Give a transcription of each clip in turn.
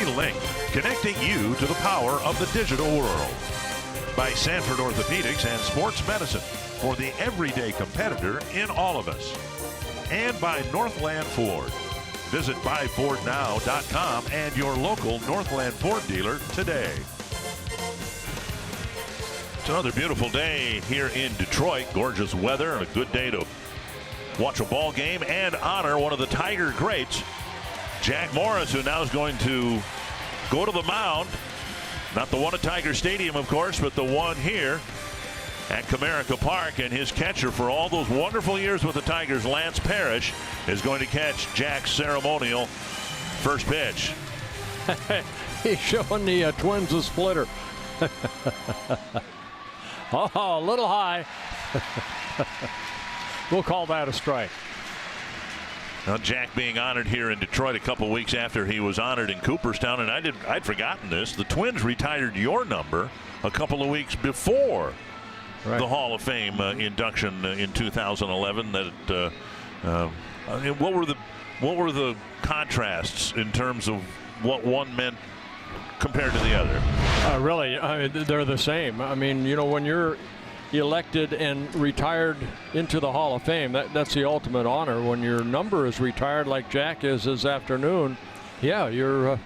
Link, connecting you to the power of the digital world. By Sanford Orthopedics and Sports Medicine, for the everyday competitor in all of us. And by Northland Ford. Visit buyfordnow.com and your local Northland Ford dealer today. It's another beautiful day here in Detroit. Gorgeous weather and a good day to watch a ball game and honor one of the Tiger greats, Jack Morris, who now is going to go to the mound. Not the one at Tiger Stadium, of course, but the one here at Comerica Park. And his catcher for all those wonderful years with the Tigers, Lance Parrish, is going to catch Jack's ceremonial first pitch. He's showing the Twins a splitter. Oh, a little high. We'll call that a strike. Now, Jack being honored here in Detroit a couple weeks after he was honored in Cooperstown, and I'd forgotten this. The Twins retired your number a couple of weeks before the Hall of Fame induction in 2011. What were the contrasts in terms of what one meant compared to the other? Really, they're the same. I mean, you know, when you're elected and retired into the Hall of Fame, that's the ultimate honor. When your number is retired, like Jack is this afternoon, yeah, you're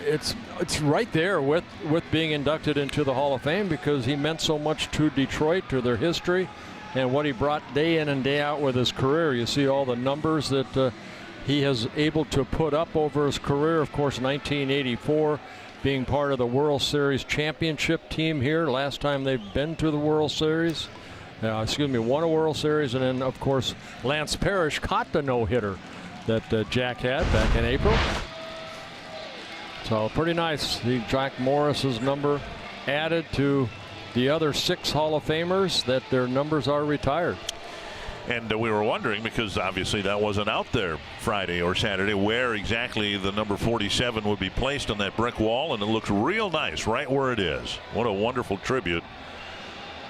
it's right there with being inducted into the Hall of Fame, because he meant so much to Detroit, to their history, and what he brought day in and day out with his career. You see all the numbers that he has able to put up over his career. Of course, 1984 being part of the World Series championship team here. Last time they've been to the World Series. Won a World Series. And then, of course, Lance Parrish caught the no-hitter that Jack had back in April. So pretty nice. See Jack Morris's number added to the other 6 Hall of Famers that their numbers are retired. And we were wondering, because obviously that wasn't out there Friday or Saturday, where exactly the number 47 would be placed on that brick wall, and it looks real nice right where it is. What a wonderful tribute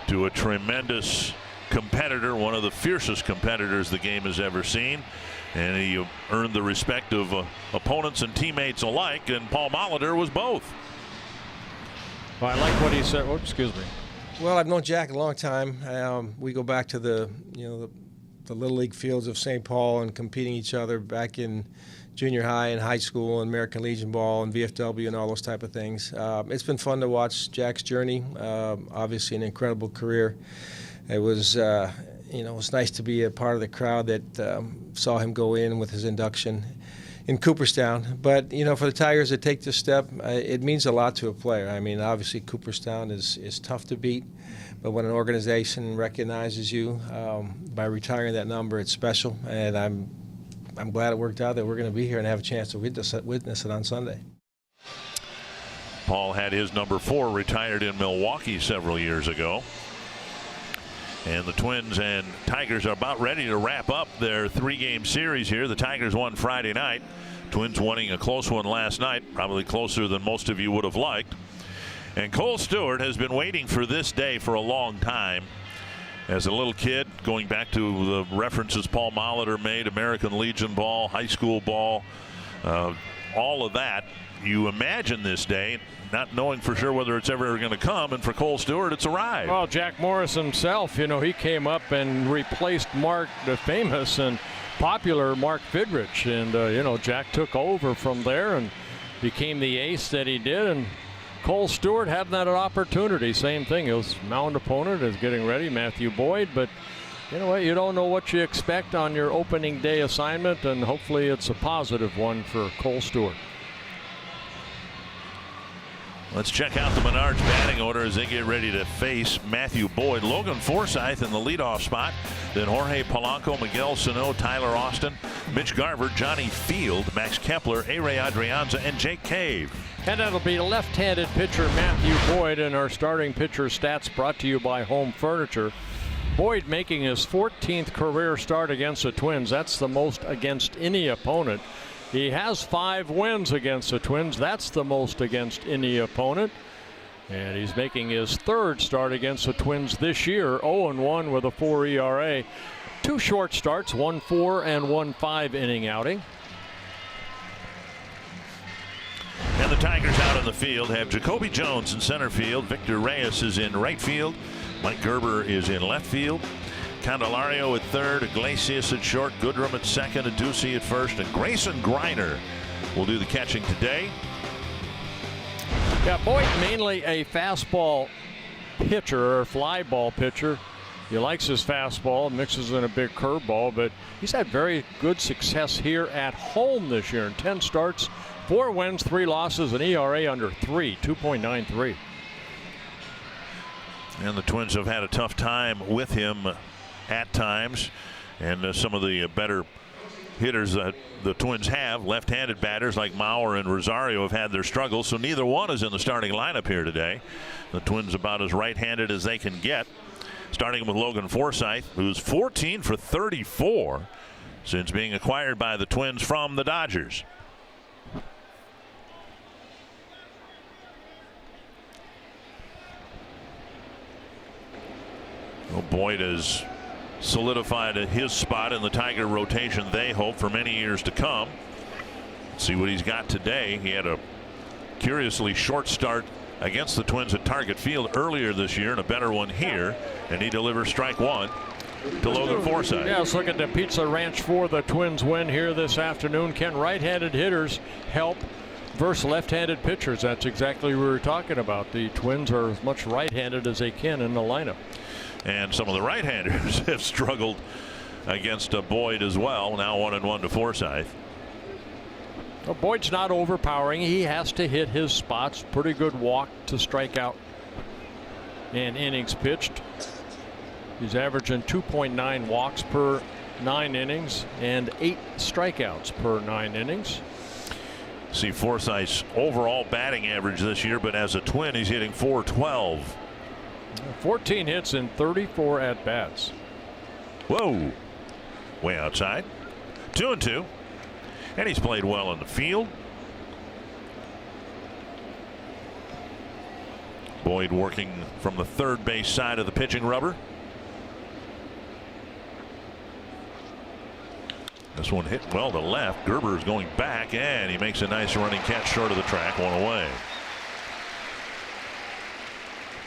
to a tremendous competitor, one of the fiercest competitors the game has ever seen. And he earned the respect of opponents and teammates alike, and Paul Molitor was both. Well, I like what he said. Oops, excuse me. Well, I've known Jack a long time. We go back to the Little League fields of St. Paul and competing each other back in junior high and high school and American Legion ball and VFW and all those type of things. It's been fun to watch Jack's journey. Obviously, an incredible career. It was, it was nice to be a part of the crowd that saw him go in with his induction in Cooperstown. But, for the Tigers to take this step, it means a lot to a player. I mean, obviously Cooperstown is tough to beat, but when an organization recognizes you by retiring that number, it's special. And I'm glad it worked out that we're going to be here and have a chance to witness it on Sunday. Paul had his number 4 retired in Milwaukee several years ago. And the Twins and Tigers are about ready to wrap up their 3-game series here. The Tigers won Friday night. Twins winning a close one last night, probably closer than most of you would have liked. And Cole Stewart has been waiting for this day for a long time. As a little kid, going back to the references Paul Molitor made, American Legion ball, high school ball, all of that. You imagine this day, not knowing for sure whether it's ever going to come, and for Cole Stewart, it's arrived. Well, Jack Morris himself, he came up and replaced the famous and popular Mark Fidrich, and Jack took over from there and became the ace that he did. And Cole Stewart had that opportunity. Same thing. His mound opponent is getting ready, Matthew Boyd, but you know what? You don't know what you expect on your opening day assignment, and hopefully it's a positive one for Cole Stewart. Let's check out the Menards batting order as they get ready to face Matthew Boyd. Logan Forsythe in the leadoff spot. Then Jorge Polanco, Miguel Sano, Tyler Austin, Mitch Garver, Johnny Field, Max Kepler, A-Ray Adrianza, and Jake Cave. And that'll be left-handed pitcher Matthew Boyd, and our starting pitcher stats brought to you by Home Furniture. Boyd making his 14th career start against the Twins. That's the most against any opponent. He has 5 wins against the Twins. That's the most against any opponent. And he's making his 3rd start against the Twins this year, 0-1 with a 4 ERA. 2 short starts, 1 4 and 1 5 inning outing. Tigers out in the field have Jacoby Jones in center field. Victor Reyes is in right field. Mike Gerber is in left field. Candelario at third, Iglesias at short, Goodrum at second, Adduci at first, and Grayson Greiner will do the catching today. Yeah, Boyd mainly a fastball pitcher or fly ball pitcher. He likes his fastball, mixes in a big curveball, but he's had very good success here at home this year in 10 starts, 4 wins, 3 losses, an ERA under 3, 2.93. And the Twins have had a tough time with him at times, and some of the better hitters that the Twins have, left-handed batters like Mauer and Rosario, have had their struggles, so neither one is in the starting lineup here today. The Twins about as right-handed as they can get, starting with Logan Forsythe, who's 14 for 34 since being acquired by the Twins from the Dodgers. Well, Boyd has solidified his spot in the Tiger rotation, they hope, for many years to come. Let's see what he's got today. He had a curiously short start against the Twins at Target Field earlier this year and a better one here, and he delivers strike one to Logan Forsythe. Yeah, let's look at the Pizza Ranch for the Twins win here this afternoon. Can right-handed hitters help versus left-handed pitchers? That's exactly what we were talking about. The Twins are as much right-handed as they can in the lineup. And some of the right-handers have struggled against Boyd as well. Now 1-1 to Forsythe. Well, Boyd's not overpowering. He has to hit his spots. Pretty good walk to strike out and innings pitched. He's averaging 2.9 walks per 9 innings and 8 strikeouts per 9 innings. See Forsythe's overall batting average this year, but as a Twin, he's hitting .412. 14 hits in 34 at bats. Whoa, way outside. 2-2, and he's played well in the field. Boyd working from the third base side of the pitching rubber. This one hit well to left. Gerber is going back, and he makes a nice running catch short of the track, one away.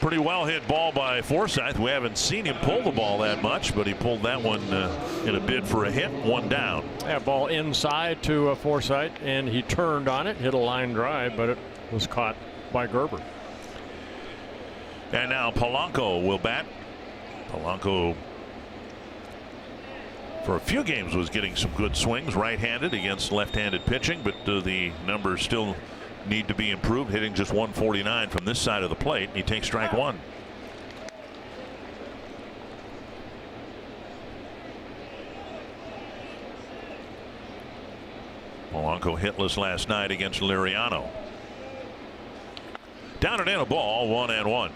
Pretty well hit ball by Forsythe. We haven't seen him pull the ball that much, but he pulled that one in a bid for a hit. One down. That ball inside to Forsythe, and he turned on it, hit a line drive, but it was caught by Gerber. And now Polanco will bat. Polanco, for a few games, was getting some good swings right-handed against left-handed pitching, but the numbers still need to be improved, hitting just 149 from this side of the plate. He takes strike one. Polanco hitless last night against Liriano. Down and in a ball, 1-1.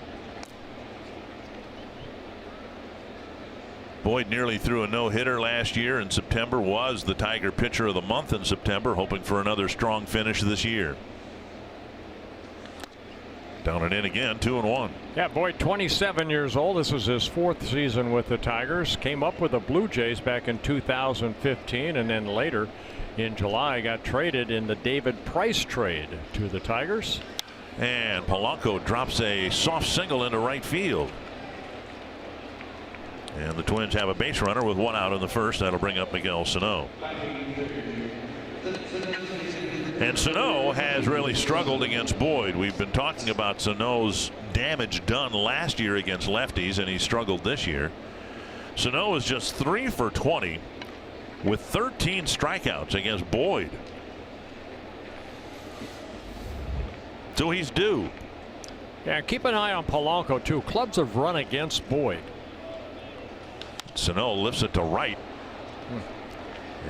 Boyd nearly threw a no-hitter last year in September, was the Tiger pitcher of the month in September, hoping for another strong finish this year. Down and in again, 2-1. Yeah, Boyd, 27 years old. This was his 4th season with the Tigers. Came up with the Blue Jays back in 2015, and then later in July got traded in the David Price trade to the Tigers. And Polanco drops a soft single into right field. And the Twins have a base runner with 1 out in the first. That'll bring up Miguel Sano. And Sano has really struggled against Boyd. We've been talking about Sano's damage done last year against lefties, and he struggled this year. Sano is just 3 for 20 with 13 strikeouts against Boyd. So he's due. Yeah, keep an eye on Polanco too. Clubs have run against Boyd. Sano lifts it to right.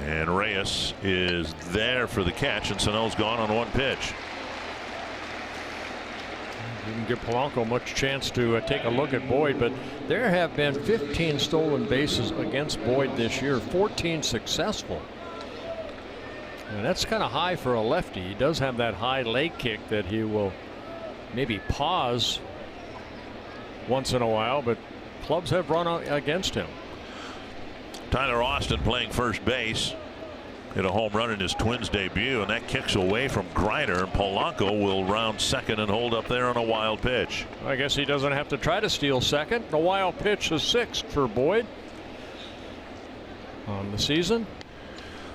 And Reyes is there for the catch, and Sano's gone on 1 pitch. Didn't give Polanco much chance to take a look at Boyd, but there have been 15 stolen bases against Boyd this year, 14 successful. And that's kind of high for a lefty. He does have that high leg kick that he will maybe pause once in a while, but clubs have run against him. Tyler Austin playing first base. hit a home run in his Twins debut, and that kicks away from Griner, and Polanco will round second and hold up there on a wild pitch. I guess he doesn't have to try to steal second. The wild pitch is sixth for Boyd on the season.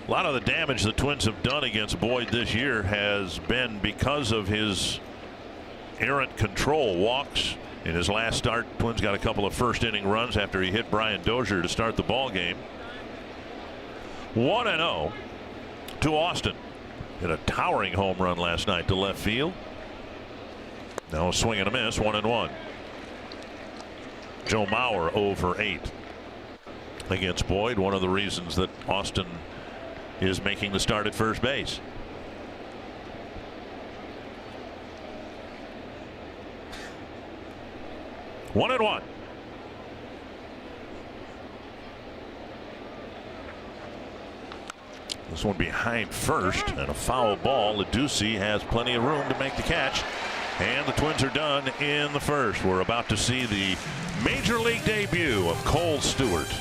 A lot of the damage the Twins have done against Boyd this year has been because of his errant control. Walks in his last start. Twins got a couple of first inning runs after he hit Brian Dozier to start the ball game. 1-0 to Austin. Hit a towering home run last night to left field. Now a swing and a miss. 1-1. Joe Mauer 0 for 8 against Boyd. One of the reasons that Austin is making the start at first base. One and one. This one behind first, and a foul ball. Leducy has plenty of room to make the catch, and the Twins are done in the first. We're about to see the major league debut of Cole Stewart.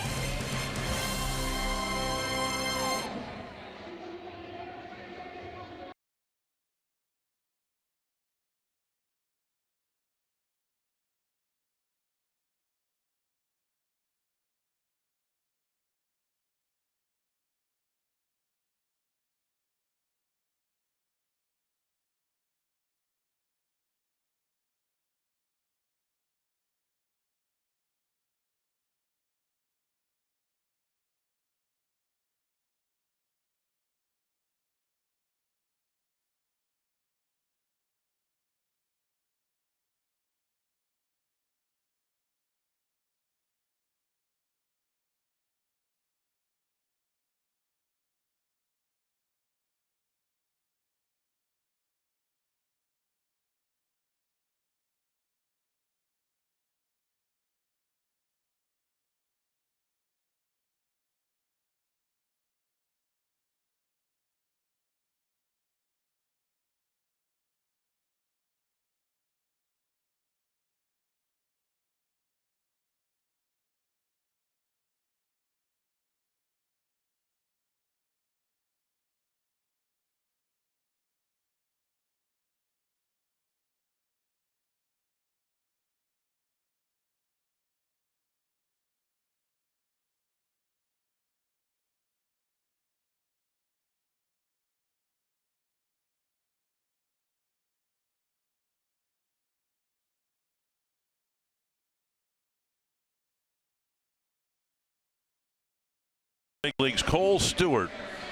Big leagues Cole Stewart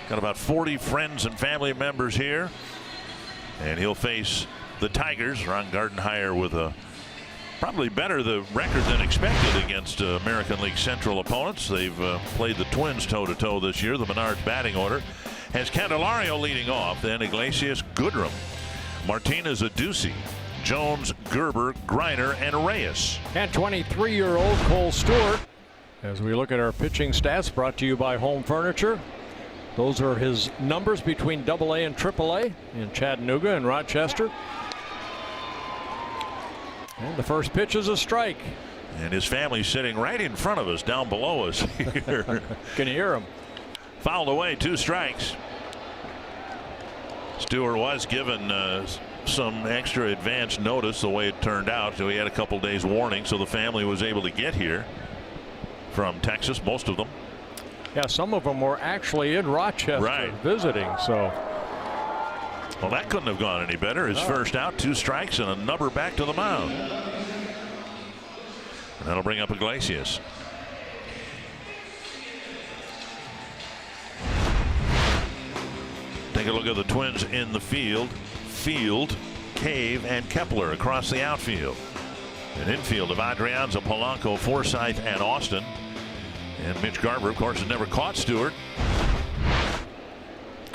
got about 40 friends and family members here, and he'll face the Tigers. Ron Gardenhire with a probably better the record than expected against American League Central opponents. They've played the Twins toe-to-toe this year. The Menards batting order has Candelario leading off, then Iglesias, Goodrum, Martinez, Aducey, Jones, Gerber, Griner, and Reyes. And 23-year-old Cole Stewart. As we look at our pitching stats, brought to you by Home Furniture. Those are his numbers between AA and AAA in Chattanooga and Rochester. And the first pitch is a strike. And his family's sitting right in front of us, down below us here. Can you hear him? Fouled away, 2 strikes. Stewart was given some extra advance notice the way it turned out, so he had a couple days warning, so the family was able to get here from Texas, most of them. Yeah, some of them were actually in Rochester visiting. So, well, that couldn't have gone any better. His first out, 2 strikes, and a number back to the mound. And that'll bring up Iglesias. Take a look at the Twins in the field. Field, Cave, and Kepler across the outfield. An infield of Adrianza, Polanco, Forsythe, and Austin. And Mitch Garver, of course, has never caught Stewart.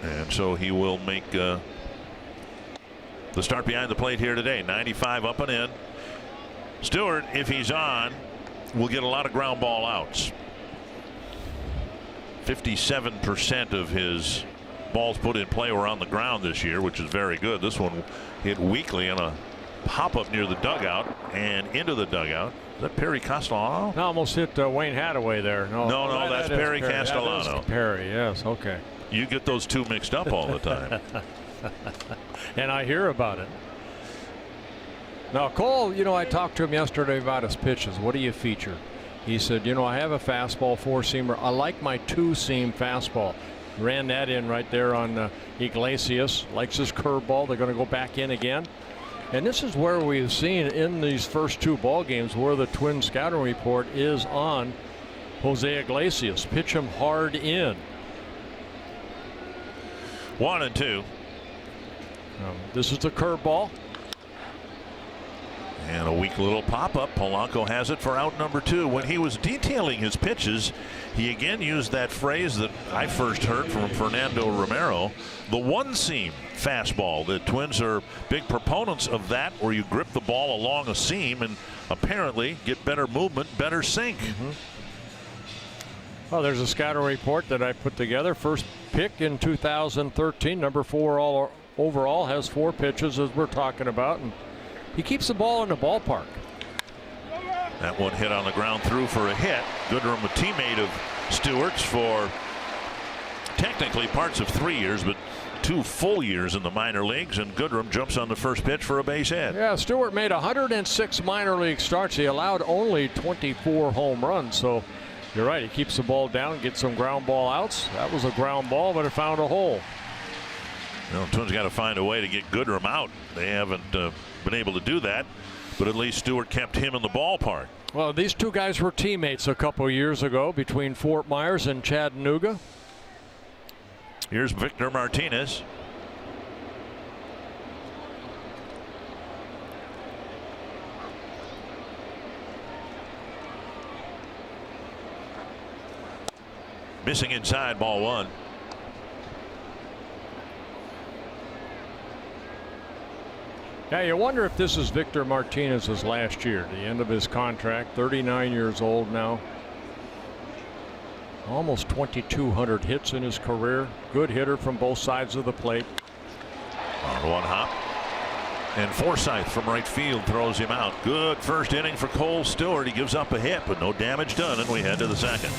And so he will make the start behind the plate here today. 95 up and in. Stewart, if he's on, will get a lot of ground ball outs. 57% of his balls put in play were on the ground this year, which is very good. This one hit weakly on a pop-up near the dugout and into the dugout. Is that Perry Castellano? I almost hit Wayne Hathaway there. No, that's Perry Castellano. Perry, yes, okay. You get those two mixed up all the time. And I hear about it. Now, Cole, I talked to him yesterday about his pitches. What do you feature? He said, I have a fastball, four-seamer. I like my two-seam fastball. Ran that in right there on Iglesias. Likes his curveball. They're going to go back in again. And this is where we've seen in these first two ball games where the Twin scouting report is on Jose Iglesias. Pitch him hard in. 1-2. This is the curveball. And a weak little pop-up. Polanco has it for out number 2. When he was detailing his pitches, he again used that phrase that I first heard from Fernando Romero, the one-seam fastball. The Twins are big proponents of that, where you grip the ball along a seam and apparently get better movement, better sink. Well, there's a scouting report that I put together. First pick in 2013, number 4 overall, has 4 pitches as we're talking about, and he keeps the ball in the ballpark. That one hit on the ground through for a hit. Goodrum, a teammate of Stewart's for technically parts of 3 years, but 2 full years in the minor leagues, and Goodrum jumps on the first pitch for a base hit. Yeah, Stewart made 106 minor league starts. He allowed only 24 home runs, so you're right. He keeps the ball down, gets some ground ball outs. That was a ground ball, but it found a hole. Well, Twins got to find a way to get Goodrum out. They haven't been able to do that, but at least Stewart kept him in the ballpark. Well, these two guys were teammates a couple years ago between Fort Myers and Chattanooga. Here's Victor Martinez. Missing inside, ball 1. Yeah, you wonder if this is Victor Martinez's last year, the end of his contract. 39 years old now. Almost 2,200 hits in his career. Good hitter from both sides of the plate. On one hop. And Forsythe from right field throws him out. Good first inning for Cole Stewart. He gives up a hit, but no damage done, and we head to the second.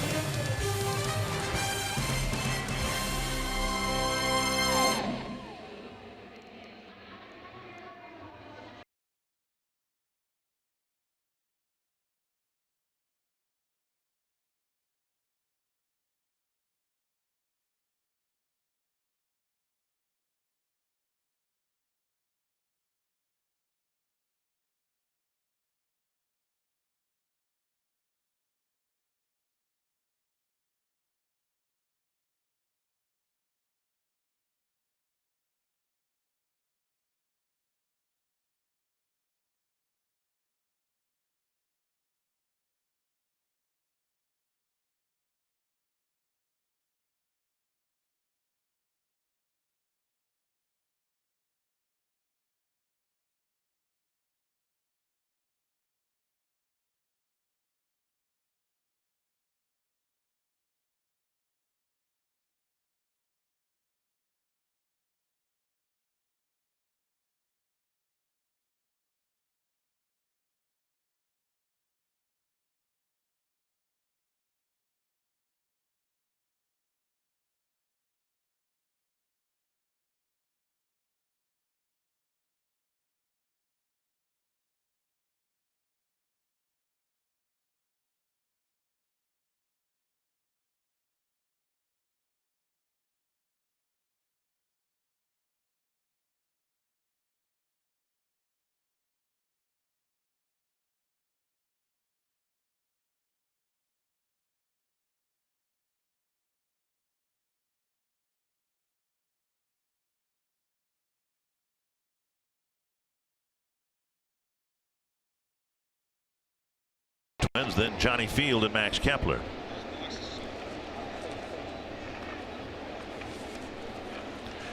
Twins, then Johnny Field and Max Kepler.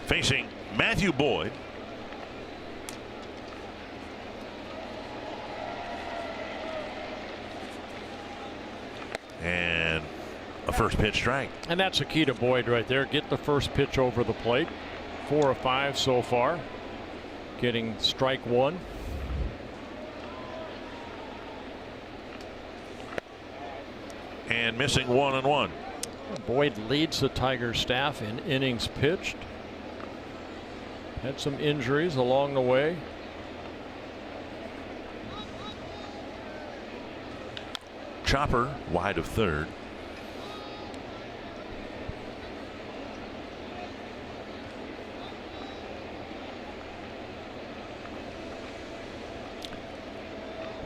Facing Matthew Boyd. And a first pitch strike. And that's the key to Boyd right there. Get the first pitch over the plate. 4 of 5 so far. Getting strike 1. And missing 1-1. Boyd leads the Tiger staff in innings pitched. Had some injuries along the way. Chopper wide of third.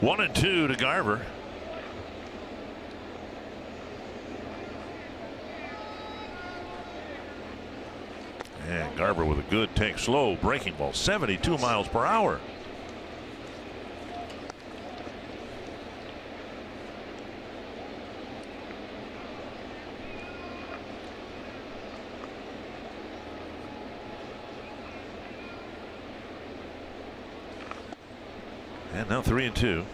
One and two to Garver. And Garver with a good take, slow breaking ball, 72 miles per hour. And now 3 and 2.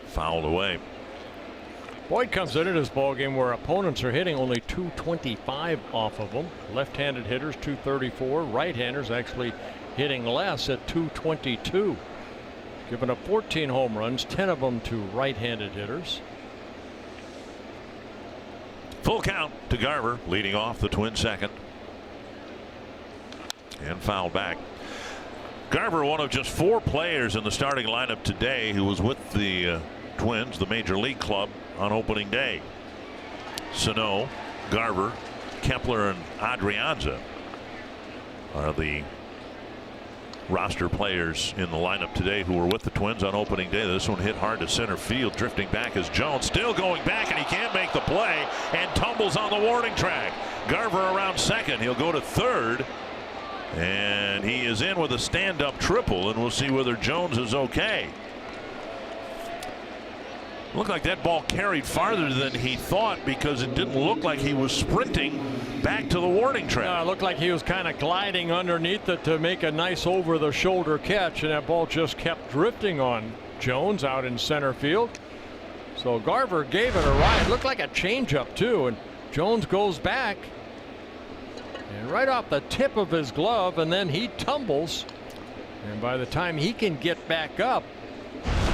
Fouled away. Boyd comes into this ball game where opponents are hitting only 225 off of them. Left-handed hitters 234. Right-handers actually hitting less at 222. Giving up 14 home runs, 10 of them to right-handed hitters. Full count to Garver, leading off the Twins second. And fouled back. Garver, one of just 4 players in the starting lineup today who was with the Twins, the major league club, on opening day. Sano, Garver, Kepler, and Adrianza are the roster players in the lineup today who were with the Twins on opening day. This one hit hard to center field. Drifting back is Jones, still going back, and he can't make the play and tumbles on the warning track. Garver around second. He'll go to third, and he is in with a stand-up triple, and we'll see whether Jones is okay. Looked like that ball carried farther than he thought because it didn't look like he was sprinting back to the warning track. No, it looked like he was kind of gliding underneath it to make a nice over-the-shoulder catch, and that ball just kept drifting on Jones out in center field. So Garver gave it a ride. Looked like a changeup too, and Jones goes back and right off the tip of his glove, and then he tumbles, and by the time he can get back up,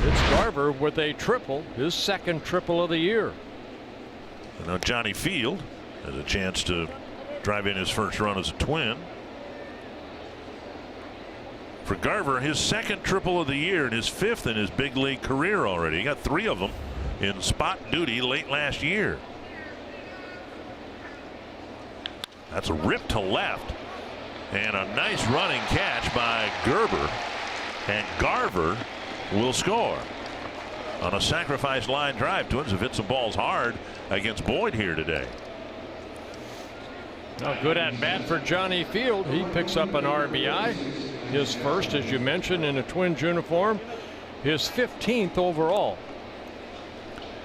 it's Garver with a triple, his second triple of the year. And now Johnny Field has a chance to drive in his first run as a Twin. For Garver, his second triple of the year and his 5th in his big league career already. He got 3 of them in spot duty late last year. That's a rip to left, and a nice running catch by Gerber, and Garver will score on a sacrifice line drive. Twins have hit some balls hard against Boyd here today. Now good at bat for Johnny Field. He picks up an RBI, his first, as you mentioned, in a Twins uniform, his 15th overall.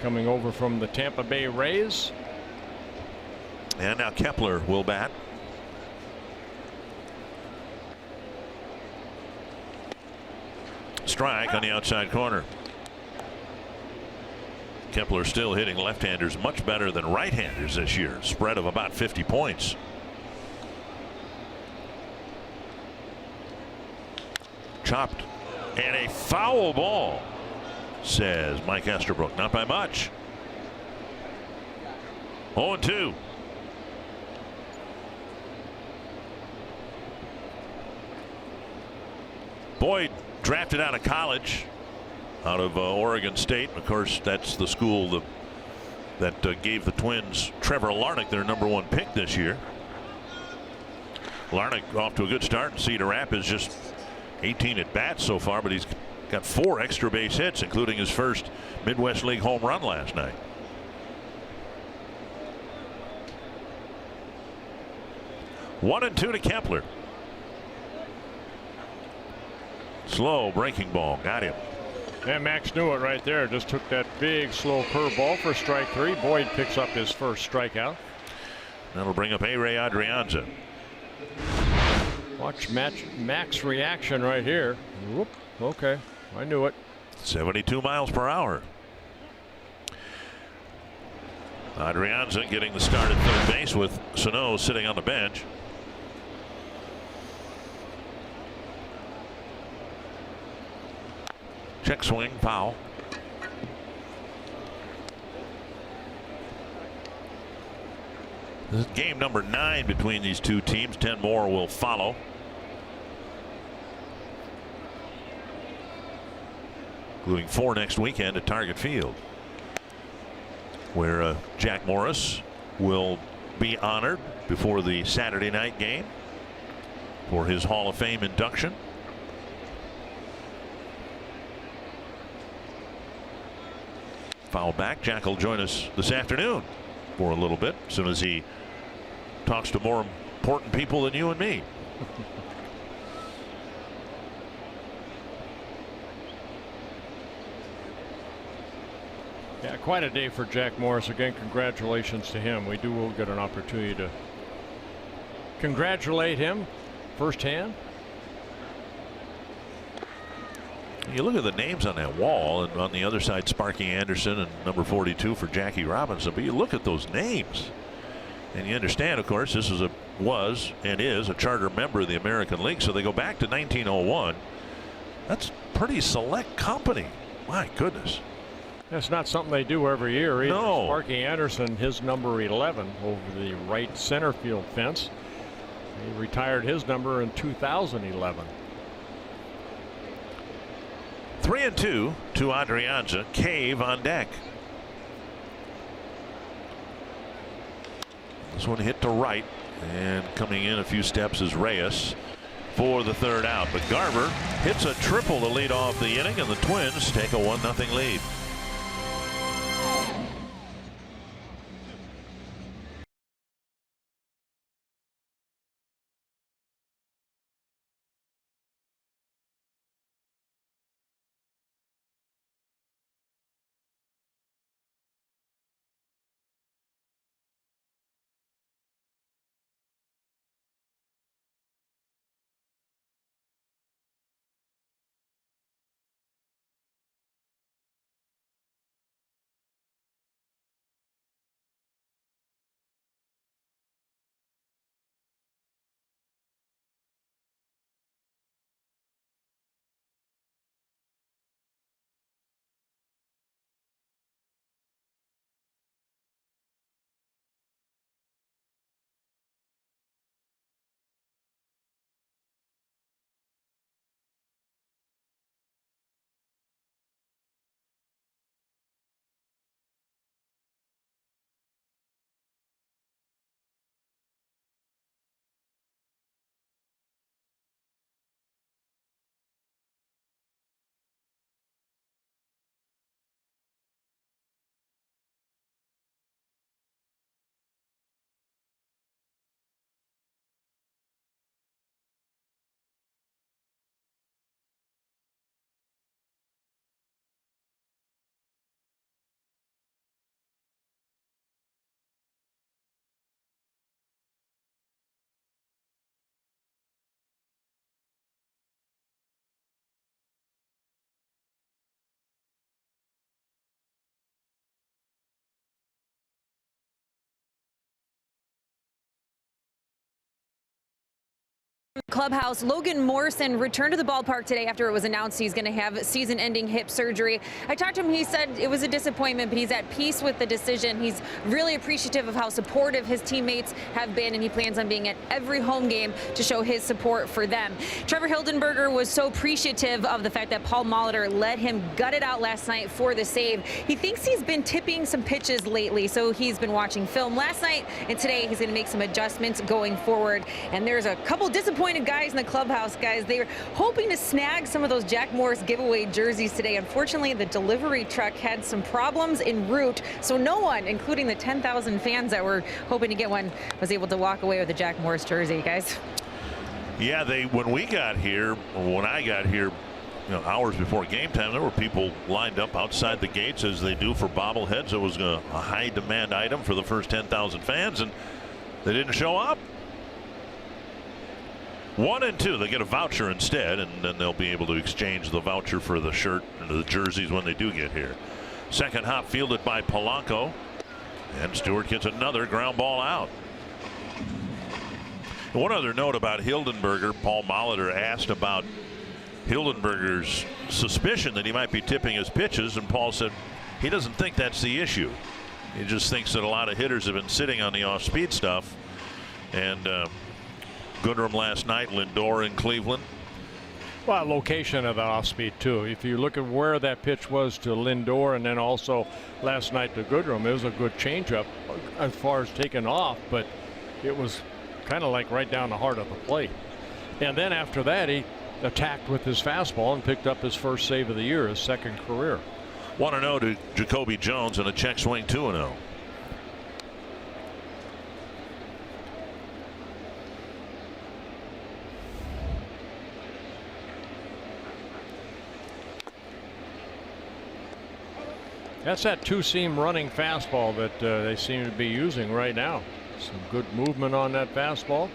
Coming over from the Tampa Bay Rays. And now Kepler will bat. Strike on the outside corner. Kepler still hitting left-handers much better than right-handers this year. Spread of about 50 points. Chopped, and a foul ball, says Mike Estabrook. Not by much. 0-2. Boyd drafted out of college, out of Oregon State. Of course, that's the school that gave the Twins Trevor Larnach their #1 pick this year. Larnach off to a good start. Cedar Rapids just 18 at bats so far, but he's got 4 extra base hits, including his first Midwest League home run last night. One and 2 to Kepler. Slow breaking ball, got him. And Max knew it right there. Just took that big slow curveball for strike 3. Boyd picks up his first strikeout. That'll bring up A-Ray Adrianza. Watch Mac's reaction right here. Whoop, okay, I knew it. 72 miles per hour. Adrianza getting the start at third base with Sano sitting on the bench. Check swing, foul. This is game number 9 between these two teams. 10 more will follow. Including 4 next weekend at Target Field, where Jack Morris will be honored before the Saturday night game for his Hall of Fame induction. Foul back. Jack will join us this afternoon for a little bit, as soon as he talks to more important people than you and me. Yeah, quite a day for Jack Morris. Again, congratulations to him. We will get an opportunity to congratulate him firsthand. You look at the names on that wall, and on the other side, Sparky Anderson and number 42 for Jackie Robinson. But you look at those names, and you understand, of course, this was and is a charter member of the American League. So they go back to 1901. That's pretty select company. My goodness. That's not something they do every year either. No. Sparky Anderson, his number 11 over the right center field fence. He retired his number in 2011. 3-2 to Adrianza. Cave on deck. This one hit to right, and coming in a few steps is Reyes for the third out. But Garver hits a triple to lead off the inning, and the Twins take a 1-0 lead. Clubhouse. Logan Morrison returned to the ballpark today after it was announced he's going to have season-ending hip surgery. I talked to him. He said it was a disappointment, but he's at peace with the decision. He's really appreciative of how supportive his teammates have been, and he plans on being at every home game to show his support for them. Trevor Hildenberger was so appreciative of the fact that Paul Molitor let him gut it out last night for the save. He thinks he's been tipping some pitches lately, so he's been watching film last night, and today he's going to make some adjustments going forward. And there's a couple disappointed guys in the clubhouse, guys. They were hoping to snag some of those Jack Morris giveaway jerseys today. Unfortunately, the delivery truck had some problems en route, so no one, including the 10,000 fans that were hoping to get one, was able to walk away with a Jack Morris jersey, guys. Yeah, when I got here, hours before game time, there were people lined up outside the gates as they do for bobbleheads. It was a high demand item for the first 10,000 fans, and they didn't show up. 1 and 2, they get a voucher instead, and then they'll be able to exchange the voucher for the shirt and the jerseys when they do get here. Second hop fielded by Polanco. And Stewart gets another ground ball out. One other note about Hildenberger. Paul Molitor asked about Hildenberger's suspicion that he might be tipping his pitches, and Paul said he doesn't think that's the issue. He just thinks that a lot of hitters have been sitting on the off-speed stuff. And Goodrum last night, Lindor in Cleveland. Well, location of the off-speed too. If you look at where that pitch was to Lindor, and then also last night to Goodrum, it was a good changeup as far as taking off, but it was kind of like right down the heart of the plate. And then after that, he attacked with his fastball and picked up his first save of the year, his second career. 1-0 to Jacoby Jones and a check swing. 2-0. That's that two-seam running fastball that they seem to be using right now. Some good movement on that fastball.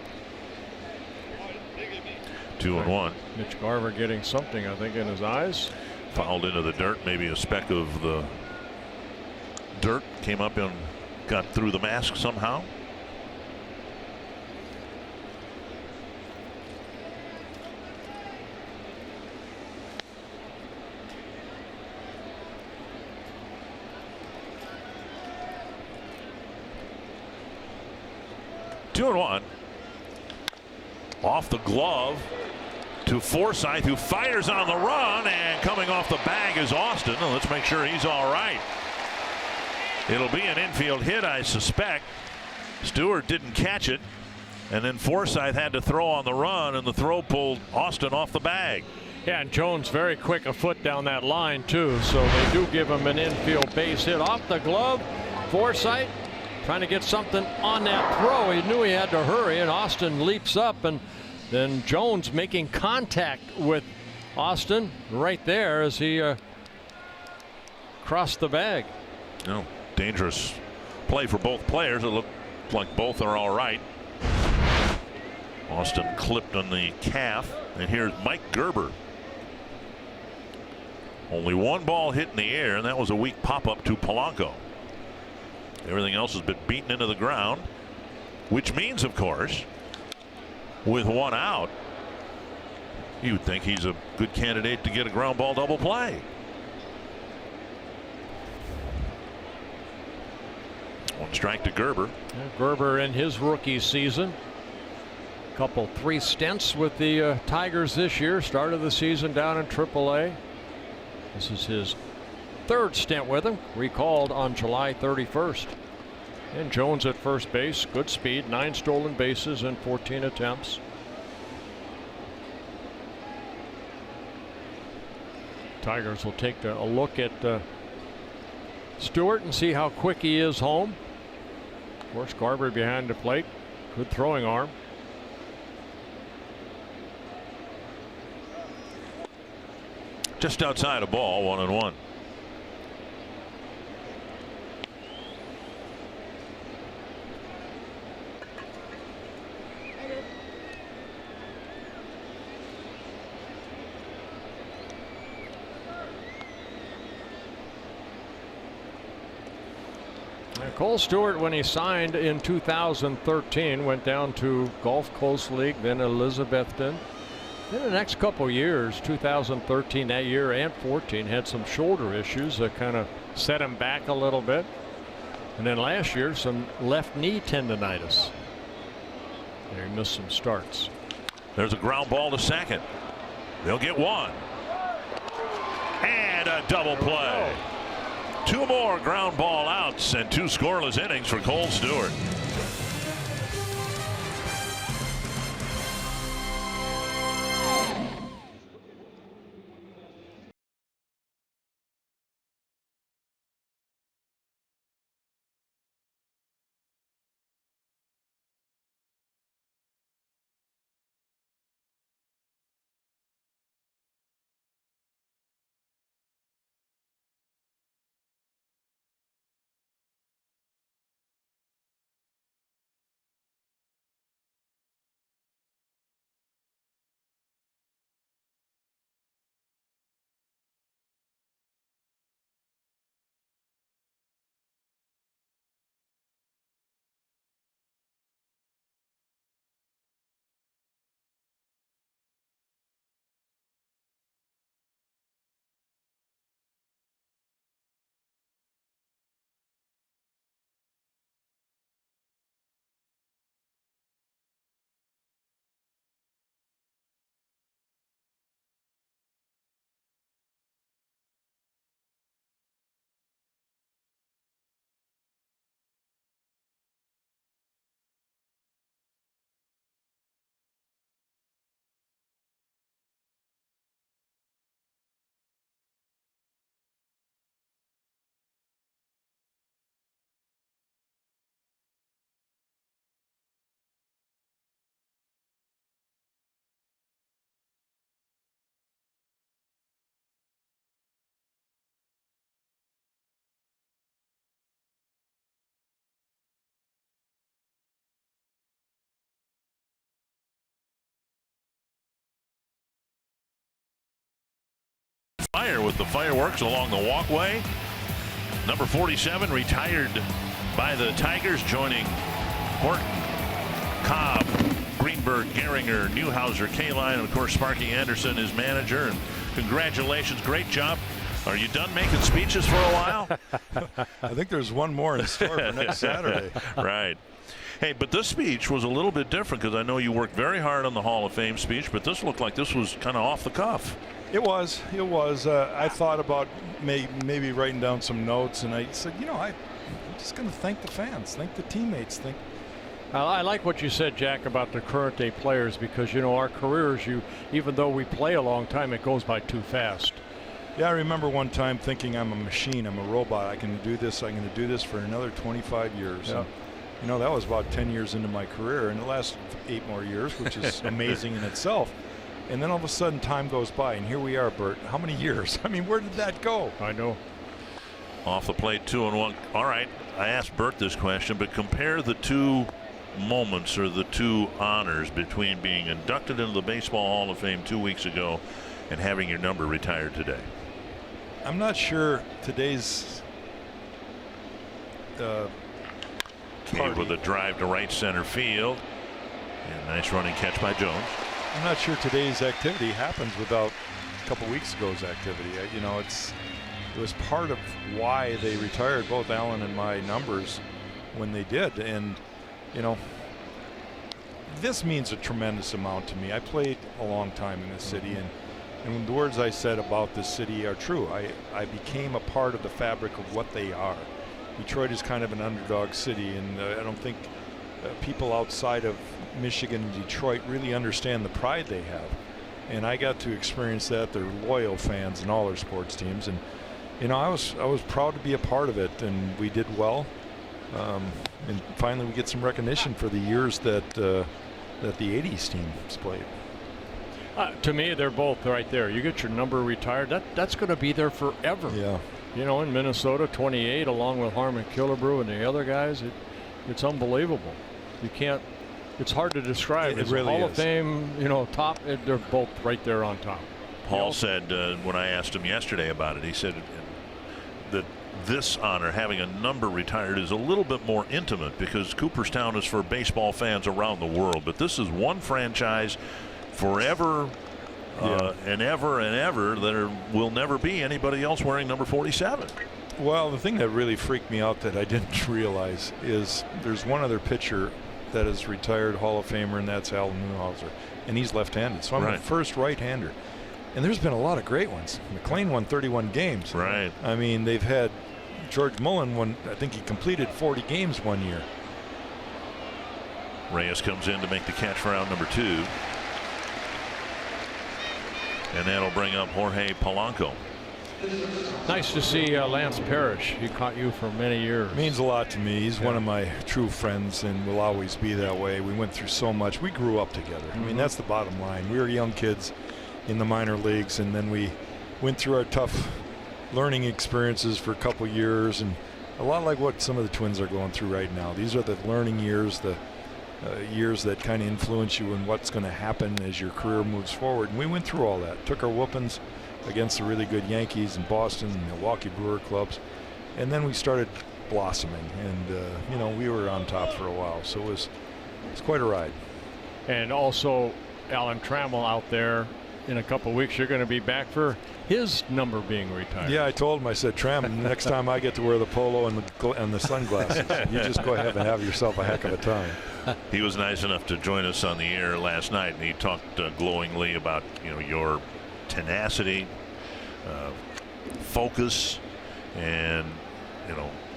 2-1. Mitch Garver getting something, I think, in his eyes. Fouled into the dirt. Maybe a speck of the dirt came up and got through the mask somehow. Two and one. Off the glove to Forsythe, who fires on the run, and coming off the bag is Austin. Let's make sure he's all right. It'll be an infield hit, I suspect. Stewart didn't catch it, and then Forsythe had to throw on the run, and the throw pulled Austin off the bag. Yeah, and Jones very quick a foot down that line too, so they do give him an infield base hit off the glove. Forsythe trying to get something on that throw. He knew he had to hurry, and Austin leaps up, and then Jones making contact with Austin right there as he crossed the bag. No, dangerous play for both players. It looked like both are all right. Austin clipped on the calf, and here's Mike Gerber. Only one ball hit in the air, and that was a weak pop-up to Polanco. Everything else has been beaten into the ground, which means, of course, with one out, you would think he's a good candidate to get a ground ball double play. One strike to Gerber. Yeah, Gerber in his rookie season. Three stints with the Tigers this year. Started the season down in AAA. This is his third stint with him, recalled on July 31st. And Jones at first base, good speed, 9 stolen bases in 14 attempts. Tigers will take a look at Stewart and see how quick he is home. Of course, Garber behind the plate, good throwing arm. Just outside a ball, 1-1. Cole Stewart, when he signed in 2013, went down to Gulf Coast League, then Elizabethton. In the next couple years, 2013, that year, and 14, had some shoulder issues that kind of set him back a little bit. And then last year, some left knee tendonitis. There, he missed some starts. There's a ground ball to second. They'll get one. And a double play. 2 more ground ball outs and 2 scoreless innings for Cole Stewart. fire with the fireworks along the walkway. Number 47 retired by the Tigers, joining Horton, Cobb, Greenberg, Gehringer, Newhouser, Kaline, and of course Sparky Anderson, his manager. And congratulations, great job. Are you done making speeches for a while? I think there's one more in store for next Saturday. Right. Hey, but this speech was a little bit different because I know you worked very hard on the Hall of Fame speech, but this looked like this was kind of off the cuff. It was. I thought about maybe writing down some notes, and I said, I'm just going to thank the fans, thank the teammates. I like what you said, Jack, about the current day players, because, our careers, even though we play a long time, it goes by too fast. Yeah, I remember one time thinking I'm a machine, I'm a robot, I can do this, I'm going to do this for another 25 years. Yeah. And, that was about 10 years into my career, and it lasted 8 more years, which is amazing in itself. And then all of a sudden time goes by, and here we are, Bert. How many years? I mean, where did that go? I know. Off the plate, 2-1. All right, I asked Bert this question, but compare the two moments or the two honors between being inducted into the Baseball Hall of Fame 2 weeks ago and having your number retired today. I'm not sure today's with a drive to right center field, and nice running catch by Jones. I'm not sure today's activity happens without a couple weeks ago's activity. It was part of why they retired both Alan and my numbers when they did, and this means a tremendous amount to me. I played a long time in this city, and the words I said about this city are true. I became a part of the fabric of what they are. Detroit is kind of an underdog city, and I don't think people outside of Michigan and Detroit really understand the pride they have. And I got to experience that. They're loyal fans in all their sports teams, and I was proud to be a part of it, and we did well. And finally, we get some recognition for the years that the 80s teams played. To me, they're both right there. You get your number retired, that's going to be there forever. Yeah. In Minnesota, 28, along with Harmon Killebrew and the other guys, it's unbelievable. You can't. It's hard to describe. It really Hall is. of Fame, top. They're both right there on top. Paul said when I asked him yesterday about it, he said that this honor, having a number retired, is a little bit more intimate because Cooperstown is for baseball fans around the world, but this is one franchise forever. And ever there will never be anybody else wearing number 47. Well, the thing that really freaked me out that I didn't realize is there's one other pitcher that is retired Hall of Famer, and that's Al Newhouser, and he's left-handed, so I'm the first right-hander. And there's been a lot of great ones. McLean won 31 games. Right. I mean, they've had George Mullen I think he completed 40 games one year. Reyes comes in to make the catch for out number 2. And that'll bring up Jorge Polanco. Nice to see Lance Parrish. He caught you for many years. Means a lot to me. He's one of my true friends and will always be that way. We went through so much. We grew up together. I mean, that's the bottom line. We were young kids in the minor leagues, and then we went through our tough learning experiences for a couple years, and a lot like what some of the Twins are going through right now. These are the learning years, the years that kind of influence you in what's going to happen as your career moves forward. And we went through all that, took our whoopings against the really good Yankees and Boston and Milwaukee Brewer clubs, and then we started blossoming, and we were on top for a while, so it was quite a ride. And also Alan Trammell out there. In a couple of weeks, you're going to be back for his number being retired. Yeah, I told him, I said, Tram, next time I get to wear the polo and the sunglasses, you just go ahead and have yourself a heck of a time. He was nice enough to join us on the air last night, and he talked glowingly about your tenacity, focus, and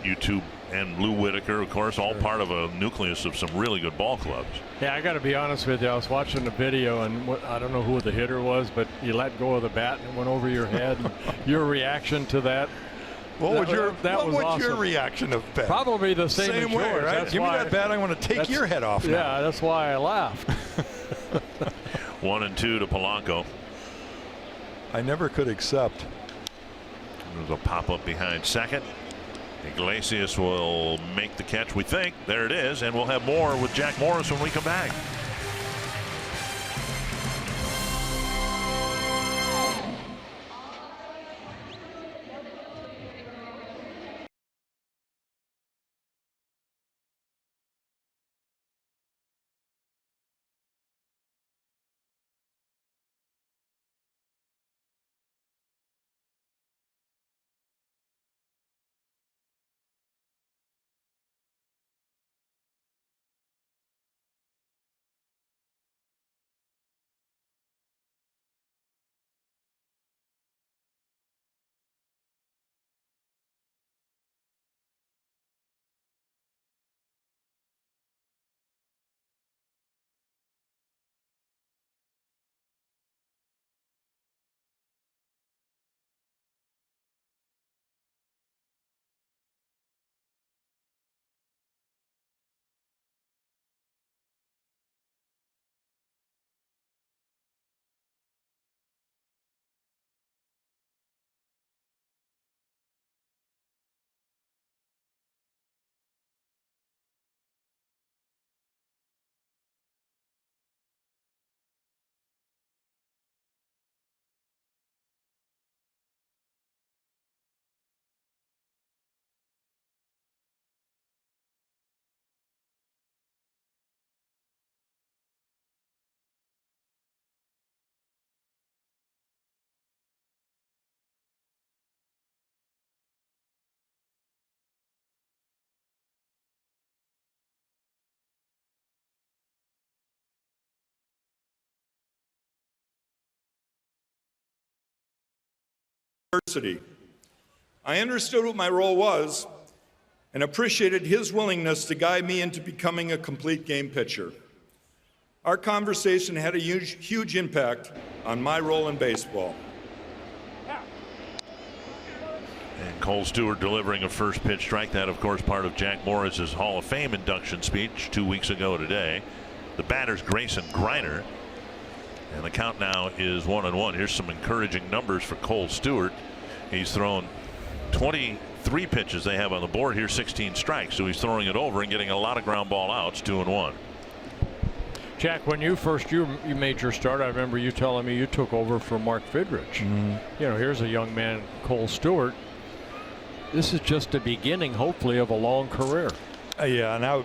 you two and Lou Whitaker, of course, all part of a nucleus of some really good ball clubs. Yeah, I got to be honest with you. I was watching the video, and I don't know who the hitter was, but you let go of the bat and it went over your head. And your reaction to that? What was awesome. your reaction of bat? Probably the same as way, yours. right? Give me that bat. I want to take your head off now. Yeah, that's why I laughed. 1-2 to Polanco. I never could accept. There's a pop-up behind second. Iglesias will make the catch, we think. There it is, and we'll have more with Jack Morris when we come back. adversity. I understood what my role was and appreciated his willingness to guide me into becoming a complete game pitcher. Our conversation had a huge impact on my role in baseball. And Cole Stewart delivering a first pitch strike. That, of course, part of Jack Morris's Hall of Fame induction speech 2 weeks ago today. The batter's Grayson Greiner. And the count now is 1-1. Here's some encouraging numbers for Cole Stewart. He's thrown 23 pitches they have on the board here, 16 strikes. So he's throwing it over and getting a lot of ground ball outs, 2-1. Jack, when you made your start, I remember you telling me you took over for Mark Fidrich. You know, here's a young man, Cole Stewart. This is just the beginning, hopefully, of a long career. Yeah, and I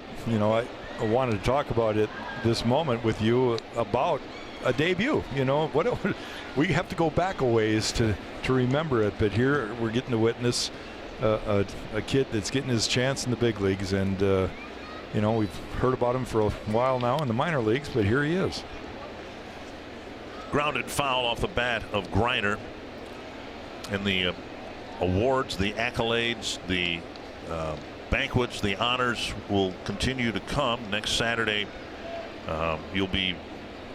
wanted to talk about it this moment with you about a debut. You know, we have to go back a ways to remember it, but here we're getting to witness a kid that's getting his chance in the big leagues, and you know, we've heard about him for a while now in the minor leagues, but here he is. Grounded foul off the bat of Greiner. And the awards, the accolades, the banquets, the honors will continue to come. Next Saturday, you'll be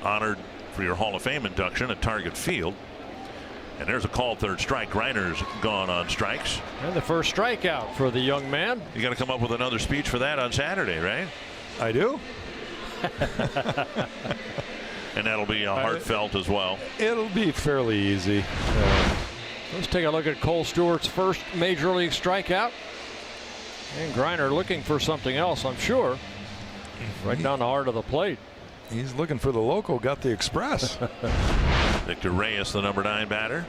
honored for your Hall of Fame induction at Target Field. And there's a called third strike. Greiner's gone on strikes. And the first strikeout for the young man. You got to come up with another speech for that on Saturday, right? I do. And that'll be heartfelt as well. It'll be fairly easy. Let's take a look at Cole Stewart's first major league strikeout. And Greiner looking for something else, I'm sure. Right down the heart of the plate. He's looking for the local, got the express. Victor Reyes, the number 9 batter.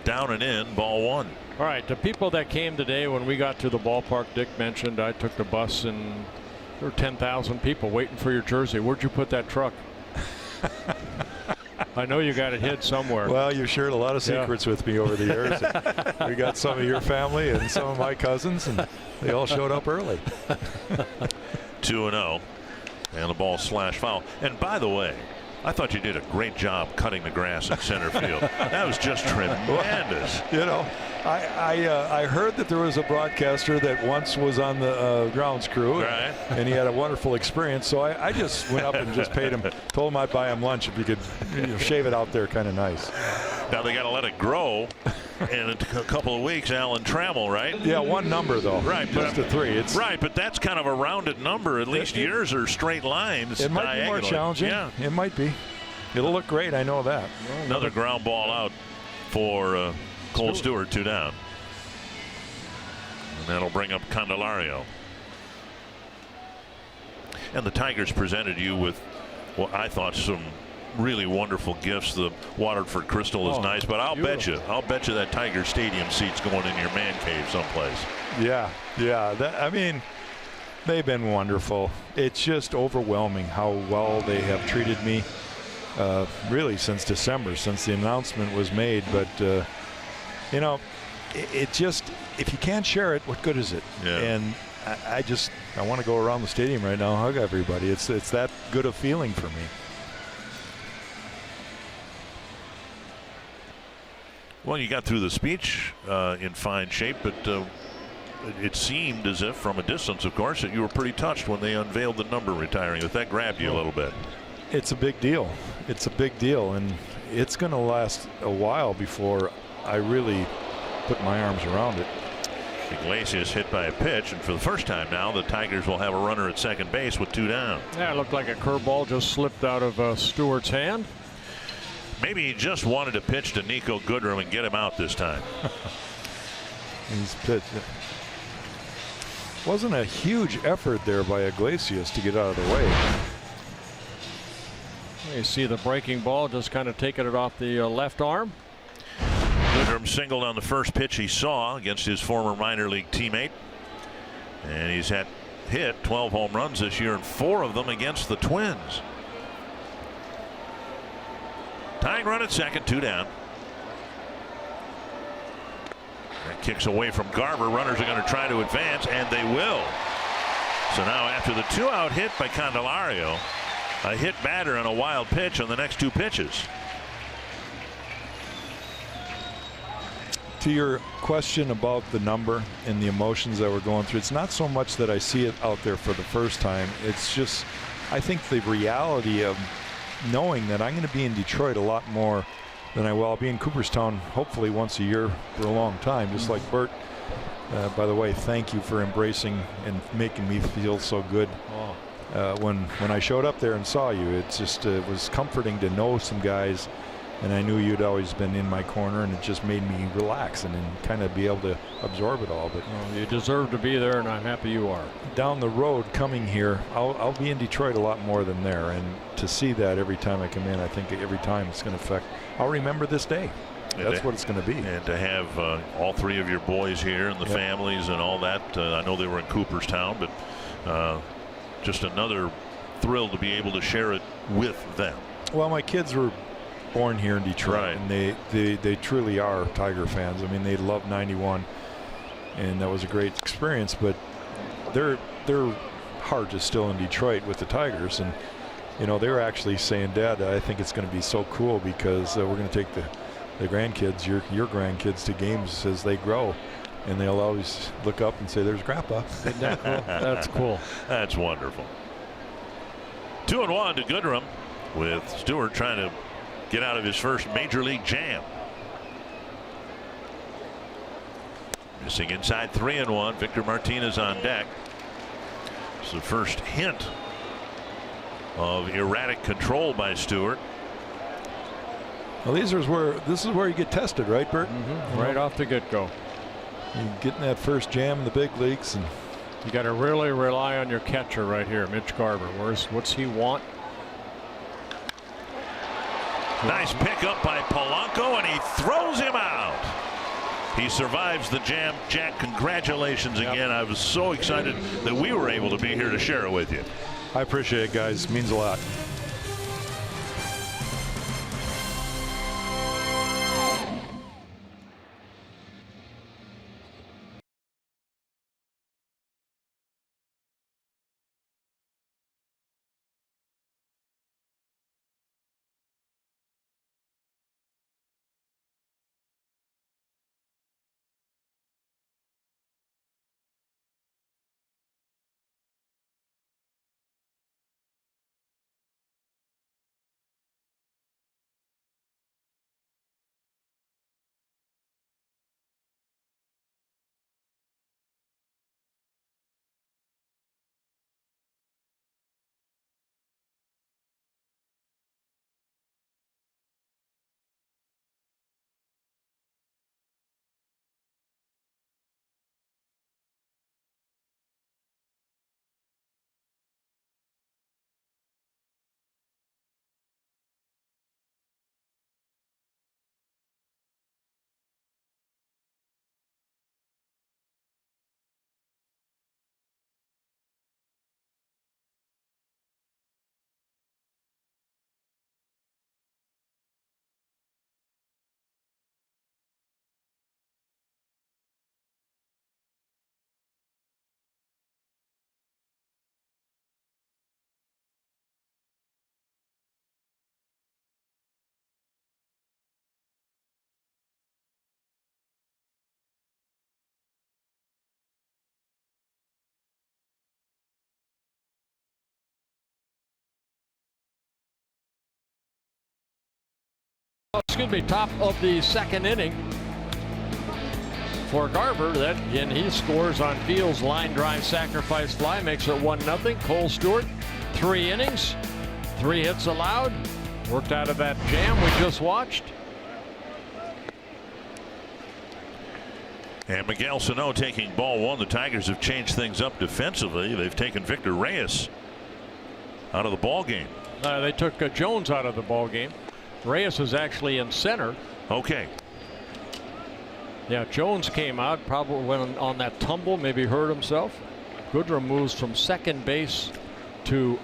Down and in, ball 1. All right, the people that came today when we got to the ballpark, Dick mentioned I took the bus and there were 10,000 people waiting for your jersey. Where'd you put that truck? I know you got it hid somewhere. Well, you've shared a lot of secrets with me over the years. We got some of your family and some of my cousins, and they all showed up early. 2-0. And the ball slash foul. And by the way, I thought you did a great job cutting the grass in center field. That was just tremendous. You know, I heard that there was a broadcaster that once was on the grounds crew, right, and he had a wonderful experience. So I just went up and just paid him, told him I'd buy him lunch if he could shave it out there kind of nice. Now they got to let it grow. In a couple of weeks, Alan Trammell, right? Yeah, one number though. Right, just a 3. It's right, but that's kind of a rounded number. At least yours are straight lines. It might be more challenging. Yeah, it might be. It'll look great. I know that. Another ground ball out for Cole Stewart, 2 down, and that'll bring up Candelario. And the Tigers presented you with what I thought some really wonderful gifts. The Waterford crystal is nice, but I'll bet you that Tiger Stadium seat's going in your man cave someplace. Yeah. I mean, they've been wonderful. It's just overwhelming how well they have treated me, really since December, since the announcement was made. But you know, it just, if you can't share it, what good is it? Yeah. And I want to go around the stadium right now and hug everybody. It's that good a feeling for me. Well, you got through the speech in fine shape, but it seemed as if, from a distance, of course, that you were pretty touched when they unveiled the number retiring. That grabbed you a little bit. It's a big deal. It's a big deal, and it's going to last a while before I really put my arms around it. Iglesias hit by a pitch, and for the first time now, the Tigers will have a runner at second base with 2 down. Yeah, it looked like a curveball just slipped out of Stewart's hand. Maybe he just wanted to pitch to Nico Goodrum and get him out this time. He's pitched. Wasn't a huge effort there by Iglesias to get out of the way. You see the breaking ball just kind of taking it off the left arm. Goodrum singled on the first pitch he saw against his former minor league teammate. And he's hit 12 home runs this year, and 4 of them against the Twins. Tying run at second, 2 down. That kicks away from Garver. Runners are going to try to advance, and they will. So now, after the 2-out hit by Candelario, a hit batter and a wild pitch on the next 2 pitches. To your question about the number and the emotions that we're going through, it's not so much that I see it out there for the first time. It's just, I think the reality of knowing that I'm going to be in Detroit a lot more than I will. I'll be in Cooperstown hopefully once a year for a long time, just like Bert. By the way, thank you for embracing and making me feel so good. When I showed up there and saw you, it was comforting to know some guys. And I knew you'd always been in my corner, and it just made me relax and kind of be able to absorb it all. But you deserve to be there, and I'm happy you are. Down the road, coming here, I'll be in Detroit a lot more than there. And to see that every time I come in, I think every time it's going to affect. I'll remember this day. That's what it's going to be. And to have all three of your boys here and the families and all that. I know they were in Cooperstown, but just another thrill to be able to share it with them. Well, my kids were born here in Detroit, and they truly are Tiger fans. I mean, they love '91, and that was a great experience. But their heart is still in Detroit with the Tigers, and you know, they were actually saying, "Dad, I think it's going to be so cool because we're going to take the grandkids, your grandkids, to games as they grow." And they'll always look up and say, "There's Grandpa." Isn't that cool? That's cool. That's wonderful. 2-1 to Goodrum, with Stewart trying to get out of his first major league jam. Missing inside 3-1. Victor Martinez on deck. It's the first hint of erratic control by Stewart. Well, this is where you get tested, right, Bert? Right off the get-go. You getting that first jam in the big leagues, and you got to really rely on your catcher right here, Mitch Garver. What's he want? Nice pickup by Polanco, and he throws him out. He survives the jam. Jack, congratulations again. I was so excited that we were able to be here to share it with you. I appreciate it, guys. It means a lot. Excuse me, top of the second inning for Garver. And he scores on Fields' line drive sacrifice fly, makes it 1-0. Cole Stewart, 3 innings, 3 hits allowed, worked out of that jam we just watched. And Miguel Sano taking ball 1. The Tigers have changed things up defensively. They've taken Victor Reyes out of the ball game. They took Jones out of the ball game. Reyes is actually in center. Okay. Yeah, Jones came out, probably went on that tumble, maybe hurt himself. Goodrum moves from second base to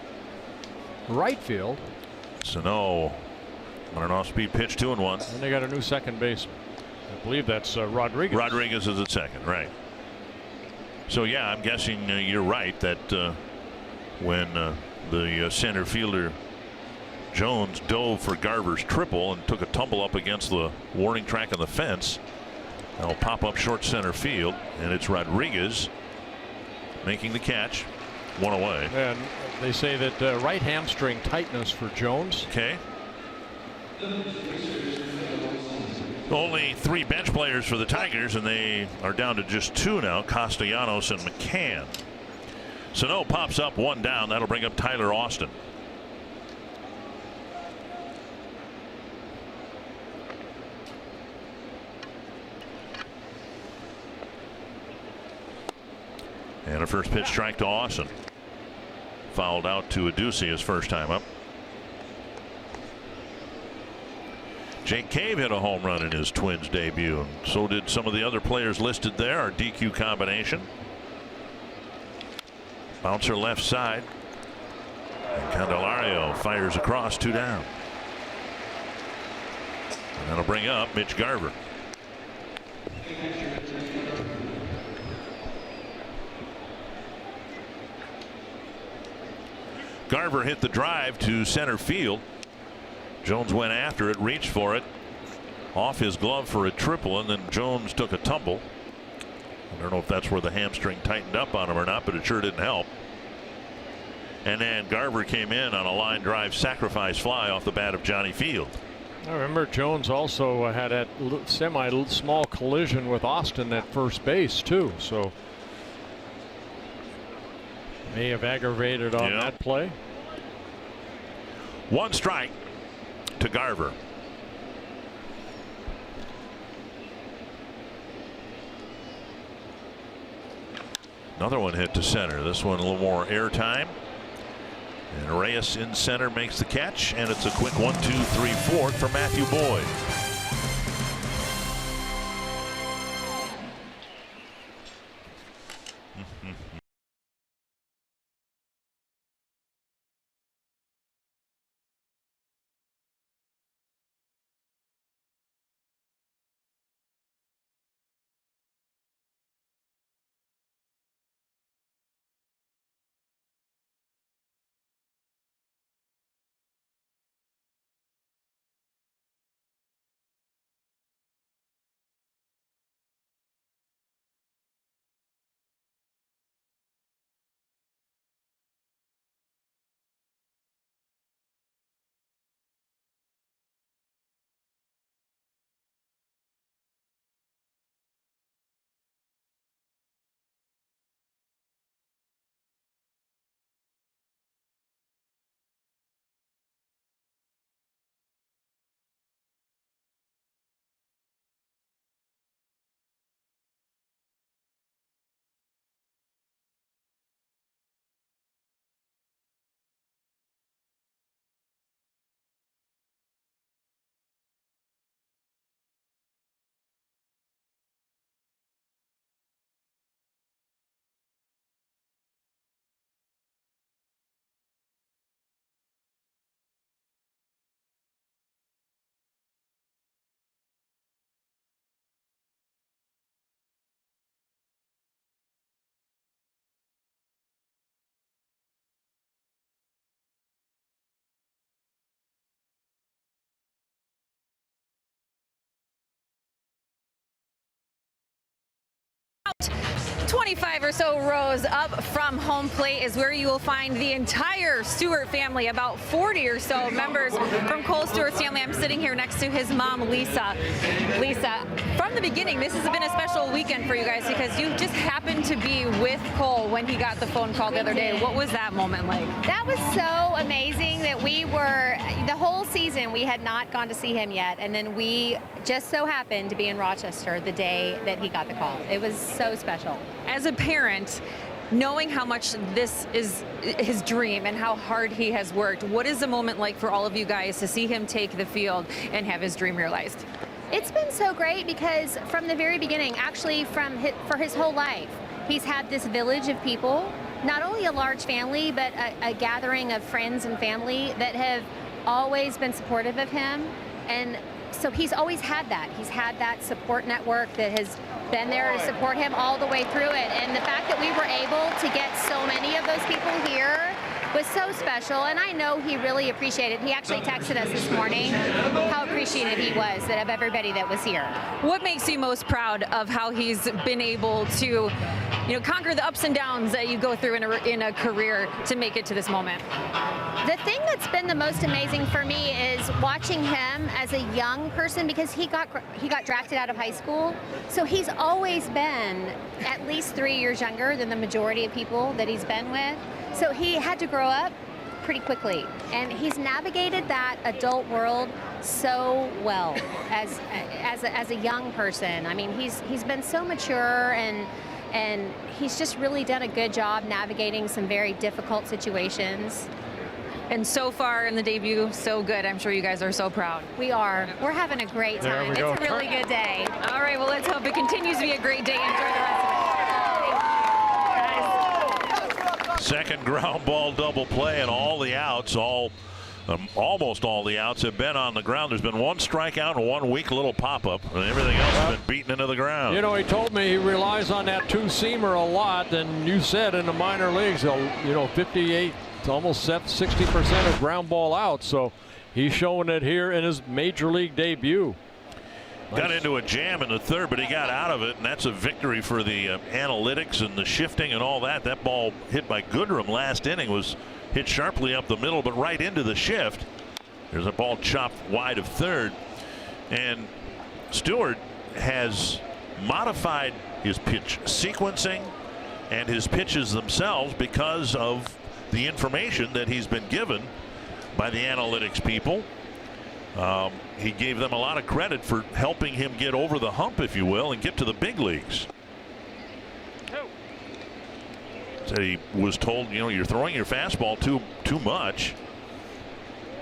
right field. Sano on an off-speed pitch, 2-1. And they got a new second baseman. I believe that's Rodriguez. Rodriguez is at second, right? So yeah, I'm guessing you're right that when the center fielder Jones dove for Garver's triple and took a tumble up against the warning track on the fence, They'll pop up short center field, and it's Rodriguez making the catch. One away. And they say that right hamstring tightness for Jones. Okay. Only 3 bench players for the Tigers, and they are down to just 2 now, Castellanos and McCann. Sano pops up 1 down. That'll bring up Tyler Austin. And a first pitch strike to Austin. Fouled out to Adduci his first time up. Jake Cave hit a home run in his Twins debut, and so did some of the other players listed there. Our DQ combination. Bouncer left side. And Candelario fires across, 2 down. And that'll bring up Mitch Garver. Garver hit the drive to center field. Jones went after it, reached for it, off his glove for a triple, and then Jones took a tumble. I don't know if that's where the hamstring tightened up on him or not, but it sure didn't help. And then Garver came in on a line drive sacrifice fly off the bat of Johnny Field. I remember Jones also had that semi-small collision with Austin at first base too, so may have aggravated on that play. 1 strike to Garver. Another one hit to center. This one a little more air time. And Reyes in center makes the catch, and it's a quick 1, 2, 3, 4 for Matthew Boyd. Out 25 or so rows up from home plate is where you will find the entire Stewart family, about 40 or so members from Cole Stewart's family. I'm sitting here next to his mom, Lisa. Lisa, from the beginning, this has been a special weekend for you guys because you just happened to be with Cole when he got the phone call the other day. What was that moment like? That was so amazing that we were, the whole season, we had not gone to see him yet. And then we just so happened to be in Rochester the day that he got the call. It was so special. As a parent, knowing how much this is his dream and how hard he has worked, what is the moment like for all of you guys to see him take the field and have his dream realized? It's been so great because from the very beginning, actually for his whole life, he's had this village of people, not only a large family, but a gathering of friends and family that have always been supportive of him. And so he's always had that. He's had that support network that has been there to support him all the way through it. And the fact that we were able to get so many of those people here was so special, and I know he really appreciated it. He actually texted us this morning how appreciative he was of everybody that was here. What makes you most proud of how he's been able to, conquer the ups and downs that you go through in a career to make it to this moment? The thing that's been the most amazing for me is watching him as a young person, because he got drafted out of high school. So he's always been at least 3 years younger than the majority of people that he's been with. So he had to grow up pretty quickly, and he's navigated that adult world so well as a young person. I mean, he's been so mature, and he's just really done a good job navigating some very difficult situations. And so far in the debut, so good. I'm sure you guys are so proud. We are. We're having a great time. It's a really good day. All right, well, let's hope it continues to be a great day. Enjoy the rest of it. Second ground ball double play, and all the outs, almost all the outs have been on the ground. There's been one strikeout and one weak little pop-up, and everything else has been beaten into the ground. He told me he relies on that two-seamer a lot, and you said in the minor leagues, 58, almost 60% of ground ball out. So he's showing it here in his major league debut. Got into a jam in the third, but he got out of it, and that's a victory for the analytics and the shifting and all that. That ball hit by Goodrum last inning was hit sharply up the middle, but right into the shift. There's a ball chopped wide of third, and Stewart has modified his pitch sequencing and his pitches themselves because of the information that he's been given by the analytics people. He gave them a lot of credit for helping him get over the hump, if you will, and get to the big leagues. Said he was told, you're throwing your fastball too much.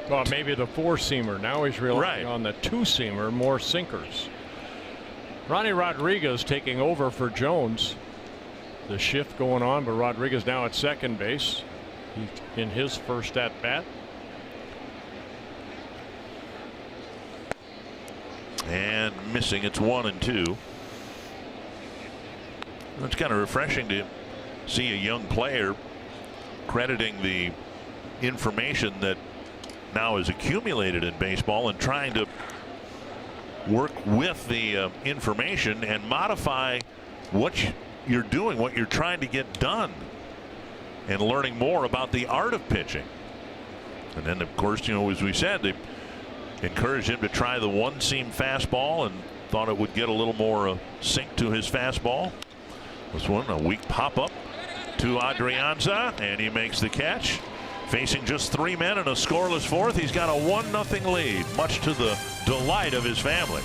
Well, maybe the four-seamer. Now he's relying on the two-seamer, more sinkers. Ronnie Rodriguez taking over for Jones. The shift going on, but Rodriguez now at second base in his first at-bat. And missing. It's 1-2. It's kind of refreshing to see a young player crediting the information that now is accumulated in baseball and trying to work with the information and modify what you're doing, what you're trying to get done, and learning more about the art of pitching. And then, of course, as we said, they encouraged him to try the one-seam fastball and thought it would get a little more sink to his fastball. This one, a weak pop-up to Adrianza, and he makes the catch. Facing just 3 men and a scoreless fourth, he's got a 1-0 lead, much to the delight of his family.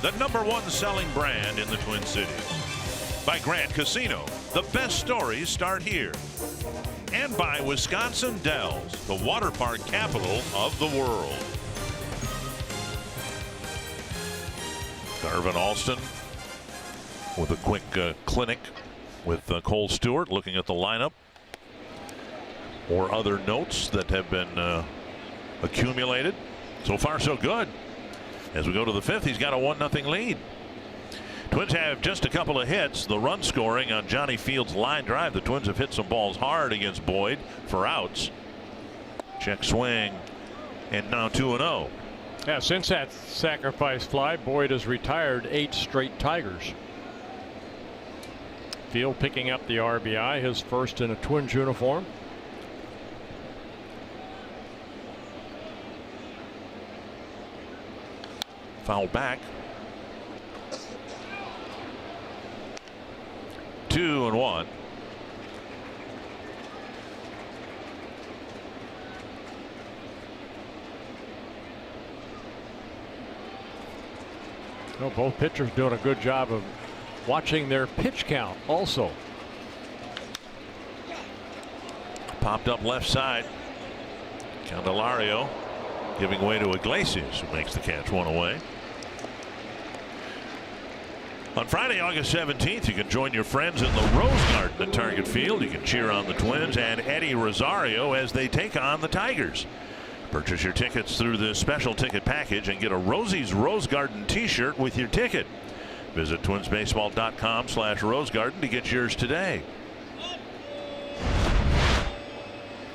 The #1 selling brand in the Twin Cities. By Grant Casino, the best stories start here. And by Wisconsin Dells, the water park capital of the world. Garvin Alston with a quick clinic with Cole Stewart, looking at the lineup or other notes that have been accumulated. So far so good. As we go to the 5th, he's got a 1-0 lead. Twins have just a couple of hits. The run scoring on Johnny Fields' line drive. The Twins have hit some balls hard against Boyd for outs. Check swing, and now 2-0. Yeah, since that sacrifice fly, Boyd has retired 8 straight Tigers. Field picking up the RBI, his first in a Twins uniform. Foul back. 2-1. Well, both pitchers doing a good job of watching their pitch count also. Popped up left side. Candelario giving way to Iglesias, who makes the catch, 1 away. On Friday, August 17th, you can join your friends in the Rose Garden at Target Field. You can cheer on the Twins and Eddie Rosario as they take on the Tigers. Purchase your tickets through the special ticket package and get a Rosie's Rose Garden t-shirt with your ticket. Visit twinsbaseball.com/Rose Garden to get yours today.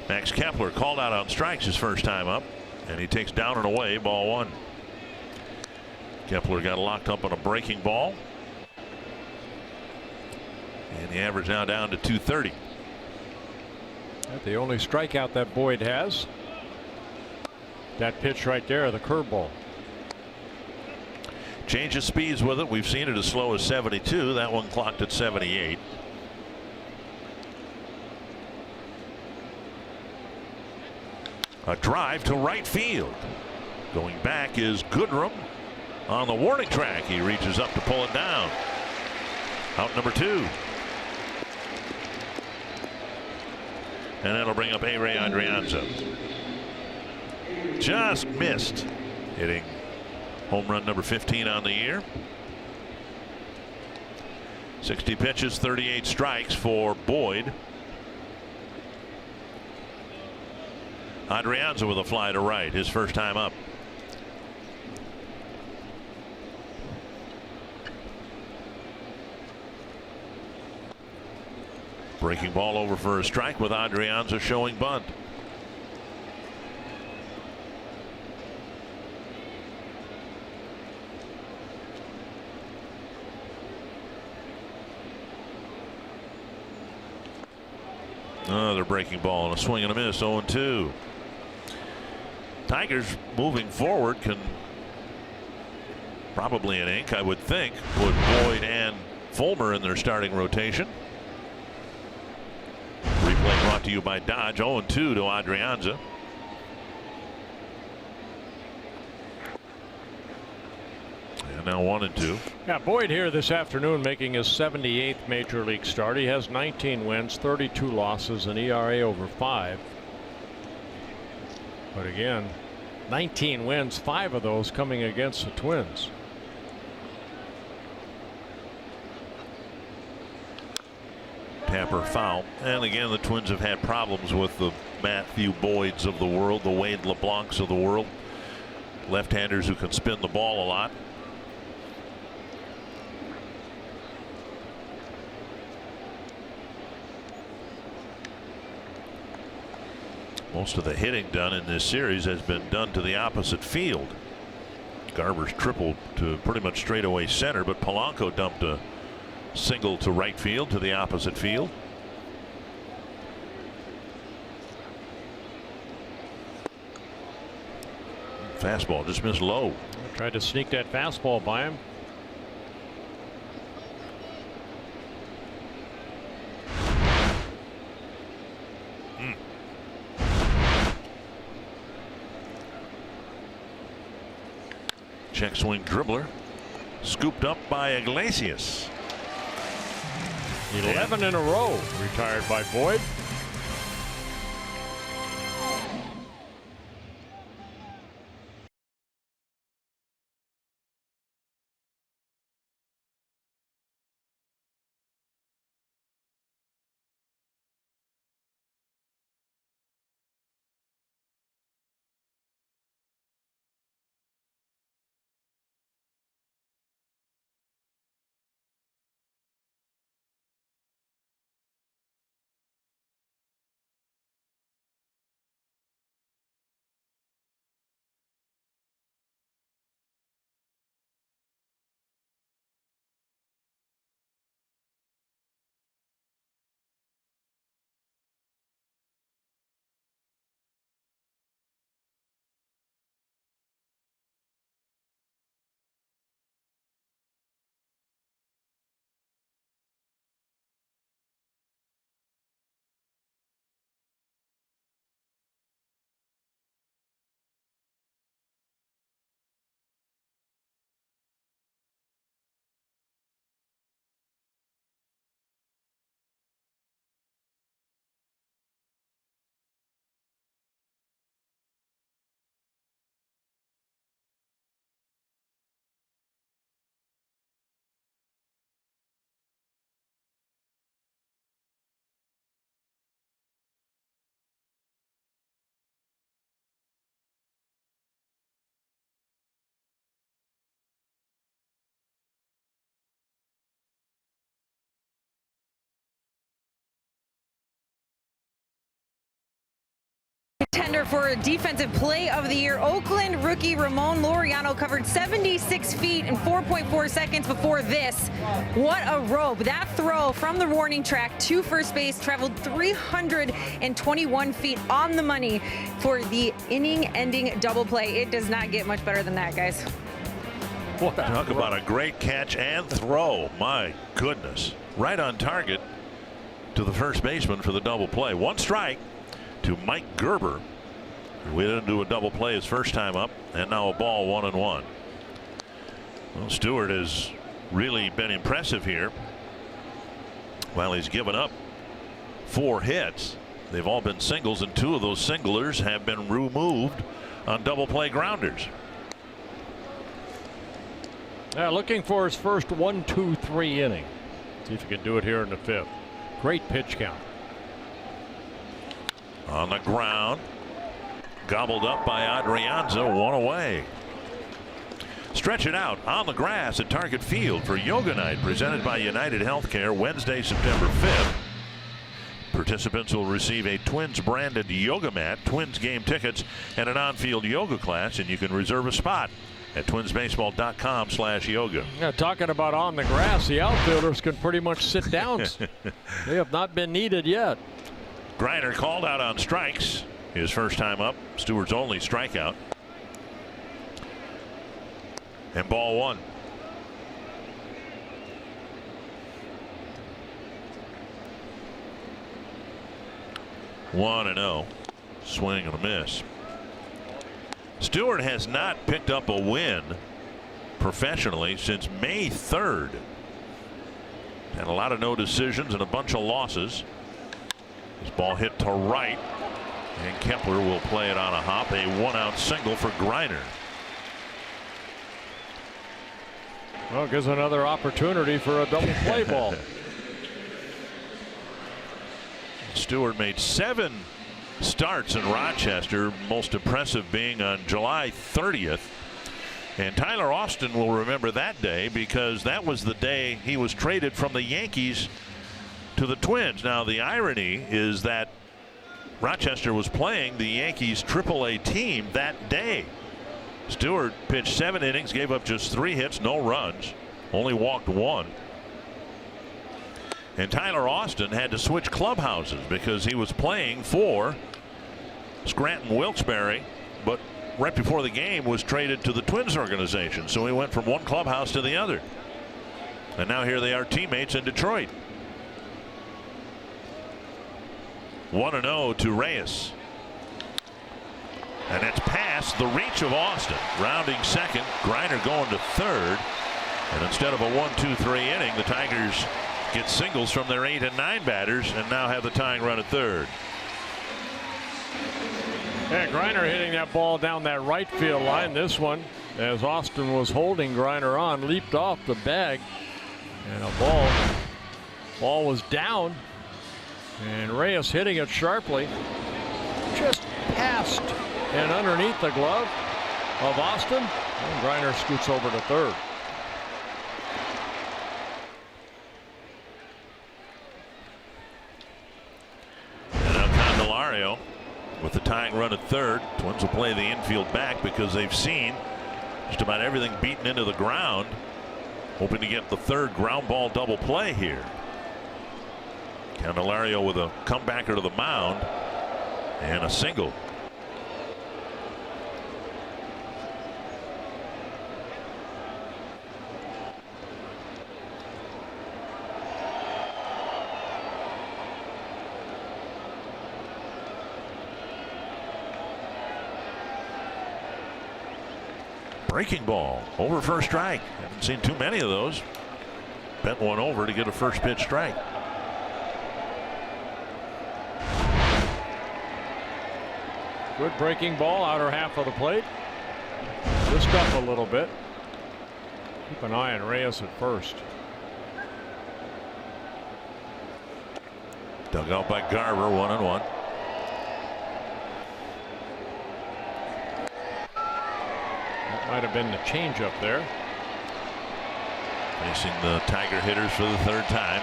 Max Kepler called out on strikes his first time up, and he takes down and away, ball 1. Kepler got locked up on a breaking ball. And the average now down to 230. That's the only strikeout that Boyd has. That pitch right there, the curveball. Change of speeds with it. We've seen it as slow as 72. That one clocked at 78. A drive to right field. Going back is Goodrum on the warning track. He reaches up to pull it down. Out number 2. And that'll bring up A. Ray Adrianza. Just missed, hitting home run number 15 on the year. 60 pitches, 38 strikes for Boyd. Adrianza with a fly to right, his first time up. Breaking ball over for a strike with Adrianza showing bunt. Another breaking ball and a swing and a miss, 0-2. Tigers moving forward can probably an ink, I would think, with Boyd and Fulmer in their starting rotation. Replay brought to you by Dodge. 0-2 to Adrianza. And now 1-2. Yeah, Boyd here this afternoon making his 78th major league start. He has 19 wins, 32 losses, an ERA over 5. But again, 19 wins, 5 of those coming against the Twins. Tapper foul. And again, the Twins have had problems with the Matthew Boyds of the world, the Wade LeBlancs of the world. Left-handers who can spin the ball a lot. Most of the hitting done in this series has been done to the opposite field. Garber's tripled to pretty much straightaway center, but Polanco dumped a single to right field to the opposite field. Fastball just missed low. Tried to sneak that fastball by him. Check swing dribbler scooped up by Iglesias. 11 in a row retired by Boyd. Tender for Defensive Play of the Year, Oakland rookie Ramon Laureano covered 76 feet in 4.4 seconds before this. What a rope. That throw from the warning track to first base traveled 321 feet on the money for the inning-ending double play. It does not get much better than that, guys. Talk about a great catch and throw. My goodness. Right on target to the first baseman for the double play. One strike to Mike Gerber. We didn't do a double play his first time up, and now a ball 1-1. Well, Stewart has really been impressive here. While he's given up 4 hits, they've all been singles, and 2 of those singlers have been removed on double play grounders. Looking for his first 1-2-3 inning. See if he can do it here in the 5th. Great pitch count. On the ground, gobbled up by Adrianza, 1 away. Stretch it out on the grass at Target Field for Yoga Night, presented by United Healthcare, Wednesday, September 5th. Participants will receive a Twins branded yoga mat, Twins game tickets, and an on-field yoga class, and you can reserve a spot at twinsbaseball.com/yoga. Yeah, talking about on the grass, the outfielders can pretty much sit down. They have not been needed yet. Griner called out on strikes his first time up. Stewart's only strikeout. And ball 1. One and 0. Swing and a miss. Stewart has not picked up a win professionally since May 3rd. Had a lot of no decisions and a bunch of losses. This ball hit to right, and Kepler will play it on a hop. A 1-out single for Griner. Well, gives another opportunity for a double play ball. Stewart made 7 starts in Rochester, most impressive being on July 30th. And Tyler Austin will remember that day because that was the day he was traded from the Yankees to the Twins. Now, the irony is that Rochester was playing the Yankees AAA team that day. Stewart pitched 7 innings, gave up just 3 hits, no runs, only walked 1. And Tyler Austin had to switch clubhouses because he was playing for Scranton Wilkes-Barre, but right before the game was traded to the Twins organization. So he went from one clubhouse to the other. And now here they are, teammates in Detroit. 1-0 to Reyes. And it's past the reach of Austin. Rounding second, Griner going to third. And instead of a 1-2-3 inning, the Tigers get singles from their 8 and 9 batters and now have the tying run at third. Yeah, Griner hitting that ball down that right field line. This one, as Austin was holding Griner on, leaped off the bag, and a ball was down, and Reyes hitting it sharply, just past and underneath the glove of Austin, and Griner scoots over to third. And now Candelario with the tying run at third. Twins will play the infield back because they've seen just about everything beaten into the ground, hoping to get the third ground ball double play here. Candelario with a comebacker to the mound and a single. Breaking ball over first strike. Haven't seen too many of those. Bent one over to get a first pitch strike. Good breaking ball, outer half of the plate. Just up a little bit. Keep an eye on Reyes at first. Dug out by Garver, 1-1. Might have been the changeup there. Facing the Tiger hitters for the third time.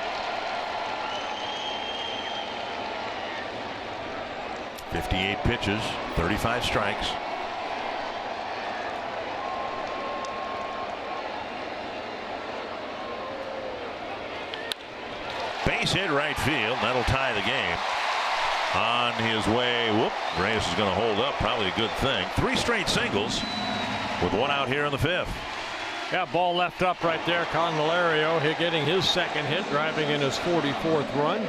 58 pitches, 35 strikes. Base hit right field. That'll tie the game. On his way, Reyes is going to hold up. Probably a good thing. 3 straight singles with 1 out here in the 5th. Yeah, ball left up right there. Candelario getting his 2nd hit, driving in his 44th run.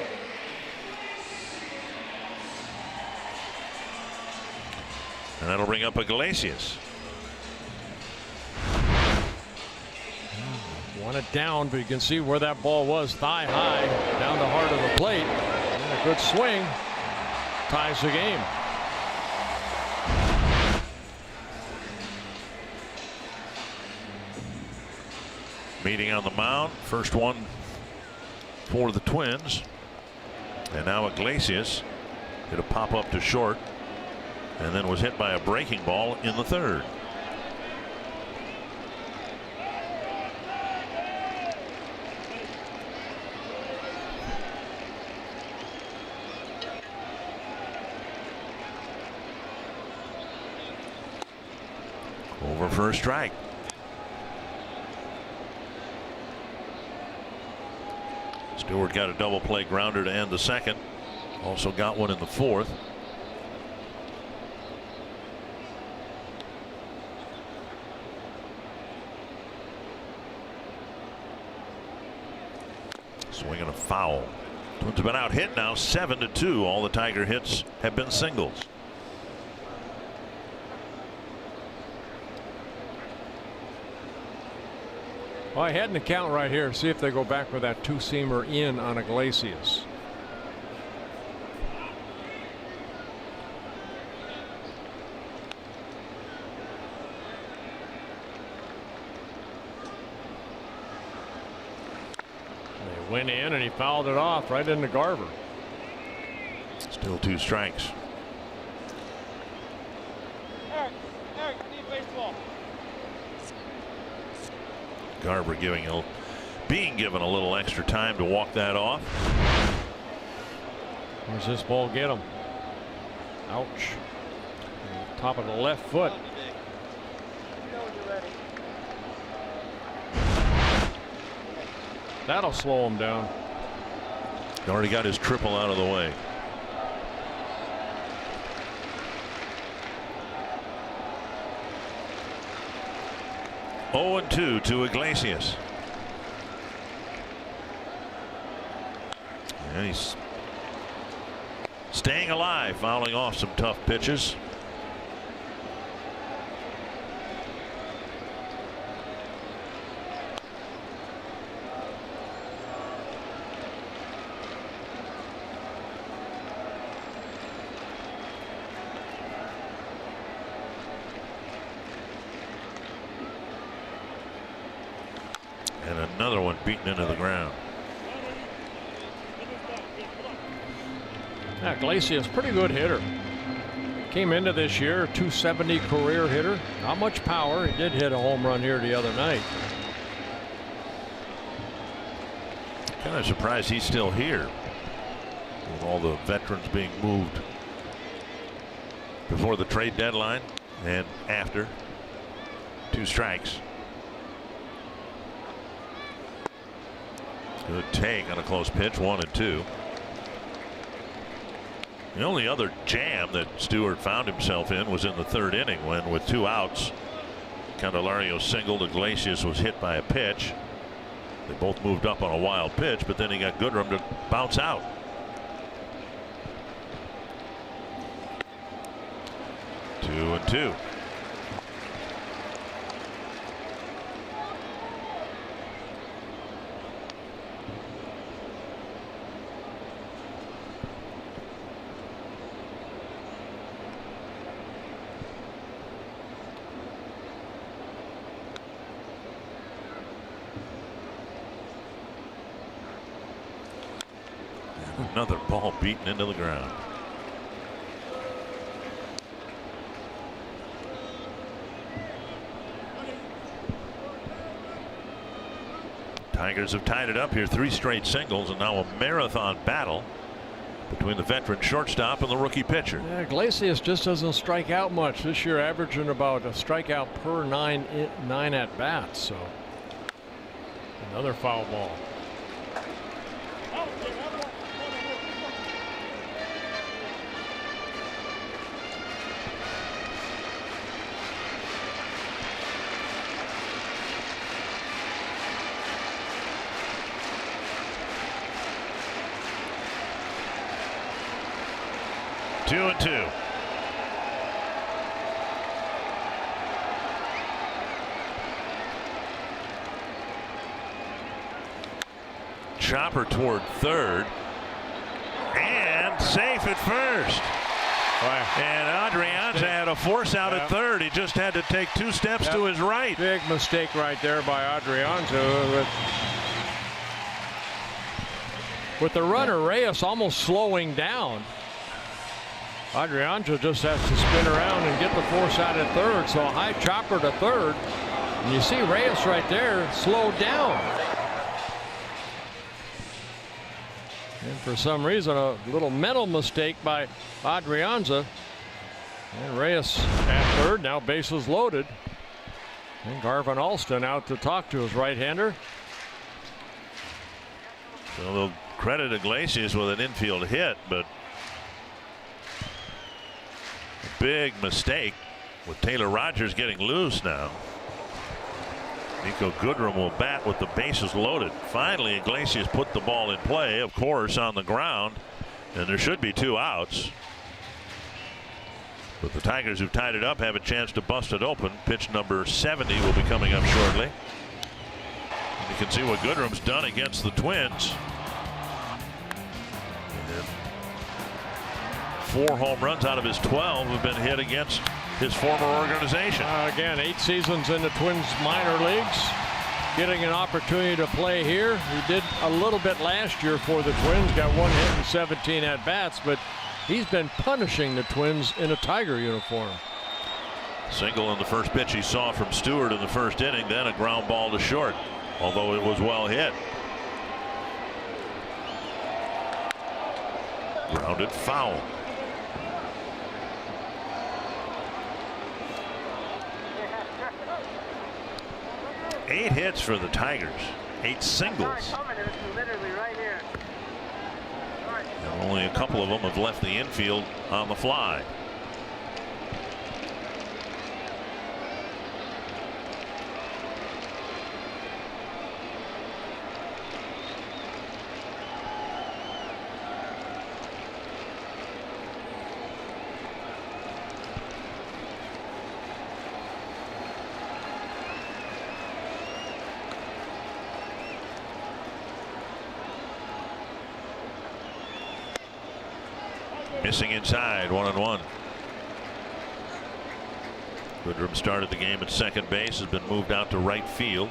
And that'll bring up Iglesias. Want it down, but you can see where that ball was, thigh high, down the heart of the plate. And a good swing ties the game. Meeting on the mound, first one for the Twins. And now Iglesias hit a pop up to short and then was hit by a breaking ball in the 3rd. Over for a strike. Stewart got a double play grounder to end the 2nd. Also got one in the 4th. Swinging a foul. Twins have been out hit now 7-2. All the Tiger hits have been singles. Well, I had an account right here. See if they go back with that 2-seamer in on Iglesias. They went in and he fouled it off right into Garver. Still 2 strikes. Eric, I need baseball. Garver being given a little extra time to walk that off. Where's this ball get him? Ouch. Top of the left foot. That'll slow him down. He already got his triple out of the way. Oh, 2 to Iglesias. And he's staying alive, fouling off some tough pitches. And another one beaten into the ground. Yeah, Iglesias, pretty good hitter. Came into this year, a .270 career hitter. Not much power. He did hit a home run here the other night. Kind of surprised he's still here with all the veterans being moved before the trade deadline and after. 2 strikes. Good take on a close pitch, 1-2. The only other jam that Stewart found himself in was in the 3rd inning when, with 2 outs, Candelario singled. Iglesias was hit by a pitch. They both moved up on a wild pitch, but then he got Goodrum to bounce out. Two and two. Another ball beaten into the ground. Tigers have tied it up here, 3 straight singles, and now a marathon battle between the veteran shortstop and the rookie pitcher. Yeah, Iglesias just doesn't strike out much this year, averaging about a strikeout per nine at bats. So another foul ball. 2-2. Chopper toward third and safe at first. And Adrianza had a force out at third. He just had to take 2 steps to his right. Big mistake right there by Adrianza. With the runner Reyes almost slowing down. Adrianza just has to spin around and get the force out at third. So a high chopper to third. And you see Reyes right there slowed down. And for some reason, a little mental mistake by Adrianza. And Reyes at third, now bases loaded. And Garvin Alston out to talk to his right-hander. So they'll credit Iglesias with an infield hit, but a big mistake with Taylor Rogers getting loose now. Nico Goodrum will bat with the bases loaded. Finally, Iglesias put the ball in play, of course, on the ground, and there should be 2 outs. But the Tigers, who've tied it up, have a chance to bust it open. Pitch number 70 will be coming up shortly. And you can see what Goodrum's done against the Twins. 4 home runs out of his 12 have been hit against his former organization. Again, 8 seasons in the Twins minor leagues, getting an opportunity to play here. He did a little bit last year for the Twins, got 1 hit and 17 at bats, but he's been punishing the Twins in a Tiger uniform. Single in the first pitch he saw from Stewart in the first inning, then a ground ball to short, although it was well hit. Grounded foul. 8 hits for the Tigers, 8 singles. And only a couple of them have left the infield on the fly. Missing inside, 1-1. Goodrum started the game at second base, has been moved out to right field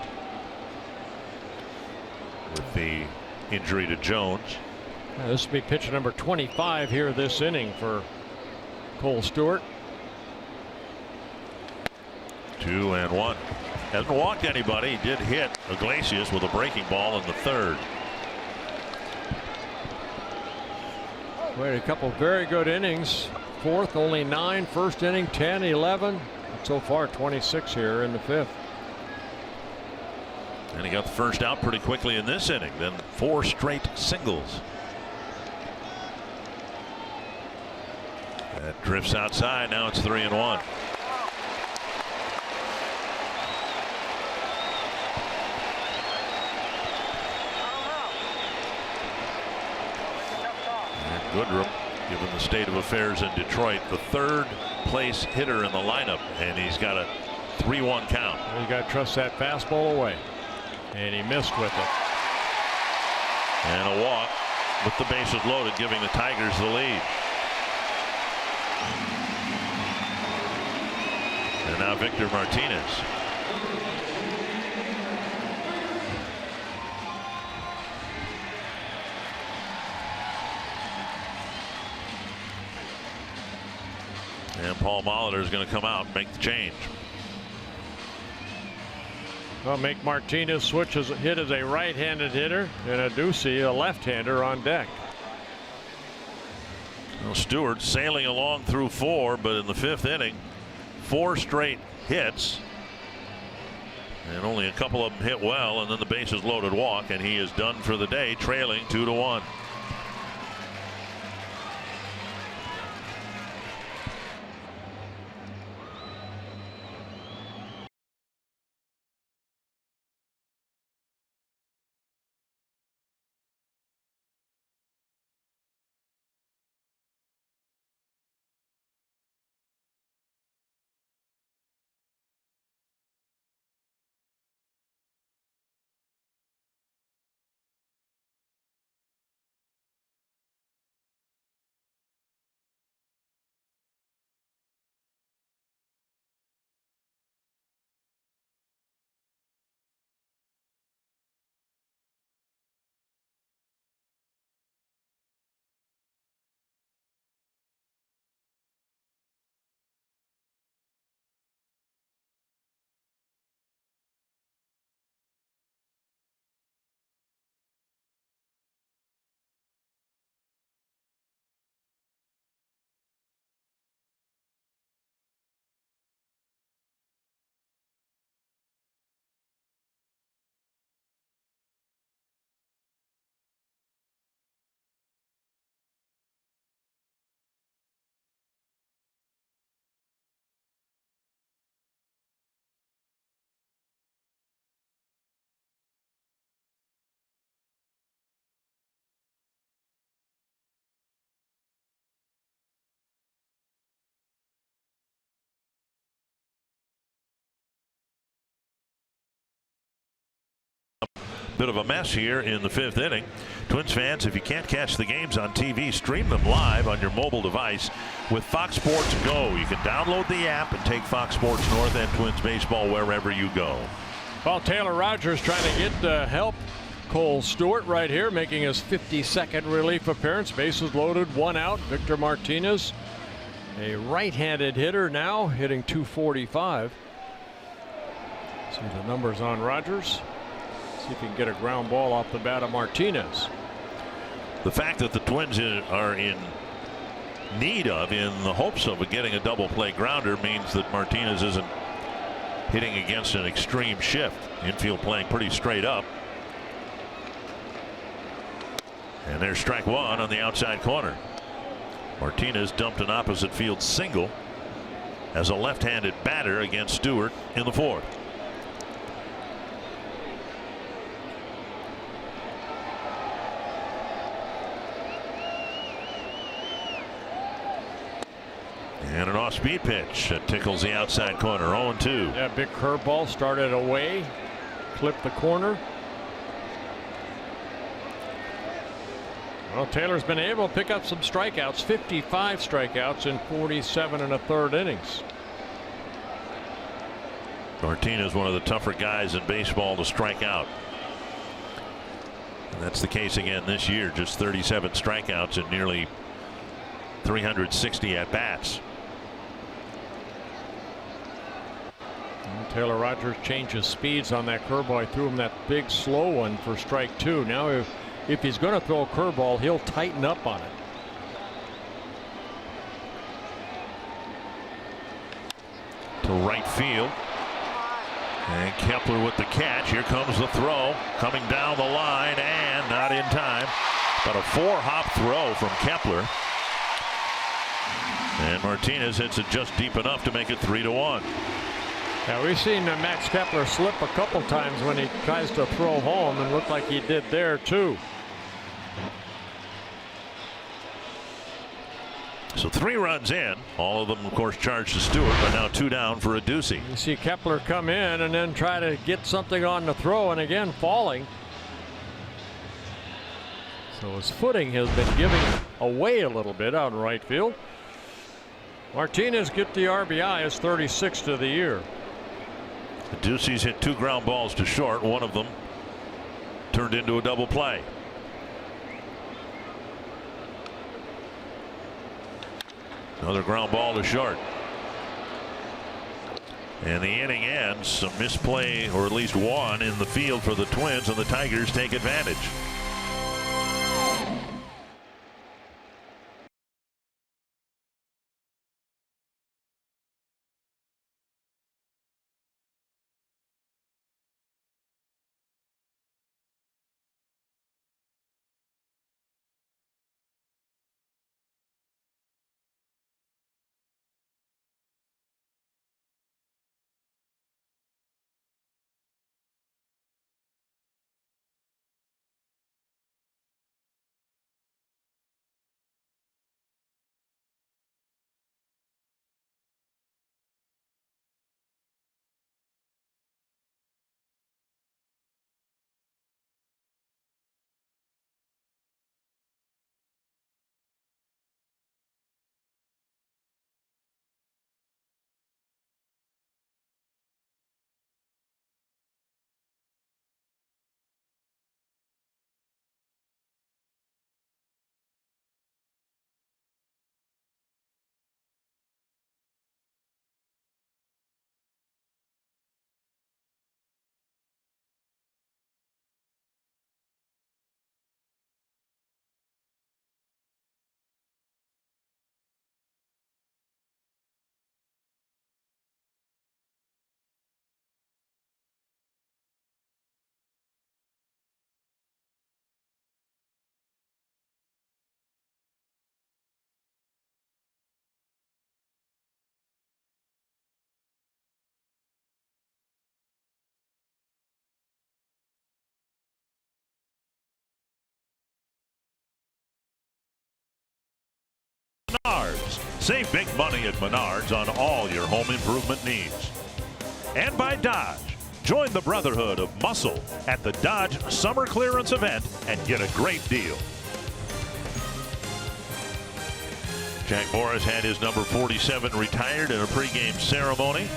with the injury to Jones. This will be pitch number 25 here this inning for Cole Stewart. 2-1. Hasn't walked anybody. He did hit Iglesias with a breaking ball in the third. Wait, a couple very good innings. Fourth, only 9. First inning, 10, 11. So far, 26 here in the 5th. And he got the first out pretty quickly in this inning. Then 4 straight singles. That drifts outside. Now it's 3-1. Goodrum, given the state of affairs in Detroit, the 3rd place hitter in the lineup, and he's got a 3-1 count. You got to trust that fastball away, and he missed with it. And a walk with the bases loaded, giving the Tigers the lead. And now Victor Martinez. And Paul Molitor is going to come out and make the change. Well, make Martinez switch his hit as a right-handed hitter, and Adduci a left-hander on deck. Well, Stewart sailing along through 4, but in the 5th inning, 4 straight hits. And only a couple of them hit well, and then the bases loaded walk, and he is done for the day, trailing 2-1. Bit of a mess here in the 5th inning. Twins fans, if you can't catch the games on TV, stream them live on your mobile device with Fox Sports Go. You can download the app and take Fox Sports North and Twins baseball wherever you go. Well, Taylor Rogers trying to get help. Cole Stewart right here making his 52nd relief appearance. Bases loaded, 1 out. Victor Martinez, a right-handed hitter now, hitting .245. See the numbers on Rogers. See if he can get a ground ball off the bat of Martinez. The fact that the Twins are in need of, in the hopes of getting a double play grounder, means that Martinez isn't hitting against an extreme shift. Infield playing pretty straight up. And there's strike 1 on the outside corner. Martinez dumped an opposite field single as a left-handed batter against Stewart in the 4th. And an off-speed pitch that tickles the outside corner. 0-2. Yeah, big curveball started away, clipped the corner. Well, Taylor's been able to pick up some strikeouts, 55 strikeouts in 47 1/3 innings. Martinez, one of the tougher guys in baseball to strike out. And that's the case again this year. Just 37 strikeouts and nearly 360 at-bats. Taylor Rogers changes speeds on that curveball. He threw him that big slow one for strike 2. Now if he's going to throw a curveball, he'll tighten up on it. To right field. And Kepler with the catch. Here comes the throw. Coming down the line and not in time. But a 4-hop throw from Kepler. And Martinez hits it just deep enough to make it 3-1. Yeah, we've seen Max Kepler slip a couple times when he tries to throw home, and looked like he did there too. So 3 runs in, all of them of course charged to Stewart, but now 2 down for Adduci. You see Kepler come in and then try to get something on the throw, and again falling. So his footing has been giving away a little bit out in right field. Martinez get the RBI, his 36th of the year. Adduci's hit 2 ground balls to short. One of them turned into a double play. Another ground ball to short. And the inning ends. Some misplay, or at least one, in the field for the Twins, and the Tigers take advantage. Save big money at Menards on all your home improvement needs. And by Dodge. Join the brotherhood of muscle at the Dodge Summer Clearance event and get a great deal. Jack Boris had his number 47 retired in a pregame ceremony.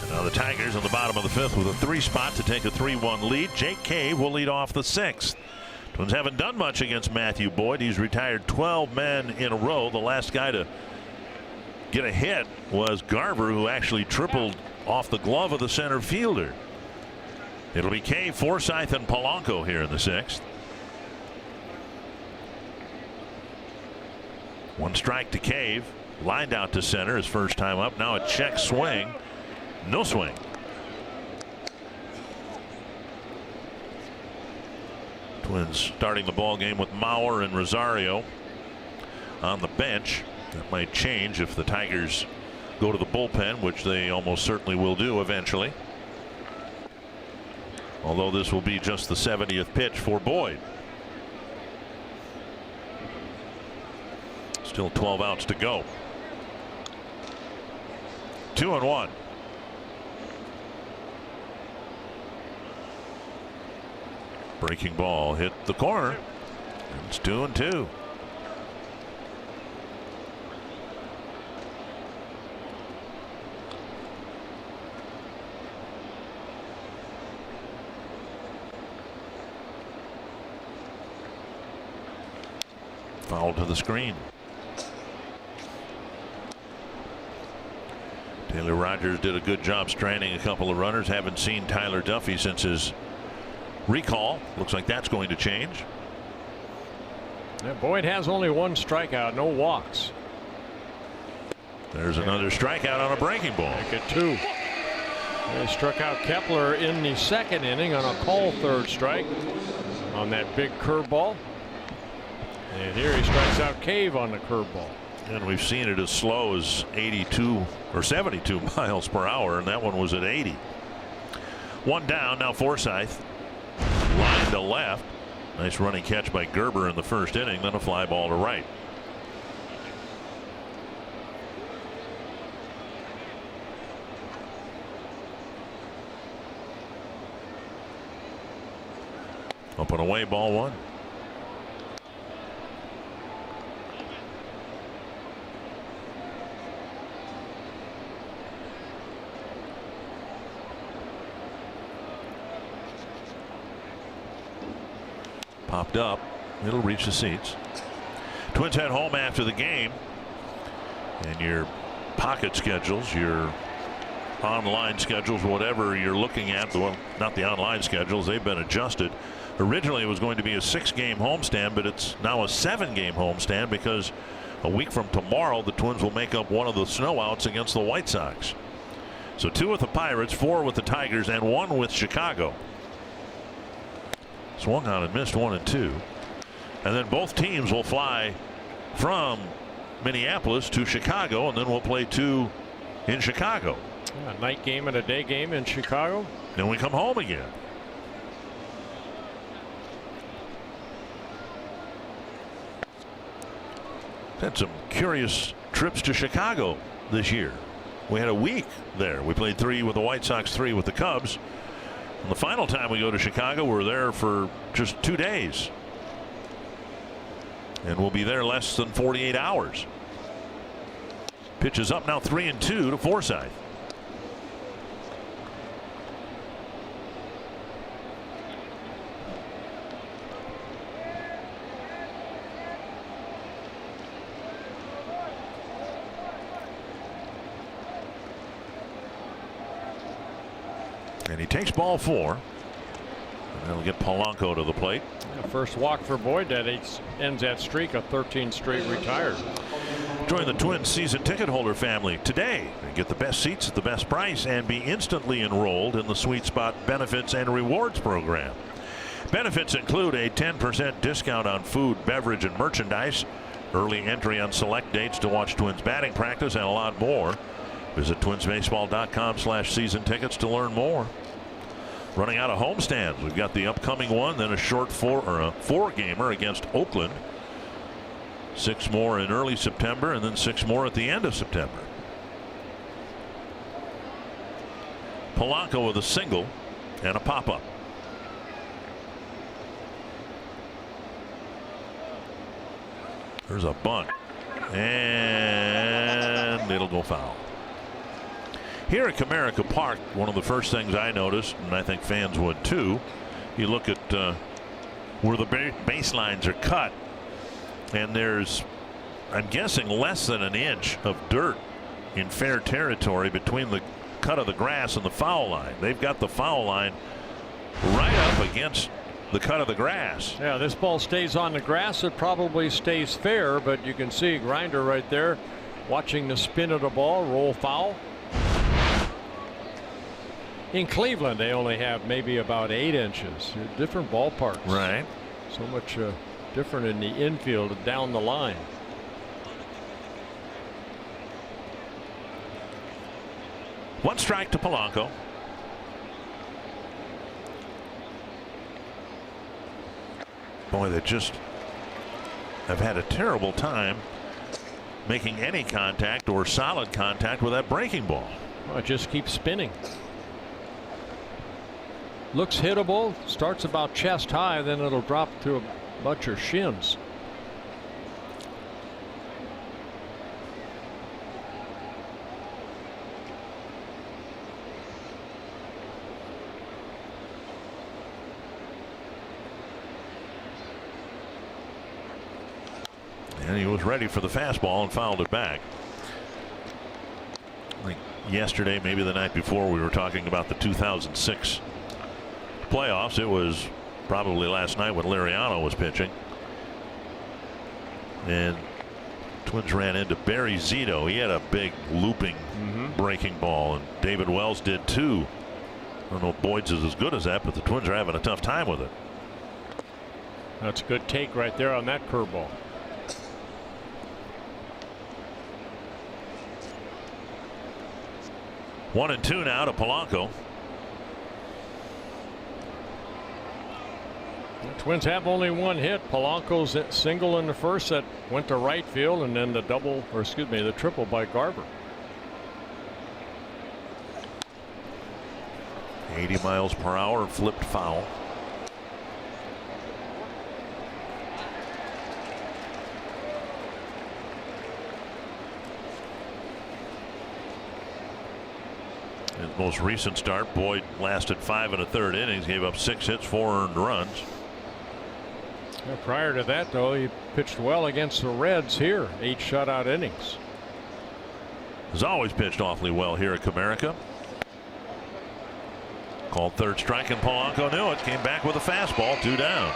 And now the Tigers on the bottom of the 5th with a 3 spot to take a 3-1 lead. Jake Cave will lead off the 6th. Twins haven't done much against Matthew Boyd. He's retired 12 men in a row. The last guy to get a hit was Garver, who actually tripled off the glove of the center fielder. It'll be Cave, Forsythe, and Polanco here in the 6th. 1 strike to Cave. Lined out to center his first time up. Now a check swing. No swing. Twins starting the ball game with Mauer and Rosario on the bench. That might change if the Tigers go to the bullpen, which they almost certainly will do eventually. Although this will be just the 70th pitch for Boyd. Still 12 outs to go. 2-1. Breaking ball hit the corner. It's 2-2. Foul to the screen. Taylor Rogers did a good job stranding a couple of runners. Haven't seen Tyler Duffy since his recall. Looks like that's going to change. Yeah, Boyd has only 1 strikeout, no walks. There's another strikeout on a breaking ball. Make it 2. They struck out Kepler in the 2nd inning on a call 3rd strike on that big curveball. And here he strikes out Cave on the curveball. And we've seen it as slow as 82 or 72 miles per hour, and that one was at 80. 1 down. Now Forsythe. Line to left. Nice running catch by Gerber in the 1st inning, then a fly ball to right. Up and away, ball 1. Popped up. It'll reach the seats. Twins head home after the game. And your pocket schedules, your online schedules, whatever you're looking at, well, not the online schedules, they've been adjusted. Originally it was going to be a 6-game homestand, but it's now a 7-game homestand because a week from tomorrow the Twins will make up one of the snowouts against the White Sox. So 2 with the Pirates, 4 with the Tigers, and 1 with Chicago. Swung on and missed 1 and 2. And then both teams will fly from Minneapolis to Chicago, and then we'll play 2 in Chicago. A night game and a day game in Chicago. Then we come home again. Had some curious trips to Chicago this year. We had a week there. We played 3 with the White Sox, 3 with the Cubs. And the final time we go to Chicago, we're there for just 2 days. And we'll be there less than 48 hours. Pitch is up now, 3-2 to Forsythe. And he takes ball 4. And they'll get Polanco to the plate. Yeah, first walk for Boyd. That ends that streak of 13 straight retired. Join the Twins season ticket holder family today and get the best seats at the best price and be instantly enrolled in the Sweet Spot benefits and rewards program. Benefits include a 10% discount on food, beverage, and merchandise, early entry on select dates to watch Twins batting practice, and a lot more. Visit twinsbaseball.com/season tickets to learn more. Running out of homestands. We've got the upcoming one, then a short 4-gamer against Oakland. 6 more in early September, and then 6 more at the end of September. Polanco with a single and a pop-up. There's a bunt, and it'll go foul. Here at Comerica Park, one of the first things I noticed, and I think fans would too, you look at where the baselines are cut, and there's, I'm guessing, less than an inch of dirt in fair territory between the cut of the grass and the foul line. They've got the foul line right up against the cut of the grass. Yeah, this ball stays on the grass. It probably stays fair, but you can see Grinder right there watching the spin of the ball roll foul. In Cleveland, they only have maybe about 8 inches. Different ballparks. Right. So much different in the infield down the line. One strike to Polanco. Boy, they just have had a terrible time making any contact or solid contact with that breaking ball. Well, it just keeps spinning. Looks hittable, starts about chest high, then it'll drop to about your shins. And he was ready for the fastball and fouled it back. I think yesterday, maybe the night before, we were talking about the 2006 playoffs. It was probably last night when Liriano was pitching. And Twins ran into Barry Zito. He had a big looping breaking ball, and David Wells did too. I don't know if Boyd's is as good as that, but the Twins are having a tough time with it. That's a good take right there on that curveball. One and two now to Polanco. The Twins have only one hit. Polanco's single in the first that went to right field, and then the double, or excuse me, the triple by Garver. 80 miles per hour, flipped foul. His most recent start, Boyd lasted 5 1/3 innings, gave up 6 hits, 4 earned runs. Well, prior to that, though, he pitched well against the Reds here, 8 shutout innings. Has always pitched awfully well here at Comerica. Called third strike, and Polanco knew it. Came back with a fastball, 2 down.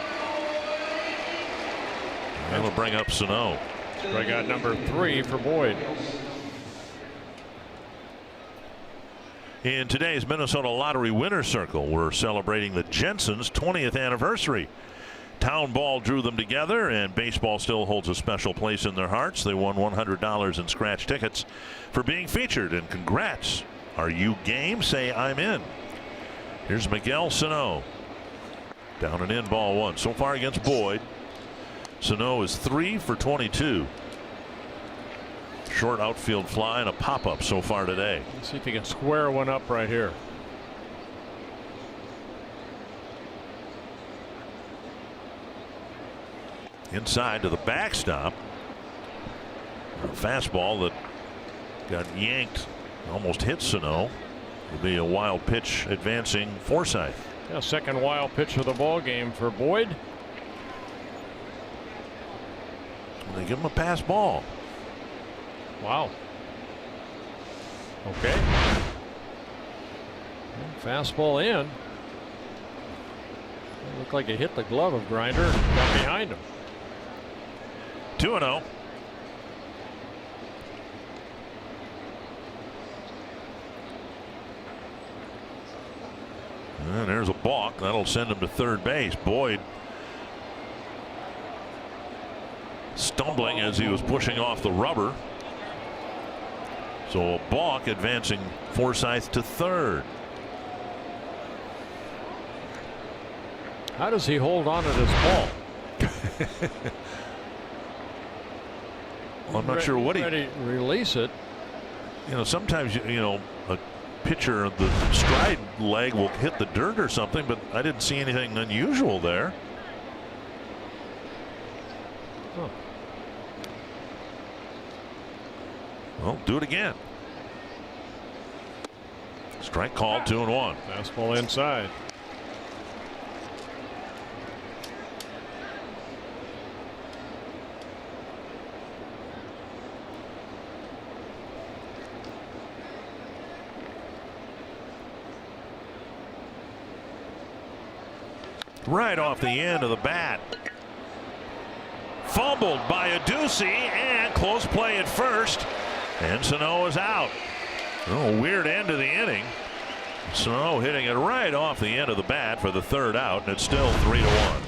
That'll bring up Sano. Strikeout number 3 for Boyd. In today's Minnesota Lottery Winner's Circle, we're celebrating the Jensens' 20th anniversary. Town ball drew them together, and baseball still holds a special place in their hearts. They won $100 in scratch tickets for being featured, and congrats. Are you game? Say I'm in. Here's Miguel Sano. Down and in, ball 1. So far against Boyd, Sano is 3 for 22. Short outfield fly and a pop-up so far today. Let's see if he can square one up right here. Inside to the backstop. A fastball that got yanked, almost hit Sano. Will be a wild pitch advancing Forsythe. Yeah, second wild pitch of the ball game for Boyd. They give him a pass ball. Wow. Okay. Fastball in. It looked like it hit the glove of Grinder. Got behind him. 2-0. And there's a balk. That'll send him to third base. Boyd stumbling as he was pushing off the rubber. So a balk, advancing Forsythe to third. How does he hold on to this ball? Well, I'm not sure what he release it. You know, sometimes you know a pitcher, the stride leg will hit the dirt or something, but I didn't see anything unusual there. Huh. Well, do it again. Strike called, 2-1. Fastball inside. Right off the end of the bat. Fumbled by Adduci, and close play at first. And Sano is out. Oh, weird end of the inning. Sano hitting it right off the end of the bat for the third out, and it's still 3-1.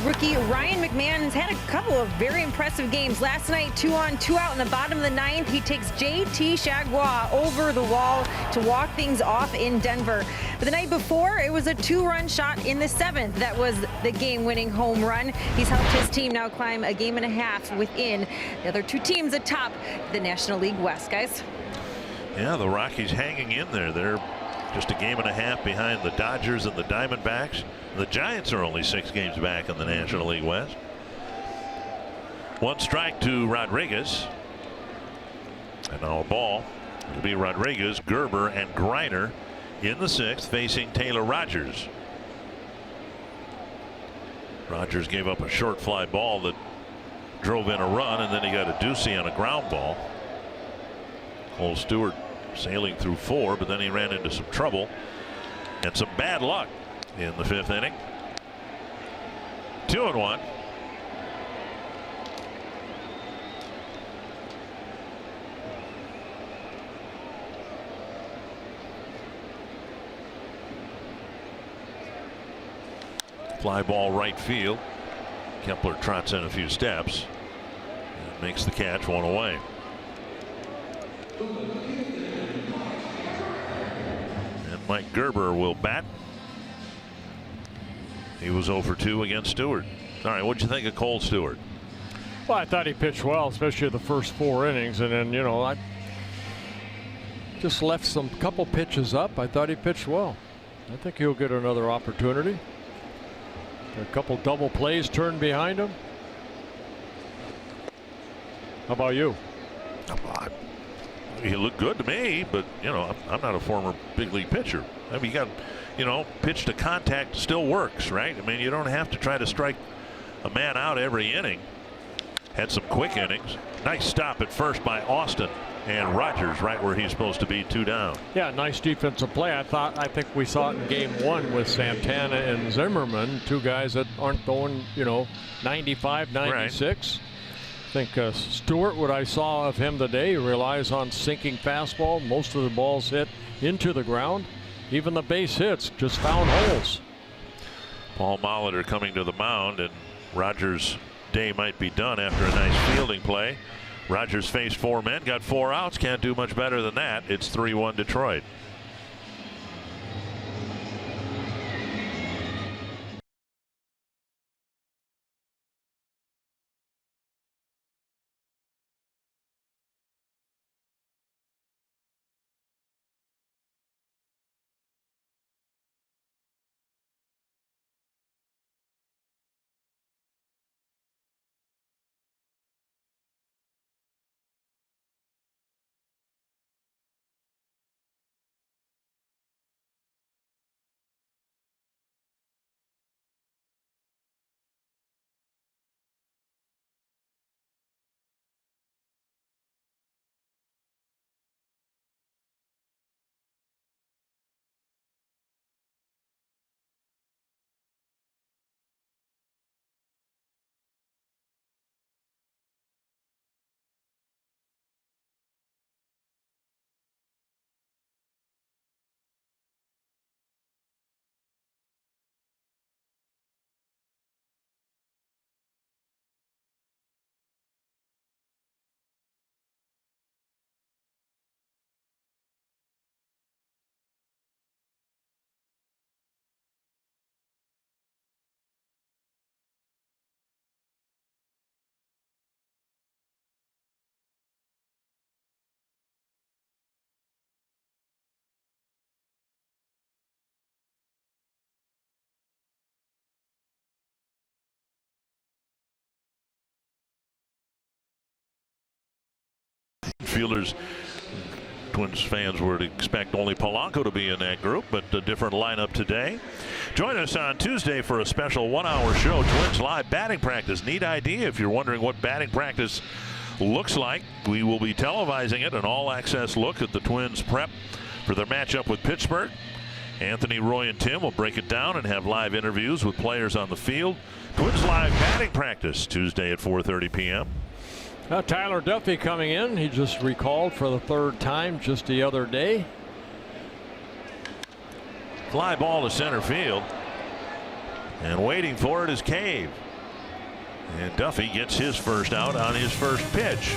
Rookie Ryan McMahon's had a couple of very impressive games. Last night, 2 on, 2 out in the bottom of the ninth. He takes JT Chagua over the wall to walk things off in Denver. But the night before, it was a 2-run shot in the 7th. That was the game-winning home run. He's helped his team now climb a game and a half within the other 2 teams atop the National League West, guys. Yeah, the Rockies hanging in there. They're just a game and a half behind the Dodgers and the Diamondbacks. The Giants are only 6 games back in the National League West. 1 strike to Rodriguez. And now a ball. It'll be Rodriguez, Gerber, and Griner in the 6th facing Taylor Rogers. Rogers gave up a short fly ball that drove in a run, and then he got Adduci on a ground ball. Cole Stewart sailing through 4, but then he ran into some trouble and some bad luck in the 5th inning. 2-1. Fly ball right field. Kepler trots in a few steps and makes the catch, 1 away. And Mike Gerber will bat. He was 0 for 2 against Stewart. All right, what'd you think of Cole Stewart? Well, I thought he pitched well, especially the first 4 innings, and then, you know, I just left some couple pitches up. I thought he pitched well. I think he'll get another opportunity. A couple double plays turned behind him. How about you? He looked good to me, but you know, I'm not a former big league pitcher. I mean, you got, you know, pitch to contact still works, right? I mean, you don't have to try to strike a man out every inning. Had some quick innings. Nice stop at first by Austin. And Rogers right where he's supposed to be, 2 down. Yeah, nice defensive play. I think we saw it in game 1 with Santana and Zimmerman, 2 guys that aren't going, 95, 96. Right. I think Stewart, what I saw of him today, relies on sinking fastball. Most of the balls hit into the ground. Even the base hits just found holes. Paul Molitor coming to the mound, and Rogers' day might be done after a nice fielding play. Rogers faced 4 men, got 4 outs, can't do much better than that. It's 3-1 Detroit. Fielders, Twins fans would expect only Polanco to be in that group, but a different lineup today. Join us on Tuesday for a special 1-hour show, Twins Live Batting Practice. Neat idea if you're wondering what batting practice looks like. We will be televising it, an all-access look at the Twins prep for their matchup with Pittsburgh. Anthony, Roy, and Tim will break it down and have live interviews with players on the field. Twins Live Batting Practice, Tuesday at 4:30 p.m. Tyler Duffy coming in. He just recalled for the 3rd time just the other day. Fly ball to center field. And waiting for it is Cave. And Duffy gets his first out on his first pitch.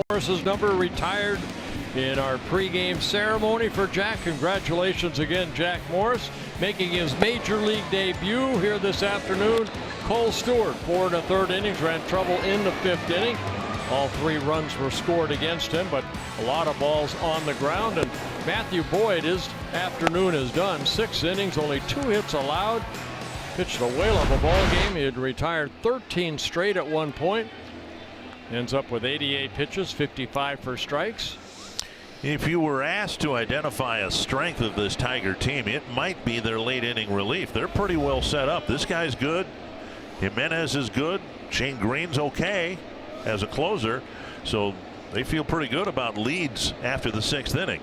Morris's number retired in our pregame ceremony for Jack. Congratulations again, Jack Morris, making his major league debut here this afternoon. Cole Stewart, 4 1/3 innings, ran trouble in the 5th inning. All 3 runs were scored against him, but a lot of balls on the ground. And Matthew Boyd, his afternoon is done. 6 innings, only 2 hits allowed. Pitched a whale of a ball game. He had retired 13 straight at one point. Ends up with 88 pitches, 55 for strikes. If you were asked to identify a strength of this Tiger team, it might be their late inning relief. They're pretty well set up. This guy's good. Jimenez is good. Shane Green's okay as a closer. So they feel pretty good about leads after the 6th inning.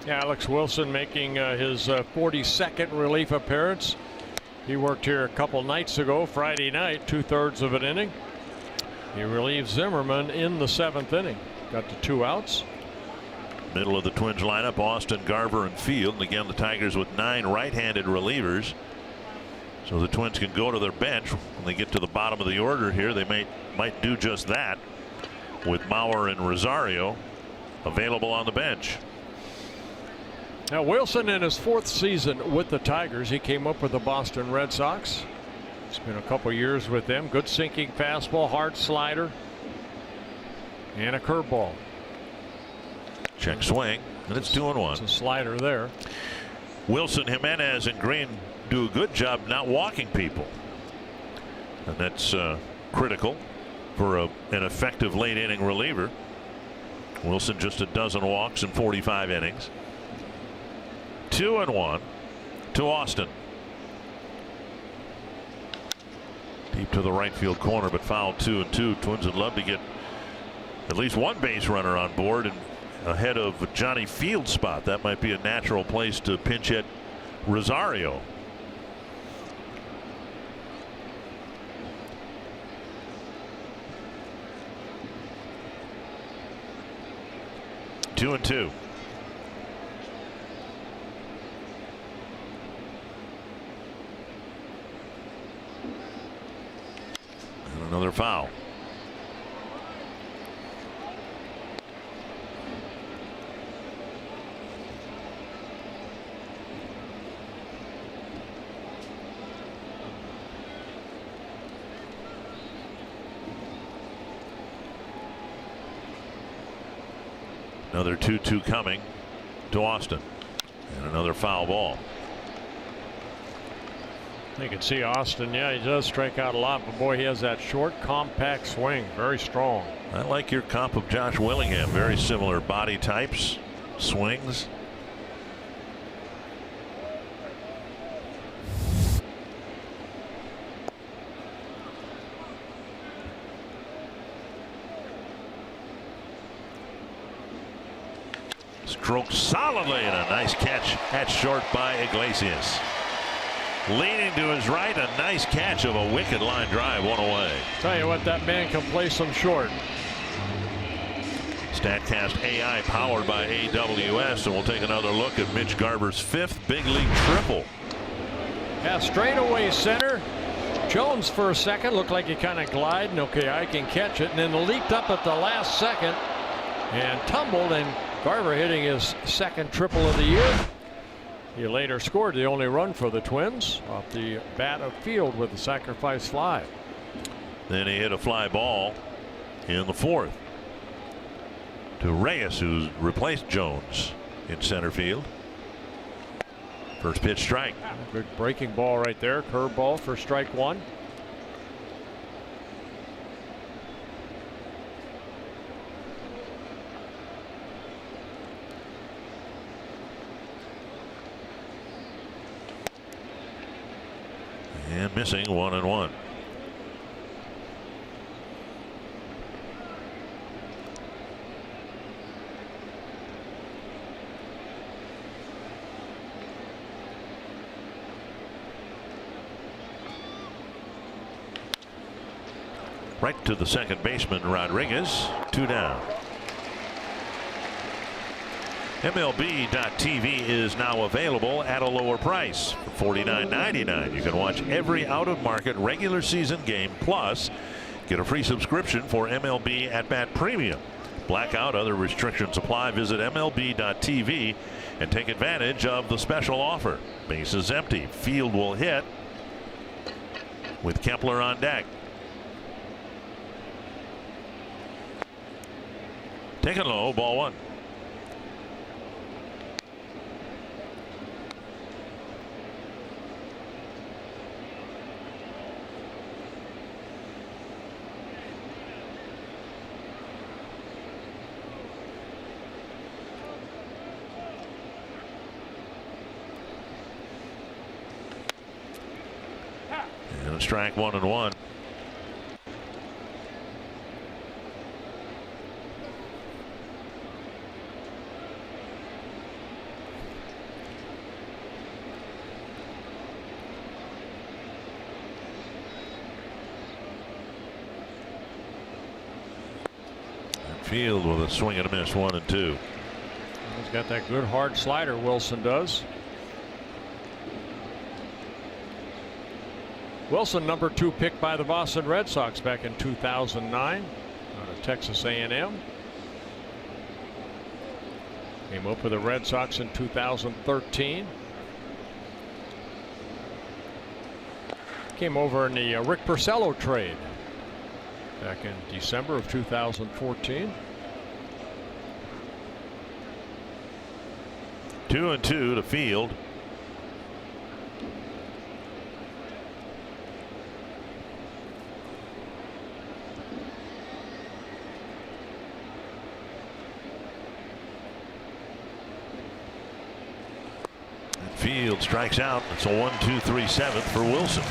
Alex Wilson making his 42nd relief appearance. He worked here a couple nights ago, Friday night, 2/3 of an inning. He relieves Zimmerman in the 7th inning. Got to 2 outs. Middle of the Twins lineup, Austin, Garver, and Field. And again, the Tigers with 9 right-handed relievers. So the Twins can go to their bench when they get to the bottom of the order here. They might do just that with Mauer and Rosario available on the bench. Now Wilson in his 4th season with the Tigers. He came up with the Boston Red Sox. It's been a couple years with them. Good sinking fastball, hard slider, and a curveball. Check swing, and it's 2-1. It's a slider there. Wilson, Jimenez, and Green do a good job not walking people, and that's critical for an effective late inning reliever. Wilson just a dozen walks in 45 innings. 2-1 to Austin. Deep to the right field corner, but foul 2-2. Twins would love to get at least one base runner on board and ahead of Johnny Field's spot. That might be a natural place to pinch hit Rosario. Two and two. And another foul. Another 2-2 coming to Austin, and another foul ball. You can see Austin, yeah, he does strike out a lot, but boy, he has that short, compact swing, very strong. I like your comp of Josh Willingham. Very similar body types, swings. Stroked solidly, and a nice catch at short by Iglesias. Leaning to his right, a nice catch of a wicked line drive, one away. Tell you what, that man can play some short. StatCast AI powered by AWS, and we'll take another look at Mitch Garver's 5th big league triple. Yeah, straightaway center. Jones for a second looked like he kind of glided. Okay, I can catch it, and then leaped up at the last second and tumbled, and Garver hitting his 2nd triple of the year. He later scored the only run for the Twins off the bat of Field with a sacrifice fly. Then he hit a fly ball in the 4th to Reyes, who's replaced Jones in center field. First pitch strike. Good breaking ball right there. Curveball for strike 1. And missing, 1-1. Right to the second baseman, Rodriguez. 2 down. MLB.TV is now available at a lower price. For $49.99, you can watch every out-of-market regular season game, plus get a free subscription for MLB At Bat Premium. Blackout, other restrictions apply. Visit MLB.TV and take advantage of the special offer. Base is empty. Field will hit. with Kepler on deck. Taken low, ball one. And strike 1-1. Field with a swing and a miss, 1-2. He's got that good hard slider, Wilson does. Wilson, number 2 pick by the Boston Red Sox back in 2009 out of Texas A&M. Came up with the Red Sox in 2013. Came over in the Rick Porcello trade back in December of 2014. 2-2 to Field. Field strikes out. It's a 1-2-3 seventh for Wilson.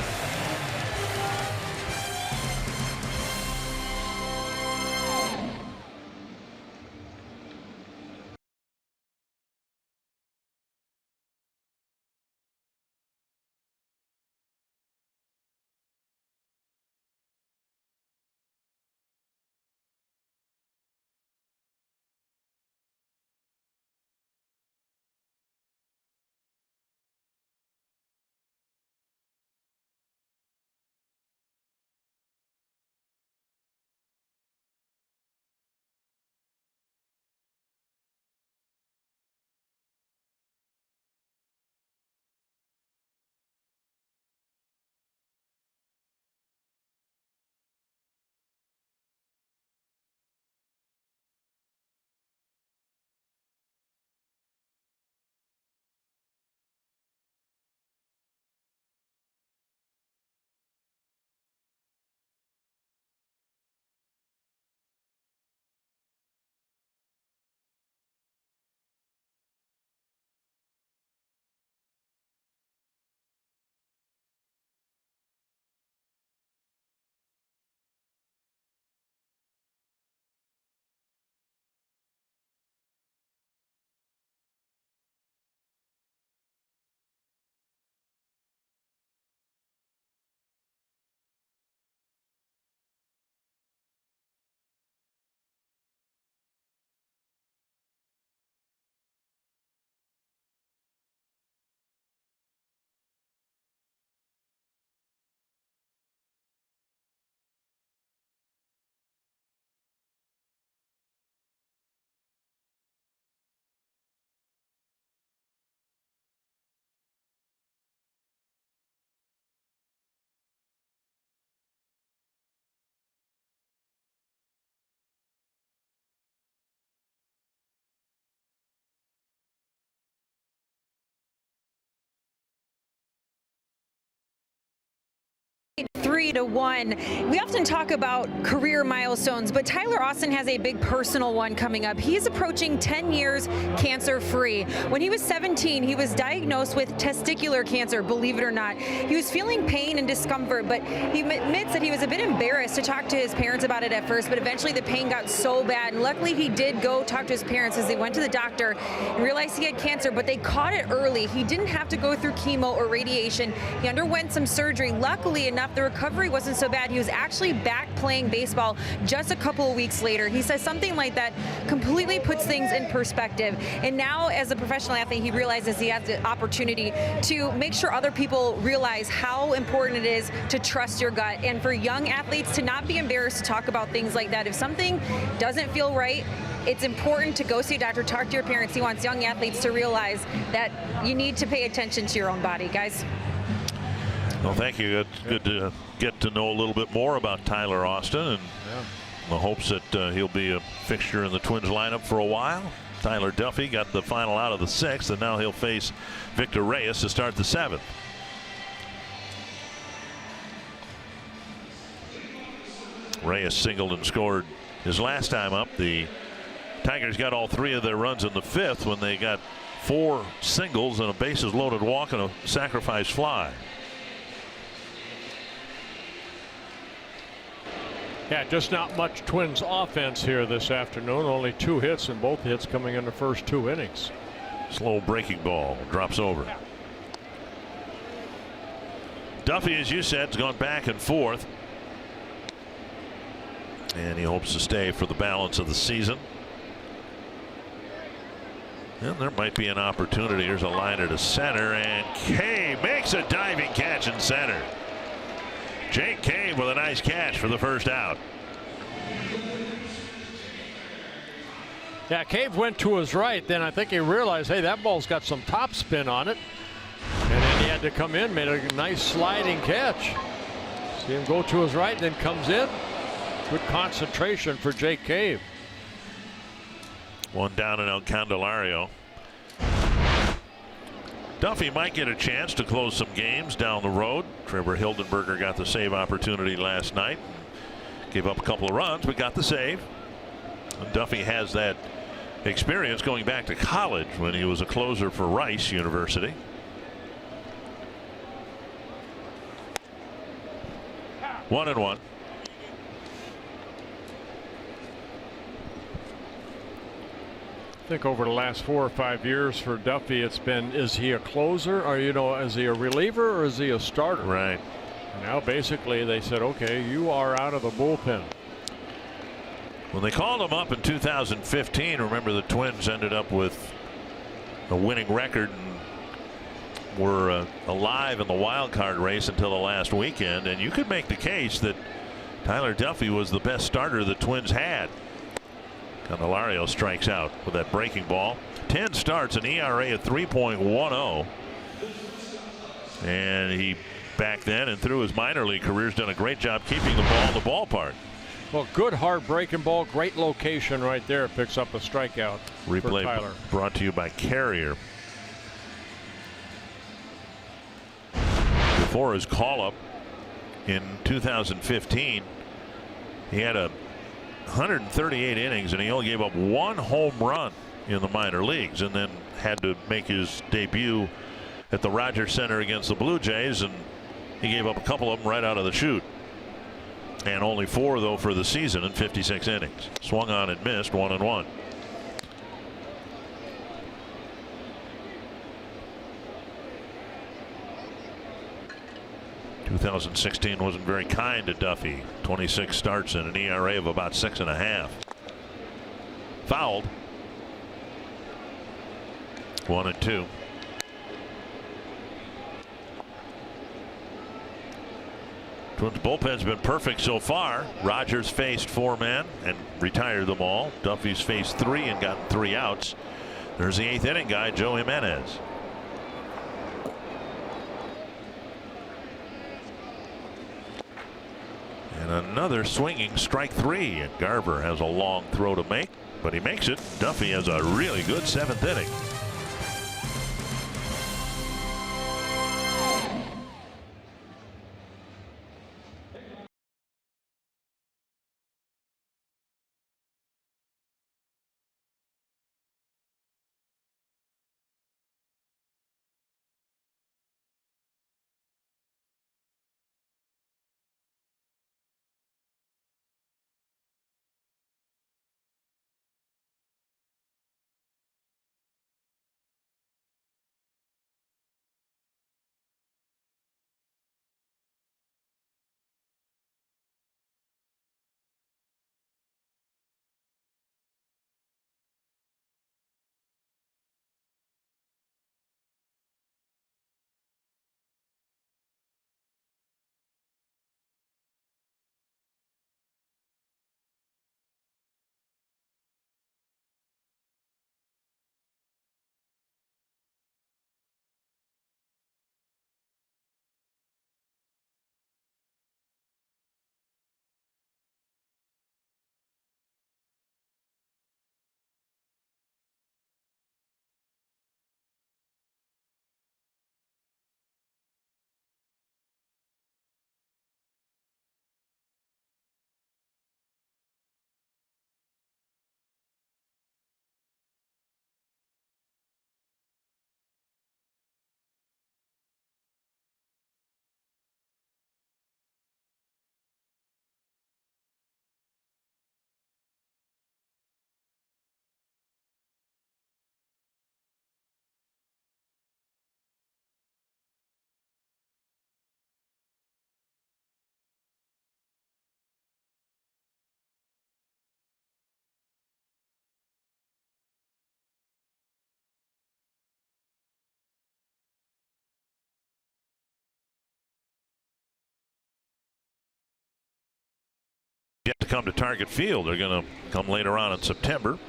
Three to 1. We often talk about career milestones, but Tyler Austin has a big personal one coming up. He's approaching 10 years cancer-free. When he was 17, he was diagnosed with testicular cancer, believe it or not. He was feeling pain and discomfort, but he admits that he was a bit embarrassed to talk to his parents about it at first, but eventually the pain got so bad. And luckily, he did go talk to his parents as they went to the doctor and realized he had cancer, but they caught it early. He didn't have to go through chemo or radiation. He underwent some surgery. Luckily enough, the recovery wasn't so bad. He was actually back playing baseball just a couple of weeks later. He says something like that completely puts things in perspective. And now, as a professional athlete, he realizes he has the opportunity to make sure other people realize how important it is to trust your gut. And for young athletes to not be embarrassed to talk about things like that. If something doesn't feel right, it's important to go see a doctor, talk to your parents. He wants young athletes to realize that you need to pay attention to your own body, guys. Well, thank you. It's good to get to know a little bit more about Tyler Austin, and the hopes that he'll be a fixture in the Twins lineup for a while. Tyler Duffy got the final out of the 6th, and now he'll face Victor Reyes to start the 7th. Reyes singled and scored his last time up. The Tigers got all 3 of their runs in the 5th when they got 4 singles and a bases loaded walk and a sacrifice fly. Yeah, just not much Twins offense here this afternoon. Only 2 hits, and both hits coming in the first 2 innings. Slow breaking ball drops over. Duffy, as you said, has gone back and forth, and he hopes to stay for the balance of the season. And there might be an opportunity. Here's a liner to center, and Kay makes a diving catch in center. Jake Cave with a nice catch for the first out. Yeah, Cave went to his right. Then I think he realized, hey, that ball's got some top spin on it. And then he had to come in, made a nice sliding catch. See him go to his right, then comes in. Good concentration for Jake Cave. 1 down in El Candelario. Duffy might get a chance to close some games down the road. Trevor Hildenberger got the save opportunity last night. Gave up a couple of runs, but got the save. And Duffy has that experience going back to college when he was a closer for Rice University. One and one. I think over the last 4 or 5 years for Duffy, it's been, is he a closer, or is he a reliever, or is he a starter? Right. And now basically they said, okay, you are out of the bullpen. When they called him up in 2015, remember the Twins ended up with a winning record and were alive in the wild card race until the last weekend, and you could make the case that Tyler Duffy was the best starter the Twins had. Candelario strikes out with that breaking ball. 10 starts, an ERA of 3.10. And he, back then and through his minor league career, has done a great job keeping the ball in the ballpark. Well, good hard breaking ball, great location right there. Picks up a strikeout. Replay for Tyler. Brought to you by Carrier. Before his call up in 2015, he had 138 innings, and he only gave up 1 home run in the minor leagues, and then had to make his debut at the Rogers Center against the Blue Jays, and he gave up a couple of them right out of the chute. And only 4 though for the season in 56 innings. Swung on and missed, 1-1. ...2016 wasn't very kind to Duffy. 26 starts and an ERA of about 6.5. Fouled. 1-2. Twins bullpen's been perfect so far. Rogers faced 4 men and retired them all. Duffy's faced 3 and gotten 3 outs. There's the 8th inning guy, Joe Jimenez. And another swinging strike 3. And Garver has a long throw to make, but he makes it. Duffy has a really good 7th inning. yet to come to Target Field. They're going to come later on in September.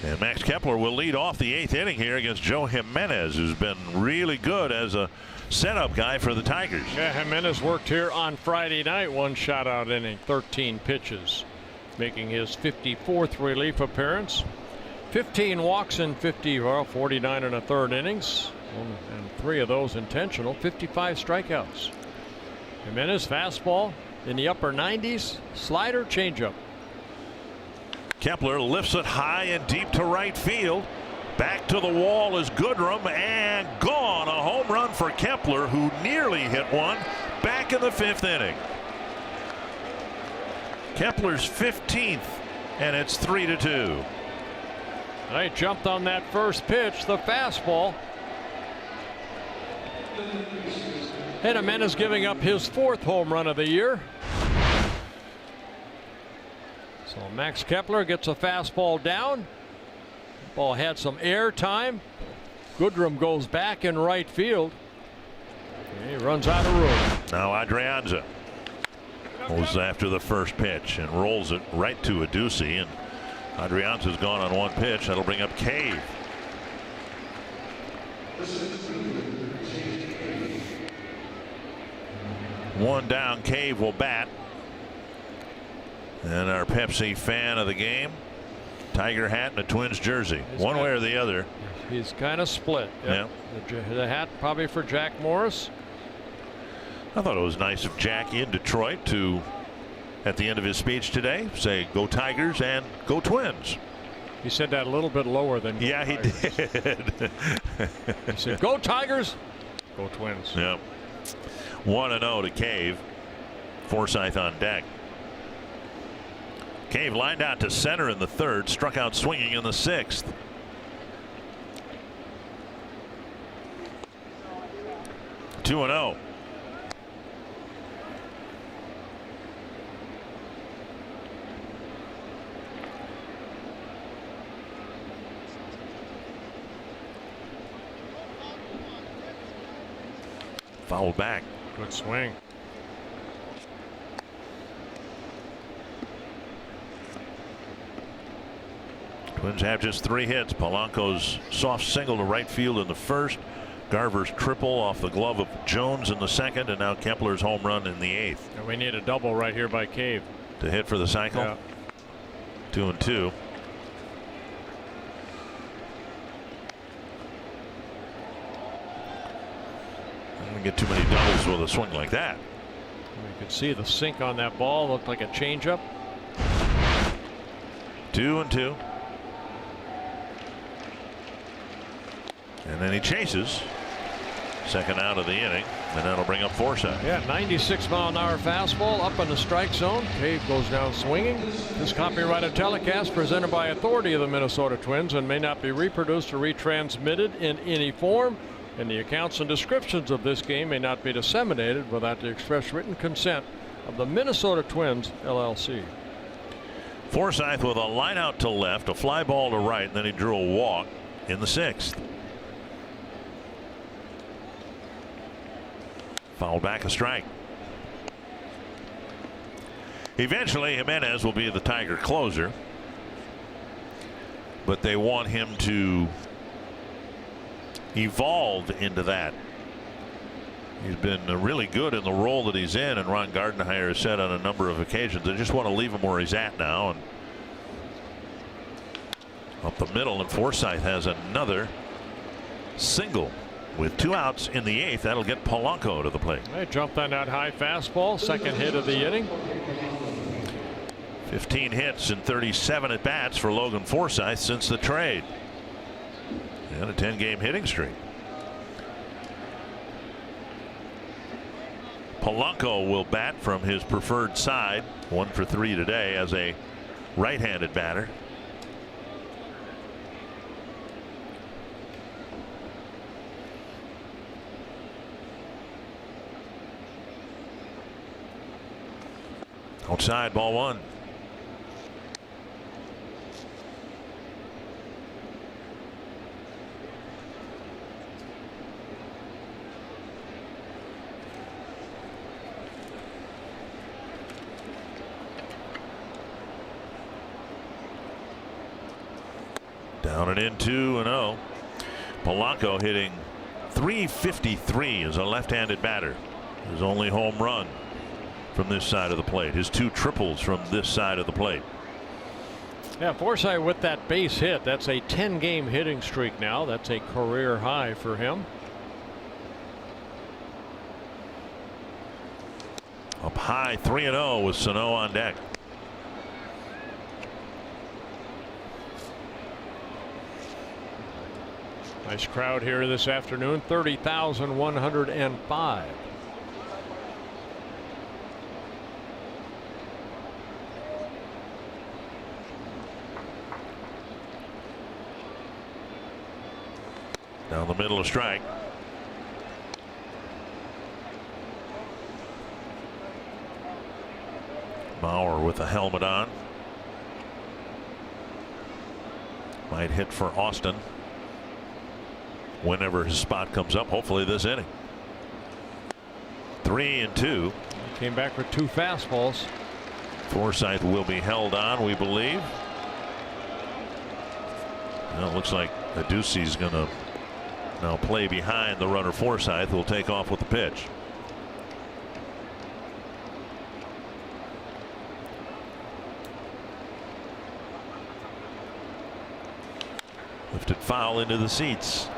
And Max Kepler will lead off the 8th inning here against Joe Jimenez, who's been really good as a setup guy for the Tigers. Yeah, Jimenez worked here on Friday night, 1 shutout inning, 13 pitches, making his 54th relief appearance. 15 walks in 49 1/3 innings, and 3 of those intentional, 55 strikeouts. Jimenez fastball in the upper 90s, slider, changeup. Kepler lifts it high and deep to right field. Back to the wall is Goodrum, and gone. A home run for Kepler, who nearly hit one back in the 5th inning. Kepler's 15th, and it's 3-2. They jumped on that first pitch, the fastball. And Jimenez giving up his 4th home run of the year. So Max Kepler gets a fastball down. Ball had some air time. Goodrum goes back in right field. He runs out of room. Now Adrianza goes after the first pitch and rolls it right to Adduci, and Adrianza's gone on 1 pitch. That'll bring up Cave. One down. Cave will bat. And our Pepsi fan of the game, Tiger hat and a Twins jersey. One way or the other. He's kind of split. Yep. Yeah. The hat probably for Jack Morris. I thought it was nice of Jack in Detroit to, at the end of his speech today, say go Tigers and go Twins. He said that a little bit lower than go yeah, Tigers. He did. He said go Tigers, go Twins. Yep. 1-0 to Cave. Forsythe on deck. Cave lined out to center in the 3rd, struck out swinging in the 6th. Two and 0. Fouled back. Good swing. Twins have just 3 hits. Polanco's soft single to right field in the 1st. Garver's triple off the glove of Jones in the 2nd, and now Kepler's home run in the 8th. And we need a double right here by Cave to hit for the cycle. Yeah. 2-2. I don't get too many doubles with a swing like that. You could see the sink on that ball. Looked like a changeup. 2-2. And then he chases. 2nd out of the inning, and that'll bring up Forsythe. Yeah, 96-mile-an-hour fastball up in the strike zone. Cave goes down swinging. This copyrighted telecast presented by authority of the Minnesota Twins and may not be reproduced or retransmitted in any form. And the accounts and descriptions of this game may not be disseminated without the express written consent of the Minnesota Twins, LLC. Forsythe with a line out to left, a fly ball to right, and then he drew a walk in the 6th. Fouled back, a strike. Eventually Jimenez will be the Tiger closer, but they want him to evolve into that. He's been really good in the role that he's in, and Ron Gardenhire has said on a number of occasions they just want to leave him where he's at now. And up the middle, and Forsythe has another single with 2 outs in the 8th. That'll get Polanco to the plate. They jumped on that high fastball, 2nd hit of the inning. 15 hits and 37 at bats for Logan Forsythe since the trade, and a 10-game hitting streak. Polanco will bat from his preferred side, 1 for 3 today as a right-handed batter. Outside, ball 1. an in 2-0. Polanco hitting .353 as a left-handed batter. His only home run from this side of the plate. His 2 triples from this side of the plate. Yeah, Forsythe with that base hit. That's a 10-game hitting streak now. That's a career high for him. Up high 3-0 with Sano on deck. Nice crowd here this afternoon. 30,105. Down the middle of strike. Bauer with the helmet on. Might hit for Austin whenever his spot comes up, hopefully this inning. 3-2. He came back with 2 fastballs. Forsythe will be held on, we believe. Well, it looks like Adduci's going to now play behind the runner. Forsythe will take off with the pitch. Lifted foul into the seats.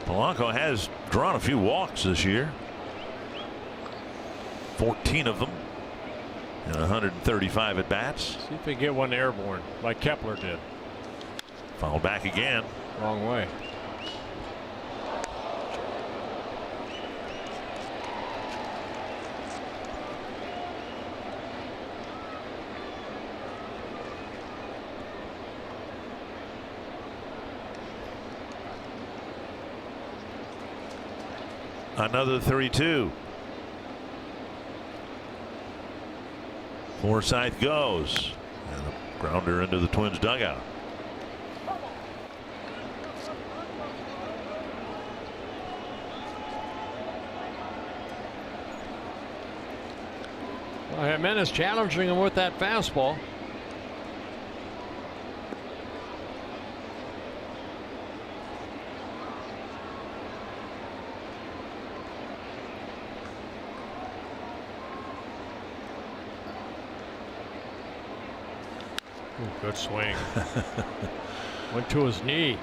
Polanco has drawn a few walks this year. 14 of them and 135 at bats. See if they get one airborne like Kepler did. Fouled back again. Wrong way. Another 3-2. Forsythe goes. And a grounder into the Twins dugout. Well, Jimenez challenging him with that fastball. Good swing. Went to his knee.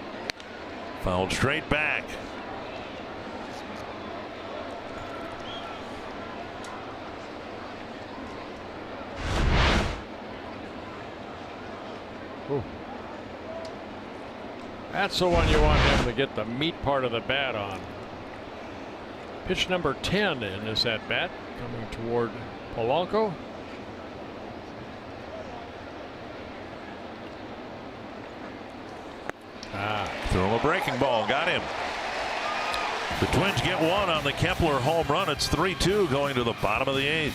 Fouled straight back. Ooh. That's the one you want him to get the meat part of the bat on. Pitch number 10 in this at bat, coming toward Polanco. Threw him a breaking ball, got him. The Twins get one on the Kepler home run. It's 3-2 going to the bottom of the 8th.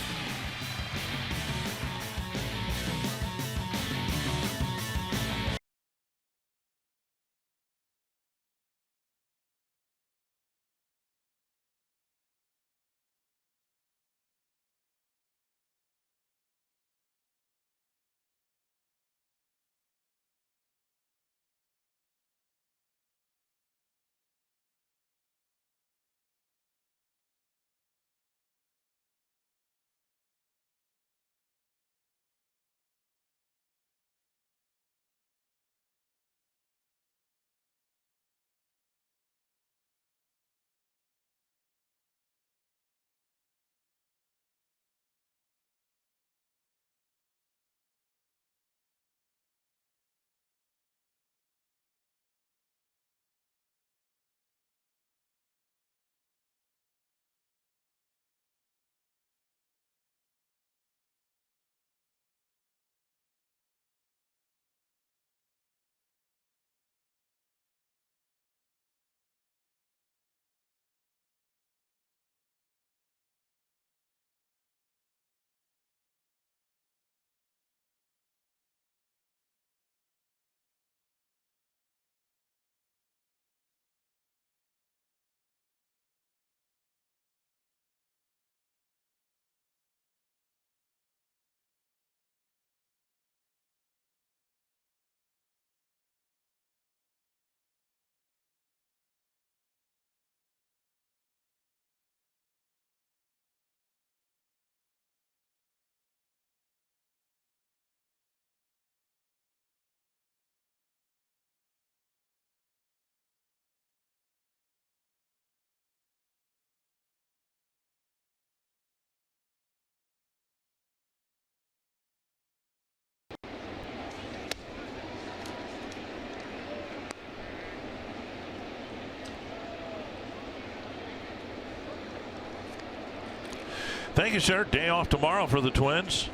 Thank you, sir. Day off tomorrow for the Twins.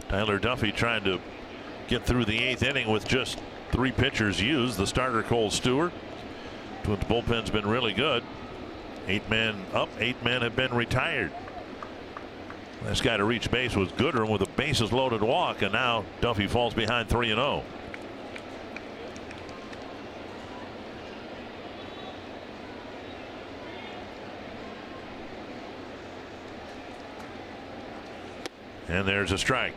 Tyler Duffy trying to get through the 8th inning with just 3 pitchers used. The starter, Cole Stewart. Twins bullpen's been really good. 8 men up, 8 men have been retired. Last guy to reach base was Goodrum with a bases loaded walk, and now Duffy falls behind 3-0. And there's a strike.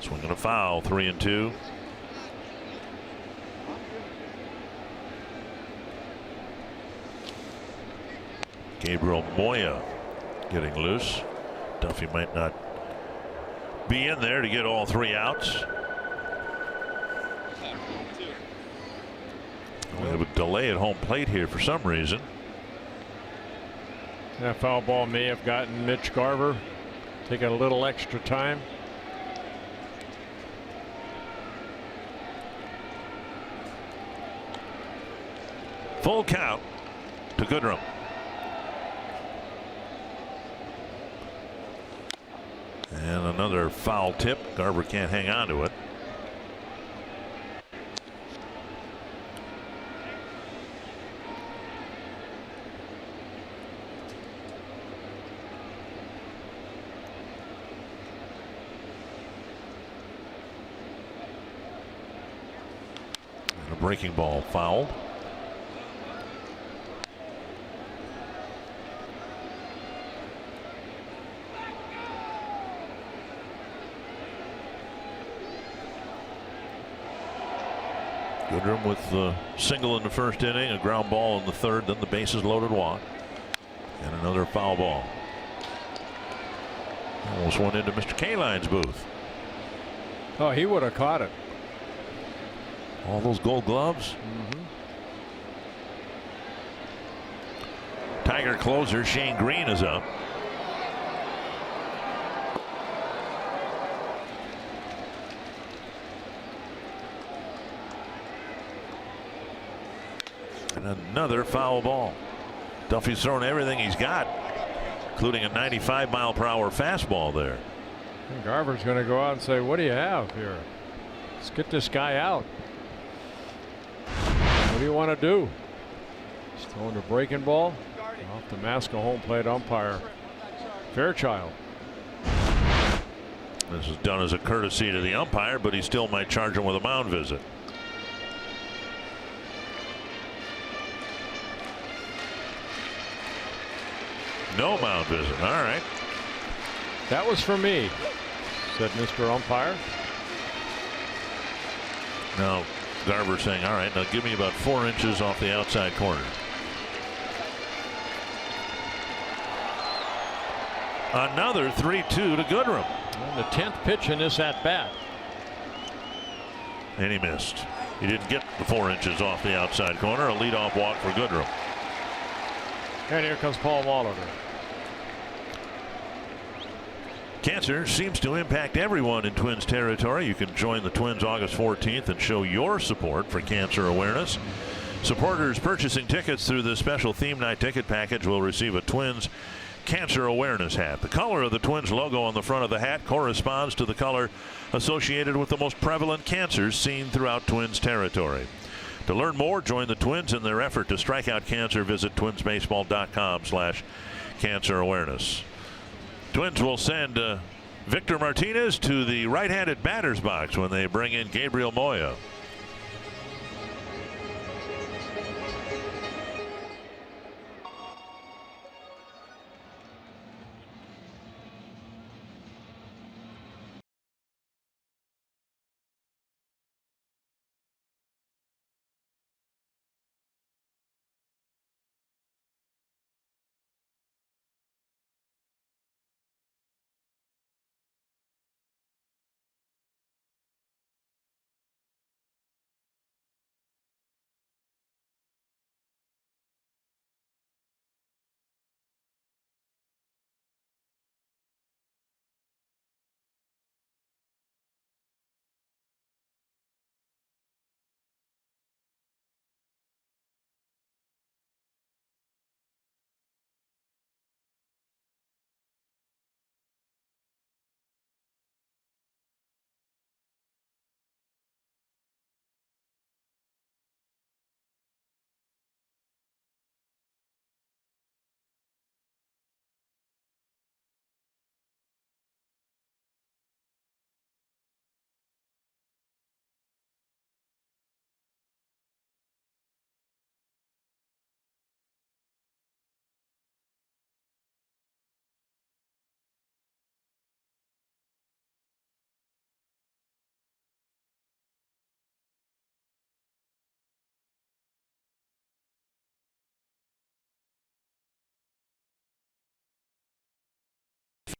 Swinging a foul, 3-2. Gabriel Moya getting loose. Duffy might not be in there to get all 3 outs. We have a delay at home plate here for some reason. That foul ball may have gotten Mitch Garver taking a little extra time. Full count to Goodrum. And another foul tip. Garver can't hang on to it. And a breaking ball fouled. Goodrum with the single in the 1st inning, a ground ball in the 3rd, then the bases loaded walk, and another foul ball. Almost went into Mr. Kaline's booth. Oh, he would have caught it. All those Gold Gloves. Tiger closer Shane Green is up. And another foul ball. Duffy's thrown everything he's got, including a 95-mile-per-hour fastball there. And Garver's going to go out and say, what do you have here? Let's get this guy out. What do you want to do? He's throwing a breaking ball off the mask of home plate umpire Fairchild. This is done as a courtesy to the umpire, but he still might charge him with a mound visit. No mound visit. All right. That was for me, said Mr. Umpire. Now Garver saying, all right, now give me about 4 inches off the outside corner. Another 3-2 to Goodrum. And the 10th pitch in this at bat. And he missed. He didn't get the 4 inches off the outside corner. A leadoff walk for Goodrum. And here comes Paul Molitor. Cancer seems to impact everyone in Twins territory. You can join the Twins August 14th and show your support for cancer awareness. Supporters purchasing tickets through the special theme night ticket package will receive a Twins cancer awareness hat. The color of the Twins logo on the front of the hat corresponds to the color associated with the most prevalent cancers seen throughout Twins territory. To learn more, join the Twins in their effort to strike out cancer. Visit twinsbaseball.com/cancer awareness. Twins will send Victor Martinez to the right-handed batter's box when they bring in Gabriel Moya.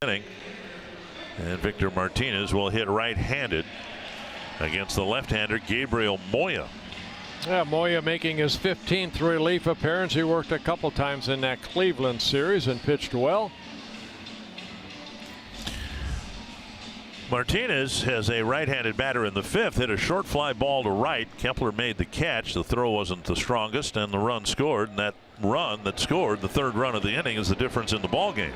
inning. And Victor Martinez will hit right-handed against the left-hander Gabriel Moya. Yeah, Moya making his 15th relief appearance. He worked a couple times in that Cleveland series and pitched well. Martinez has a right-handed batter in the 5th, hit a short fly ball to right. Kepler made the catch. The throw wasn't the strongest, and the run scored. And that run that scored the 3rd run of the inning is the difference in the ball game.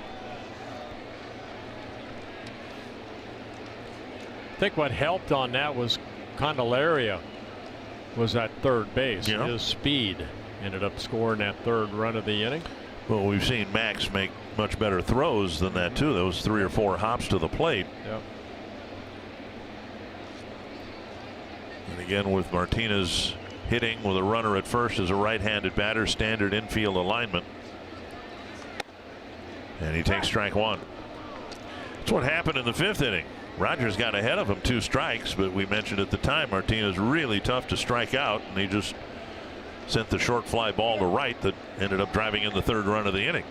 I think what helped on that was Candelaria was at third base. Yeah. His speed ended up scoring that 3rd run of the inning. Well, we've seen Max make much better throws than that too. Those 3 or 4 hops to the plate. Yep. And again, with Martinez hitting with a runner at first as a right-handed batter, standard infield alignment. And he takes strike 1. That's what happened in the 5th inning. Rogers got ahead of him 2 strikes, but we mentioned at the time Martinez really tough to strike out, and he just sent the short fly ball to right that ended up driving in the 3rd run of the inning.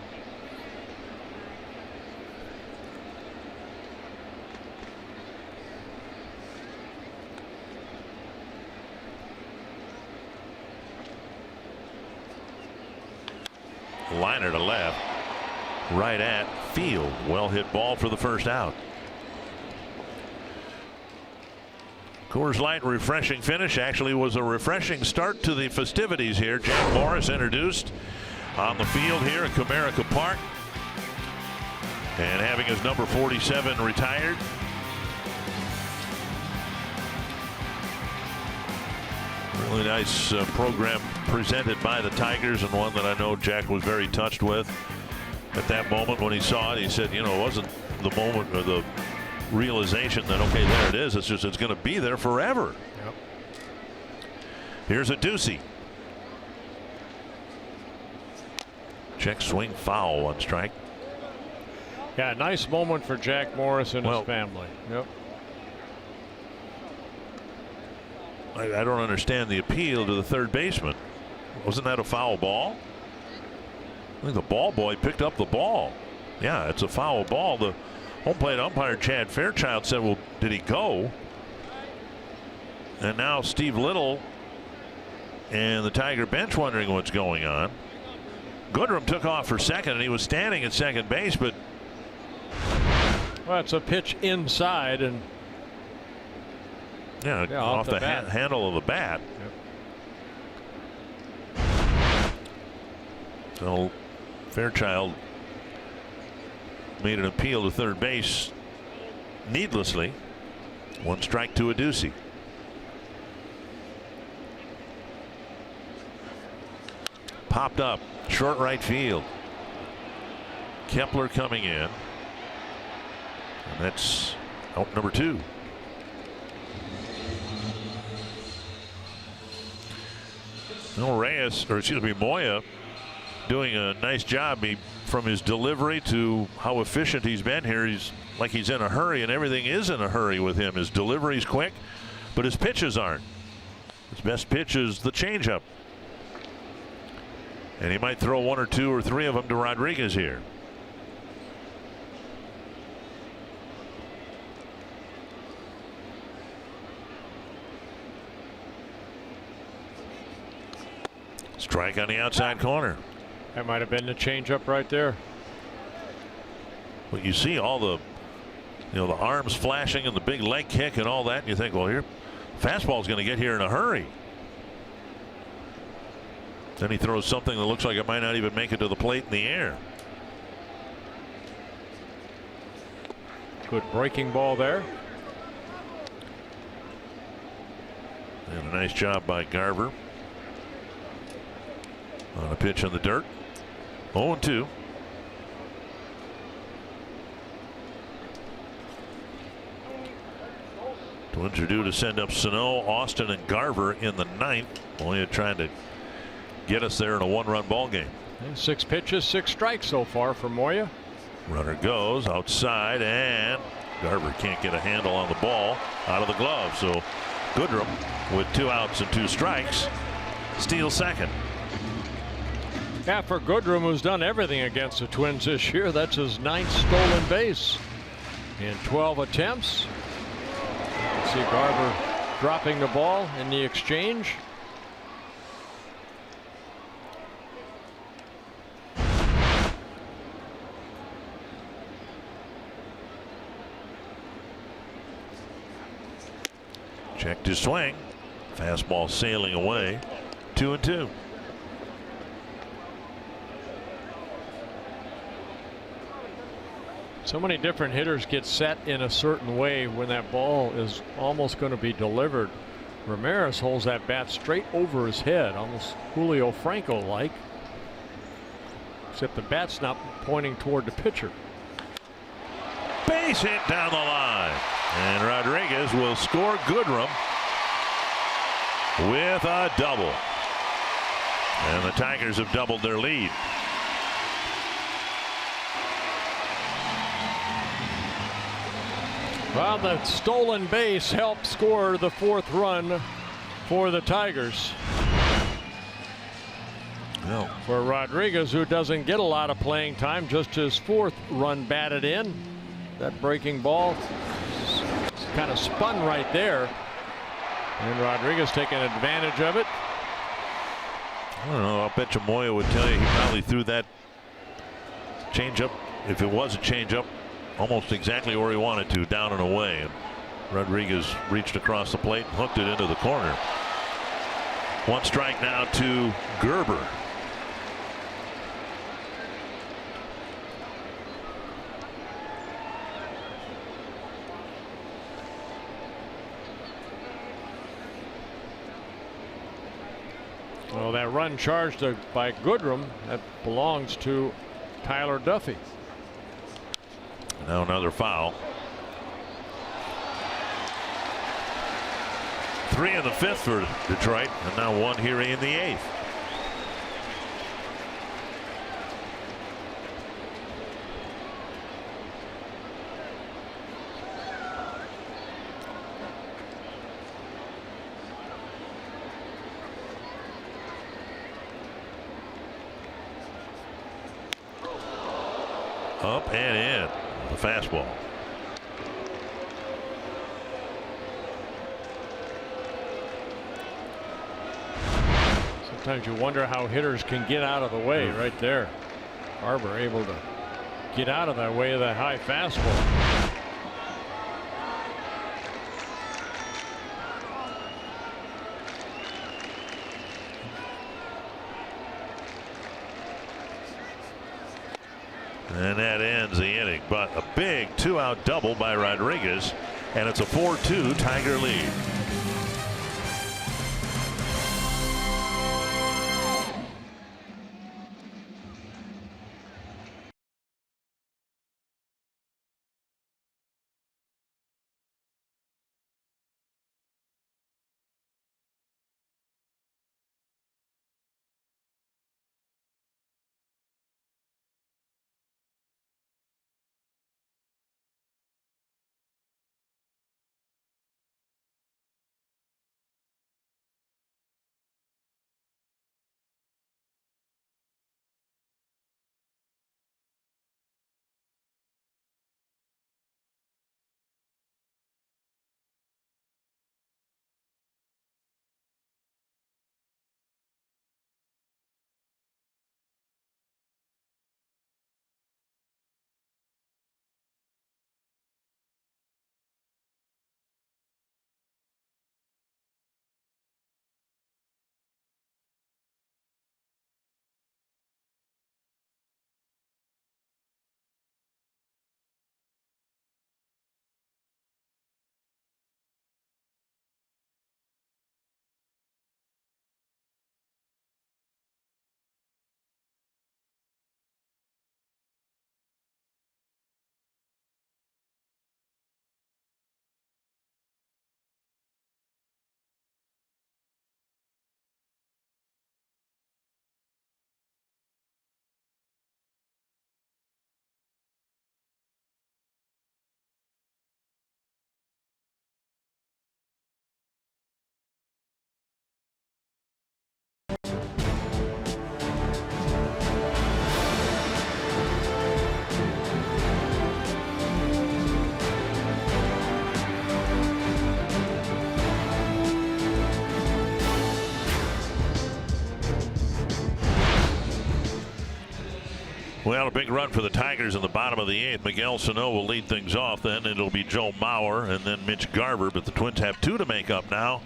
Liner to left, right at field. Well hit ball for the first out. Coors Light refreshing finish. Actually was a refreshing start to the festivities here. Jack Morris introduced on the field here at Comerica Park, and having his number 47 retired. Really nice program presented by the Tigers, and one that I know Jack was very touched with at that moment when he saw it. He said, you know, it wasn't the moment or the realization that, okay, there it is. It's just, it's going to be there forever. Yep. Here's a Ducey. Check swing foul, 1 strike. Yeah, nice moment for Jack Morris and his family. Yep. I don't understand the appeal to the 3rd baseman. Wasn't that a foul ball? I think the ball boy picked up the ball. Yeah, it's a foul ball. The home plate umpire Chad Fairchild said, well, did he go? And now Steve Little and the Tiger bench wondering what's going on. Goodrum took off for second, and he was standing at second base, but well, it's a pitch inside, and yeah, off the handle of the bat. Yep. So Fairchild made an appeal to 3rd base needlessly. 1 strike to a Ducey. Popped up short right field. Kepler coming in, and that's out number 2. No, Moya doing a nice job. From his delivery to how efficient he's been here, he's like he's in a hurry, and everything is in a hurry with him. His delivery's quick, but his pitches aren't. His best pitch is the changeup, and he might throw 1 or 2 or 3 of them to Rodriguez here. Strike on the outside corner. That might have been the changeup right there. Well, you see all the, the arms flashing and the big leg kick and all that, and you think, well, here, fastball's going to get here in a hurry. Then he throws something that looks like it might not even make it to the plate in the air. Good breaking ball there. And a nice job by Garver on a pitch in the dirt. 0-2. Twins are due to send up Sano, Austin, and Garver in the 9th. Only trying to get us there in a 1-run ball game. 6 pitches, 6 strikes so far for Moya. Runner goes outside, and Garver can't get a handle on the ball out of the glove. So Goodrum, with 2 outs and 2 strikes, steals second. Yeah, for Goodrum, who's done everything against the Twins this year, that's his 9th stolen base in 12 attempts. See Garver dropping the ball in the exchange. Checked his swing. Fastball sailing away. 2-2. So many different hitters get set in a certain way when that ball is almost going to be delivered. Ramirez holds that bat straight over his head, almost Julio Franco-like, except the bat's not pointing toward the pitcher. Base hit down the line, and Rodriguez will score Goodrum with a double, and the Tigers have doubled their lead. Well, the stolen base helped score the 4th run for the Tigers. No. For Rodriguez, who doesn't get a lot of playing time, just his 4th run batted in. That breaking ball kind of spun right there, and Rodriguez taking advantage of it. I don't know. I'll bet you Moya would tell you he probably threw that changeup, if it was a changeup, almost exactly where he wanted to, down and away. And Rodriguez reached across the plate and hooked it into the corner. 1 strike now to Gerber. Well, that run charged by Goodrum, that belongs to Tyler Duffy. Now another foul. 3 in the 5th for Detroit, and now 1 here in the 8th. Up and in. The fastball. Sometimes you wonder how hitters can get out of the way right there. Barber able to get out of that way of that high fastball. And that ends the inning, but a big 2-out double by Rodriguez, and it's a 4-2 Tiger lead. Well, a big run for the Tigers in the bottom of the 8th. Miguel Sano will lead things off. Then it'll be Joe Mauer and then Mitch Garver. But the Twins have 2 to make up now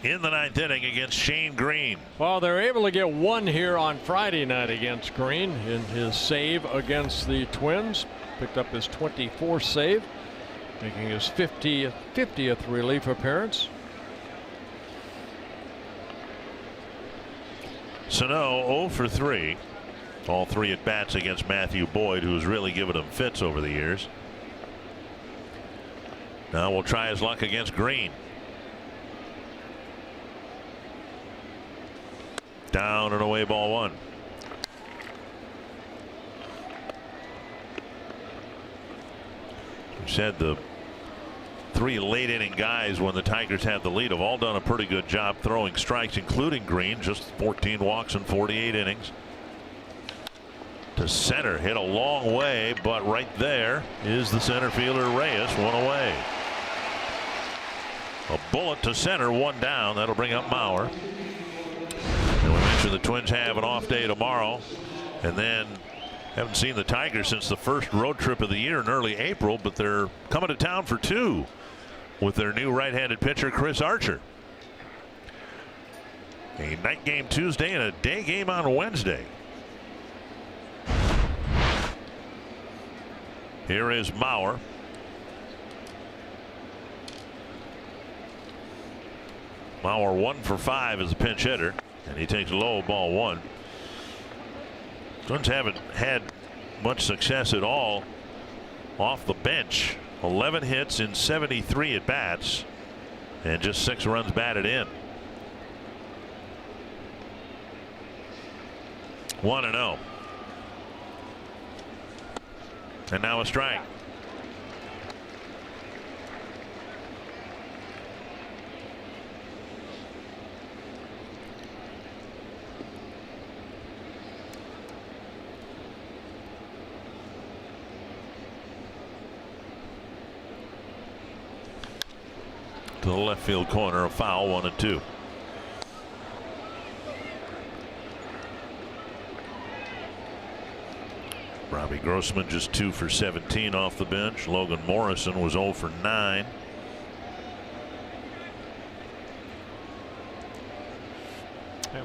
in the 9th inning against Shane Green. Well, they're able to get 1 here on Friday night against Green in his save against the Twins. Picked up his 24th save, making his 50th relief appearance. Sano 0 for 3. All 3 at bats against Matthew Boyd, who's really given him fits over the years. Now we'll try his luck against Green. Down and away, ball 1. We said the 3 late inning guys when the Tigers had the lead have all done a pretty good job throwing strikes, including Green, just 14 walks in 48 innings. To center, hit a long way, but right there is the center fielder Reyes, 1 away. A bullet to center, 1 down. That'll bring up Mauer. And we mentioned the Twins have an off day tomorrow, and then haven't seen the Tigers since the first road trip of the year in early April, but they're coming to town for 2 with their new right-handed pitcher Chris Archer. A night game Tuesday and a day game on Wednesday. Here is Mauer. Mauer 1 for 5 as a pinch hitter, and he takes low, ball 1. Twins haven't had much success at all off the bench. 11 hits in 73 at bats, and just 6 runs batted in. 1-0. And now a strike. To the left field corner, a foul, 1-2. Robbie Grossman just 2 for 17 off the bench. Logan Morrison was 0 for 9.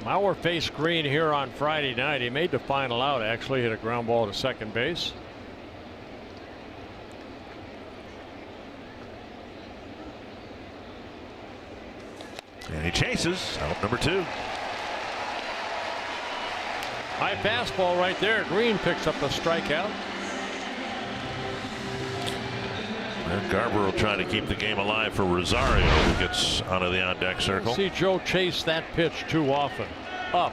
Mauer faced Green here on Friday night. He made the final out, actually, hit a ground ball to second base. And he chases out number 2. High fastball right there. Green picks up a strikeout. And Garber will try to keep the game alive for Rosario, who gets onto the on-deck circle. See Joe chase that pitch too often. Up.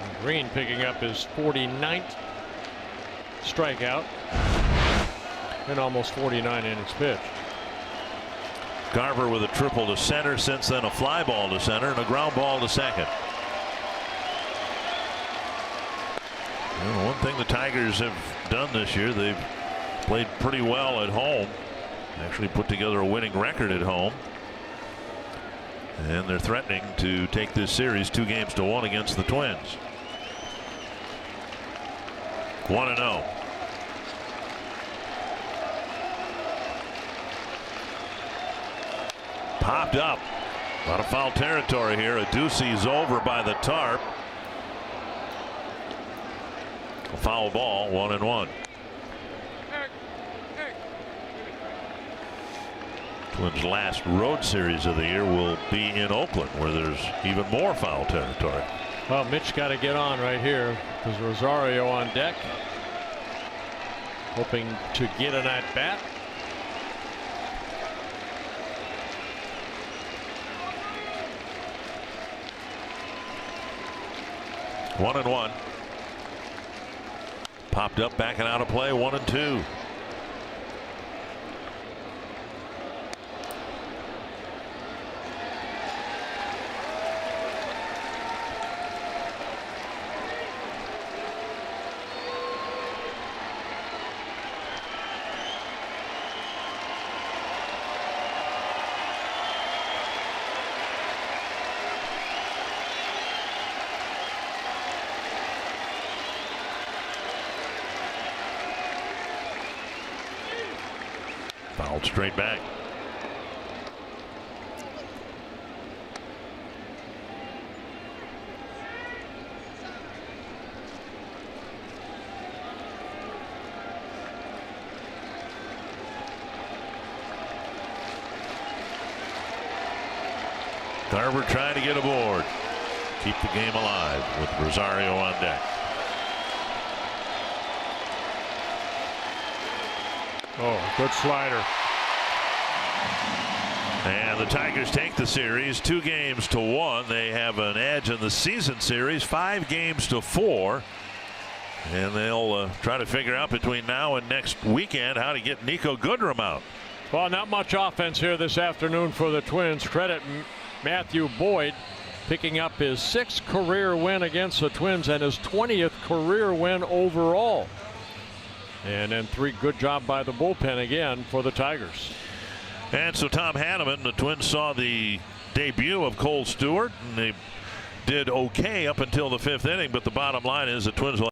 And Green picking up his 49th strikeout and almost 49 innings pitched. Garber with a triple to center, since then a fly ball to center and a ground ball to second. One thing the Tigers have done this year, they've played pretty well at home. Actually put together a winning record at home. And they're threatening to take this series 2-1 against the Twins. 1-0. Popped up. A lot of foul territory here. Adduci's over by the tarp. A foul ball, 1-1. Twins' last road series of the year will be in Oakland, where there's even more foul territory. Well, Mitch got to get on right here because Rosario on deck, hoping to get an at bat. One and one. Popped up, backing out of play, 1-2. Fouled straight back. Garber trying to get aboard. Keep the game alive with Rosario on deck. Oh, good slider. And the Tigers take the series 2-1. They have an edge in the season series 5-4. And they'll try to figure out between now and next weekend how to get Nico Goodrum out. Well, not much offense here this afternoon for the Twins. Credit Matthew Boyd picking up his 6th career win against the Twins and his 20th career win overall. And then 3 good job by the bullpen again for the Tigers. And so Tom Hanneman, the Twins saw the debut of Cole Stewart, and they did okay up until the 5th inning, but the bottom line is the Twins will